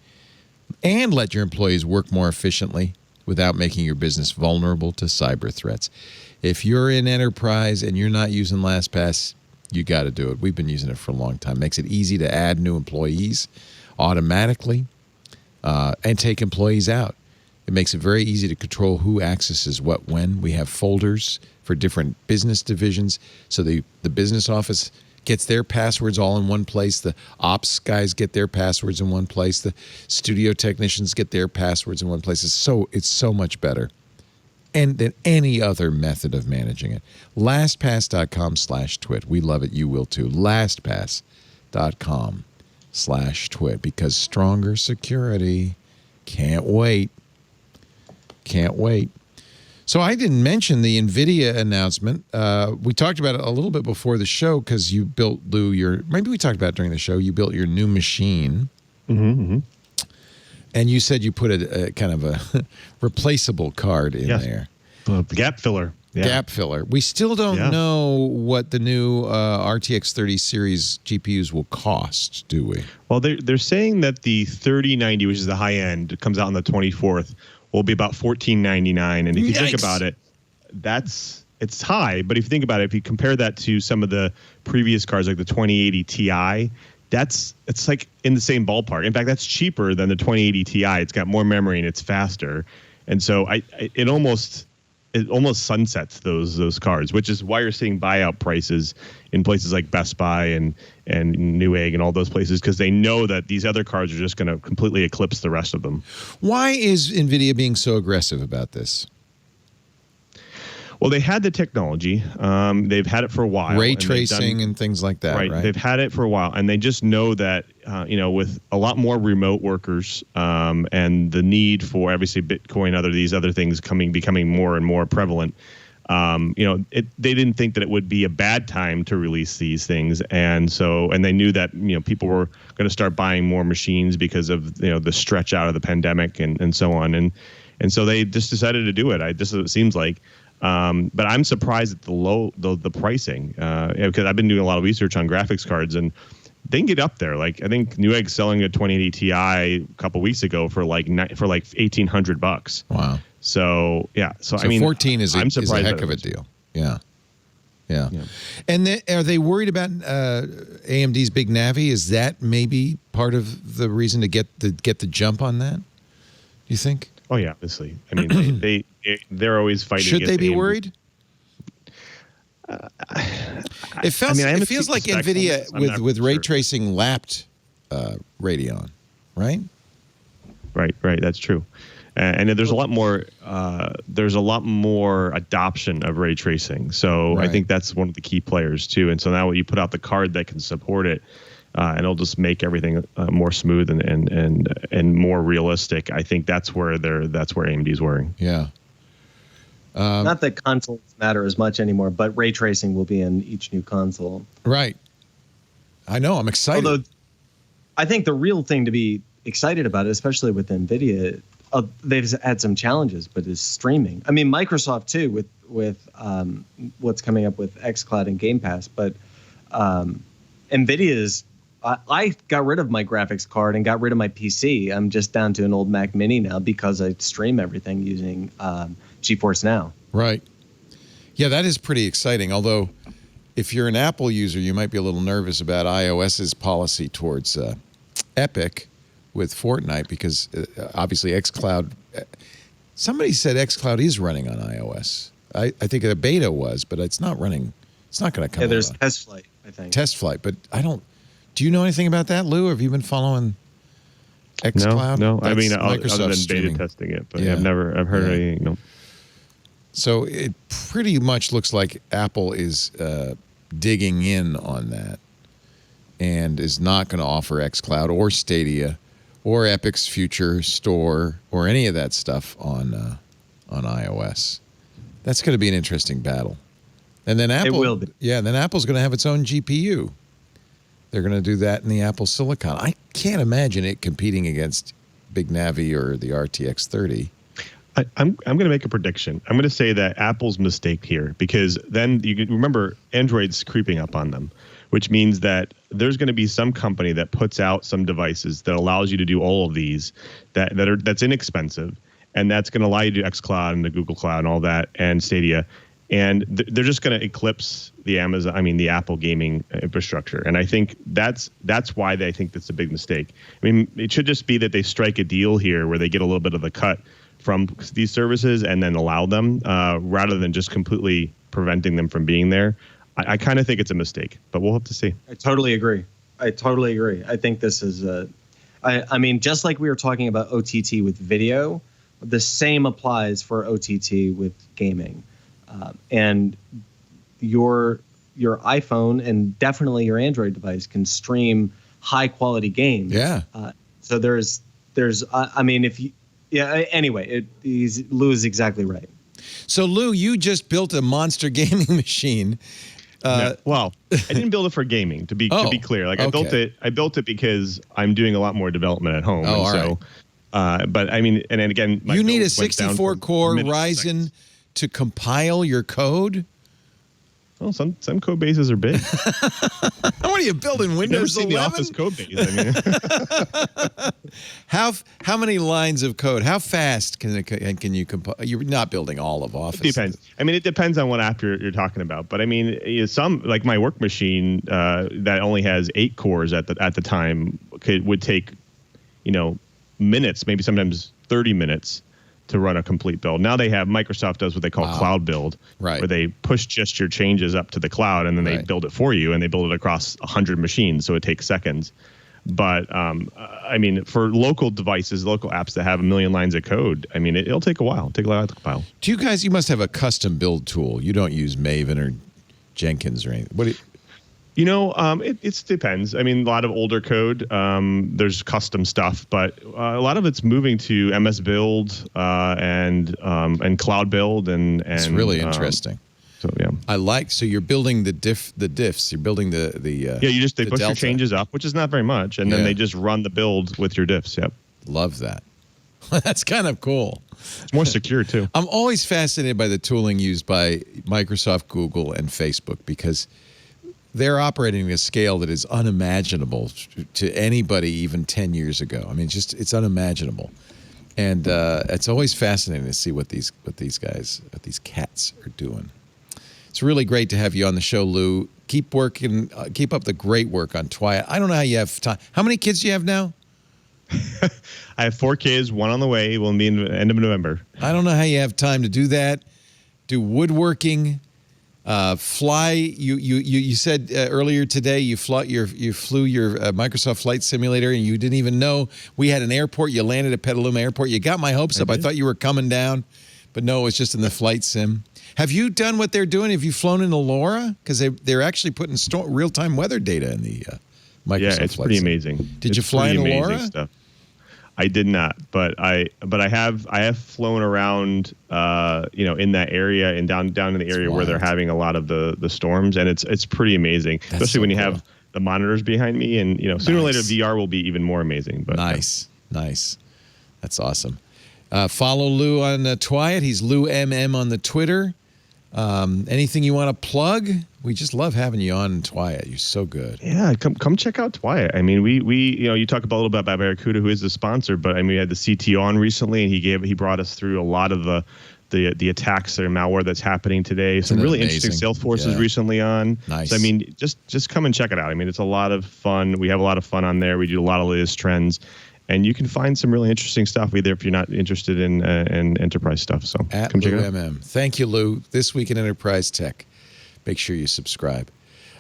and let your employees work more efficiently without making your business vulnerable to cyber threats. If you're in enterprise and you're not using LastPass, you got to do it. We've been using it for a long time. Makes it easy to add new employees automatically and take employees out. It makes it very easy to control who accesses what when. We have folders for different business divisions, so the business office gets their passwords all in one place. The ops guys get their passwords in one place. The studio technicians get their passwords in one place. It's so much better and than any other method of managing it. LastPass.com/twit. We love it. You will too. LastPass.com/twit, because stronger security. Can't wait. Can't wait. So I didn't mention the NVIDIA announcement. We talked about it a little bit before the show because you built, Lou, maybe we talked about it during the show. You built your new machine. Mm-hmm. And you said you put a kind of a replaceable card in there. The gap filler. Yeah. Gap filler. We still don't know what the new RTX 30 series GPUs will cost, do we? Well, they're saying that the 3090, which is the high end, comes out on the 24th, will be about $1499. And if you think about it, it's high. But if you think about it, if you compare that to some of the previous cards, like the 2080 Ti, it's like in the same ballpark. In fact, that's cheaper than the 2080 Ti. It's got more memory and it's faster. And so it almost sunsets those cards, which is why you're seeing buyout prices in places like Best Buy and Newegg and all those places, because they know that these other cards are just going to completely eclipse the rest of them. Why is NVIDIA being so aggressive about this? Well, they had the technology. They've had it for a while. Ray tracing and things like that, right? They've had it for a while, and they just know that, with a lot more remote workers and the need for, obviously, Bitcoin, these other things becoming more and more prevalent, they didn't think that it would be a bad time to release these things. And they knew that, people were going to start buying more machines because of, the stretch out of the pandemic and so on. And so they just decided to do it. It seems like. But I'm surprised at the pricing because I've been doing a lot of research on graphics cards, and they can get up there. Like I think Newegg's selling a 2080 Ti a couple weeks ago for like $1,800. Wow. So yeah. So I 14 is a heck of a deal. Yeah. And are they worried about AMD's Big Navi? Is that maybe part of the reason to get the jump on that? Do you think? Oh yeah, obviously. I mean, they're always fighting. Should they be AMD. Worried? It feels like NVIDIA with ray tracing lapped Radeon, right? Right. That's true. And there's a lot more. There's a lot more adoption of ray tracing. So I think that's one of the key players too. And so now when you put out the card that can support it, and it'll just make everything more smooth and more realistic. I think that's where AMD's worrying. Yeah. Not that consoles matter as much anymore, but ray tracing will be in each new console. Right. I know. I'm excited. Although I think the real thing to be excited about, especially with NVIDIA, they've had some challenges, but is streaming. I mean, Microsoft too, with what's coming up with xCloud and Game Pass, but NVIDIA's I got rid of my graphics card and got rid of my PC. I'm just down to an old Mac Mini now because I stream everything using GeForce Now. Right. Yeah, that is pretty exciting. Although, if you're an Apple user, you might be a little nervous about iOS's policy towards Epic with Fortnite because obviously xCloud. Somebody said xCloud is running on iOS. I think the beta was, but it's not running. It's not going to come. Yeah, there's test flight, I think. Test flight, but I don't. Do you know anything about that, Lou? Have you been following xCloud? No. I mean, Microsoft other than streaming. beta testing it, but I've heard anything. No. So it pretty much looks like Apple is digging in on that and is not going to offer xCloud or Stadia or Epic's future store or any of that stuff on iOS. That's going to be an interesting battle. And then Apple, it will be. Yeah, then Apple's going to have its own GPU. They're going to do that in the Apple Silicon. I can't imagine it competing against Big Navi or the RTX 30. I'm going to make a prediction. I'm going to say that Apple's mistake here, because then you can remember Android's creeping up on them, which means that there's going to be some company that puts out some devices that allows you to do all of these that's inexpensive, and that's going to allow you to do xCloud and the Google Cloud and all that and Stadia, and they're just going to eclipse the Apple gaming infrastructure. And I think that's why they think that's a big mistake. I mean, it should just be that they strike a deal here where they get a little bit of the cut from these services and then allow them rather than just completely preventing them from being there. I kind of think it's a mistake, but we'll have to see. I totally agree. I think this is I mean, just like we were talking about OTT with video, the same applies for OTT with gaming. And your iPhone and definitely your Android device can stream high quality games. Yeah. So there's I mean, if you anyway, Lou is exactly right. So Lou, you just built a monster gaming machine. Well, I didn't build it for gaming. To be clear, like okay. I built it because I'm doing a lot more development at home. Oh, and right. But I mean, and then again, you need a 64-core Ryzen to compile your code. Well, some code bases are big. What are you building? Windows 11? The Office code base. I mean, how many lines of code? How fast can you compile? You're not building all of Office. It depends. I mean, it depends on what app you're talking about. But I mean, some like my work machine that only has 8 cores at the time would take, minutes, maybe sometimes 30 minutes to run a complete build. Now Microsoft does what they call cloud build, right, where they push just your changes up to the cloud and then they build it for you, and they build it across 100 machines, so it takes seconds. But I mean, for local devices, local apps that have 1 million lines of code, I mean, it'll take a while. Take a while to compile. Do you guys? You must have a custom build tool. You don't use Maven or Jenkins or anything. What do you? It depends. I mean, a lot of older code, there's custom stuff, but a lot of it's moving to MS Build and Cloud Build, and it's really interesting. So yeah, so you're building the diffs. You're building the they push your changes up, which is not very much, and then they just run the build with your diffs. Yep, love that. That's kind of cool. It's more secure too. I'm always fascinated by the tooling used by Microsoft, Google, and Facebook, because they're operating at a scale that is unimaginable to anybody even 10 years ago. I mean, it's unimaginable. And it's always fascinating to see what these cats are doing. It's really great to have you on the show, Lou. Keep working. Keep up the great work on Twyat. I don't know how you have time. How many kids do you have now? I have 4 kids, 1 on the way. Will be in the end of November. I don't know how you have time to do that. Do woodworking. Fly. You said earlier today you flew your Microsoft Flight Simulator, and you didn't even know we had an airport. You landed at Petaluma Airport. You got my hopes up. I thought you were coming down, but no, it was just in the flight sim. Have you done what they're doing? Have you flown into LoRa? Because they're actually putting real-time weather data in the Microsoft. Yeah, it's Flight pretty sim. amazing. Did you fly into LoRa? Stuff. I did not, but I have flown around, in that area and down in the area where they're having a lot of the storms, and it's pretty amazing. That's especially so when you cool. have the monitors behind me, and sooner or later VR will be even more amazing. But nice. That's awesome. Follow Lou on Twyat. He's Lou MM on the Twitter. Anything you want to plug? We just love having you on, Twyat. You're so good. Yeah, come check out Twyat. I mean, we you talk about a little bit about Barracuda, who is the sponsor, but I mean, we had the CTO on recently, and he brought us through a lot of the attacks or malware that's happening today. Some really interesting Salesforces recently on. Nice. So I mean, just come and check it out. I mean, it's a lot of fun. We have a lot of fun on there. We do a lot of latest trends. And you can find some really interesting stuff either if you're not interested in enterprise stuff. So come check it out. Thank you, Lou. This Week in Enterprise Tech. Make sure you subscribe.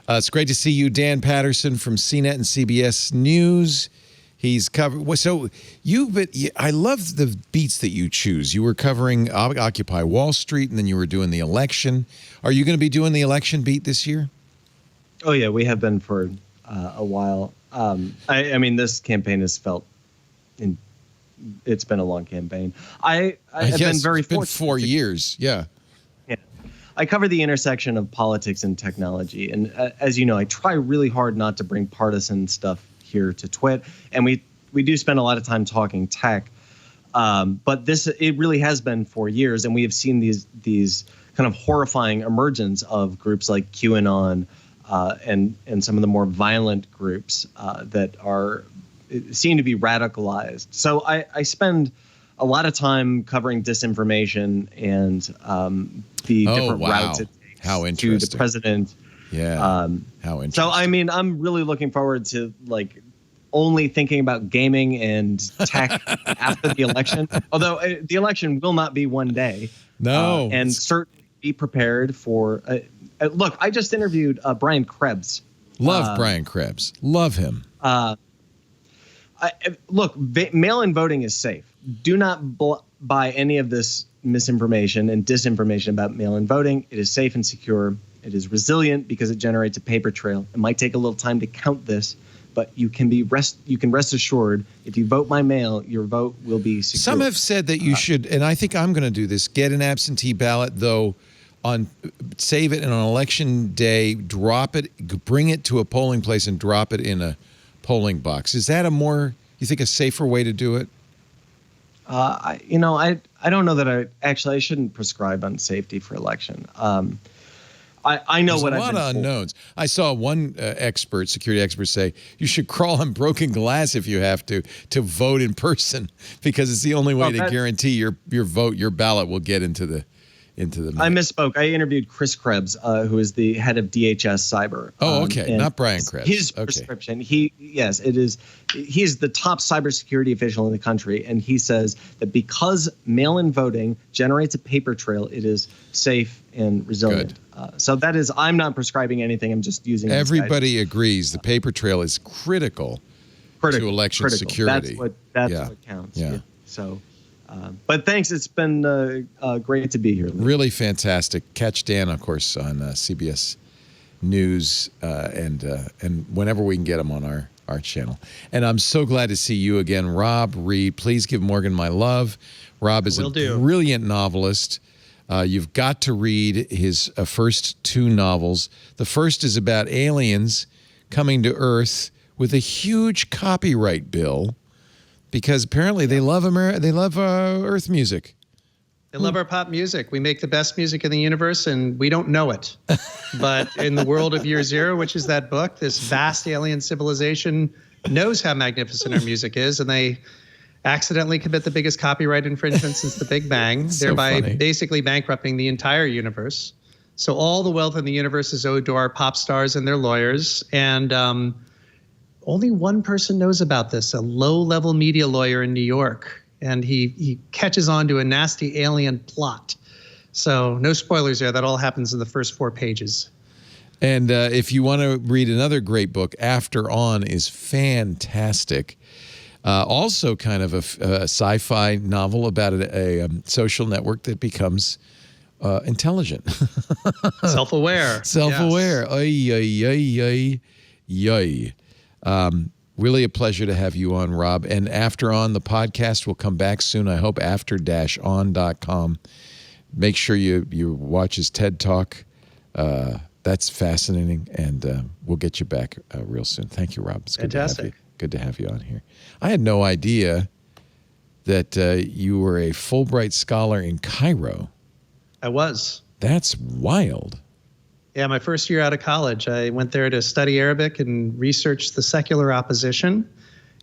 It's great to see you, Dan Patterson from CNET and CBS News. He's covered. So I love the beats that you choose. You were covering Occupy Wall Street, and then you were doing the election. Are you going to be doing the election beat this year? Oh yeah, we have been for a while. I mean, this campaign has felt. It's been a long campaign. I've been very fortunate. It's been 4 years. Yeah. I cover the intersection of politics and technology. And as you know, I try really hard not to bring partisan stuff here to Twit. And we do spend a lot of time talking tech. But it really has been 4 years. And we have seen these kind of horrifying emergence of groups like QAnon and some of the more violent groups that seem to be radicalized. So I spend a lot of time covering disinformation and the different routes it takes to the president. Yeah. How interesting. So, I mean, I'm really looking forward to only thinking about gaming and tech after the election. Although the election will not be one day. No. And certainly be prepared for. Look, I just interviewed Brian Krebs. Love Brian Krebs. Love him. Look, mail-in voting is safe. Do not buy any of this misinformation and disinformation about mail-in voting. It is safe and secure. It is resilient because it generates a paper trail. It might take a little time to count this, but you can rest assured if you vote by mail, your vote will be secure. Some have said that you should, and I think I'm going to do this, get an absentee ballot, though, save it, and on election day, drop it, bring it to a polling place and drop it in a polling box. Is that you think a safer way to do it? I don't know that I shouldn't prescribe on safety for election. I know There's a lot of unknowns. I saw one security expert say you should crawl on broken glass if you have to vote in person because it's the only way to guarantee your ballot will get into the I misspoke. I interviewed Chris Krebs, who is the head of DHS Cyber. Oh, okay. Not Brian Krebs. His prescription. He is the top cybersecurity official in the country, and he says that because mail-in voting generates a paper trail, it is safe and resilient. So that is, I'm not prescribing anything. I'm just using. Everybody agrees the paper trail is critical to election security. That's what counts. Yeah. So. But thanks. It's been great to be here. Really fantastic. Catch Dan, of course, on CBS News and whenever we can get him on our channel. And I'm so glad to see you again, Rob Reid. Please give Morgan my love. Rob is a brilliant novelist. You've got to read his first two novels. The first is about aliens coming to Earth with a huge copyright bill. Because apparently they love Earth music. They love our pop music. We make the best music in the universe, and we don't know it. But in the world of Year Zero, which is that book, this vast alien civilization knows how magnificent our music is, and they accidentally commit the biggest copyright infringement since the Big Bang, thereby basically bankrupting the entire universe. So all the wealth in the universe is owed to our pop stars and their lawyers, and only one person knows about this, a low-level media lawyer in New York, and he catches on to a nasty alien plot. So no spoilers there. That all happens in the first 4 pages. And if you want to read another great book, After On is fantastic. Also kind of a sci-fi novel about a social network that becomes intelligent. Self-aware. Self-aware. Yes. Ay. Really a pleasure to have you on, Rob. And After On, the podcast will come back soon, I hope, after-on.com. Make sure you watch his TED Talk. That's fascinating, and we'll get you back real soon. Thank you, Rob. It's fantastic. Good to have you on here. I had no idea that you were a Fulbright scholar in Cairo. I was. That's wild. Yeah, my first year out of college, I went there to study Arabic and research the secular opposition.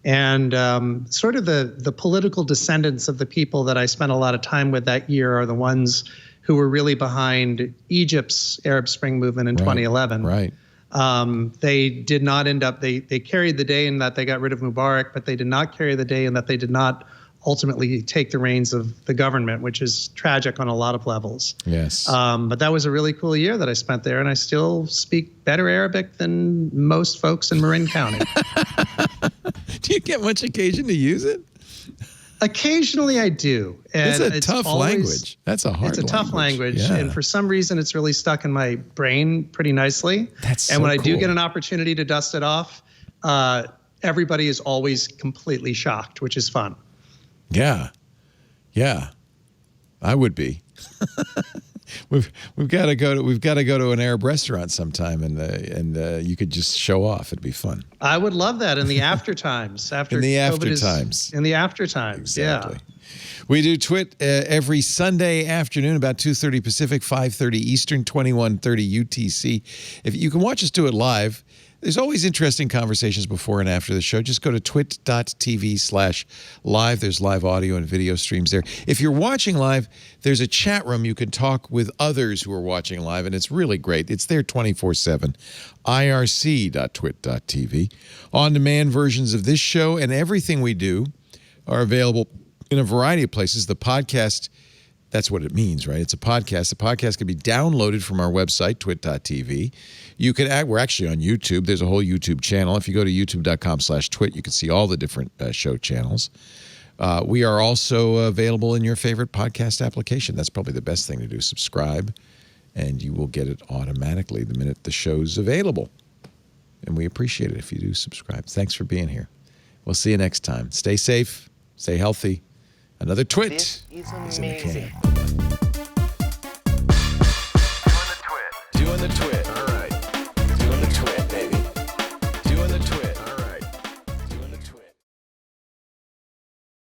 And sort of the political descendants of the people that I spent a lot of time with that year are the ones who were really behind Egypt's Arab Spring movement in 2011. Right. They did not end up, they carried the day in that they got rid of Mubarak, but they did not carry the day in that they did not ultimately take the reins of the government, which is tragic on a lot of levels. Yes. But that was a really cool year that I spent there, and I still speak better Arabic than most folks in Marin County. Do you get much occasion to use it? Occasionally I do. And it's a tough language. That's a hard language. It's a tough language. Yeah. And for some reason, it's really stuck in my brain pretty nicely. That's and when I do cool. get an opportunity to dust it off, everybody is always completely shocked, which is fun. Yeah. Yeah. I would be. We've got to go to an Arab restaurant sometime, and you could just show off. It'd be fun. I would love that in the after times. In the after times. Exactly. Yeah. We do Twit every Sunday afternoon about 2:30 Pacific, 5:30 Eastern, 21:30 UTC. If you can watch us do it live. There's always interesting conversations before and after the show. Just go to twit.tv/live. There's live audio and video streams there. If you're watching live, there's a chat room. You can talk with others who are watching live, and it's really great. It's there 24/7. irc.twit.tv. On-demand versions of this show and everything we do are available in a variety of places. The podcast, that's what it means, right? It's a podcast. The podcast can be downloaded from our website, twit.tv. You can we're actually on YouTube. There's a whole YouTube channel. If you go to youtube.com/twit, you can see all the different show channels. We are also available in your favorite podcast application. That's probably the best thing to do. Subscribe, and you will get it automatically the minute the show's available. And we appreciate it if you do subscribe. Thanks for being here. We'll see you next time. Stay safe. Stay healthy. Another Twit is in the can.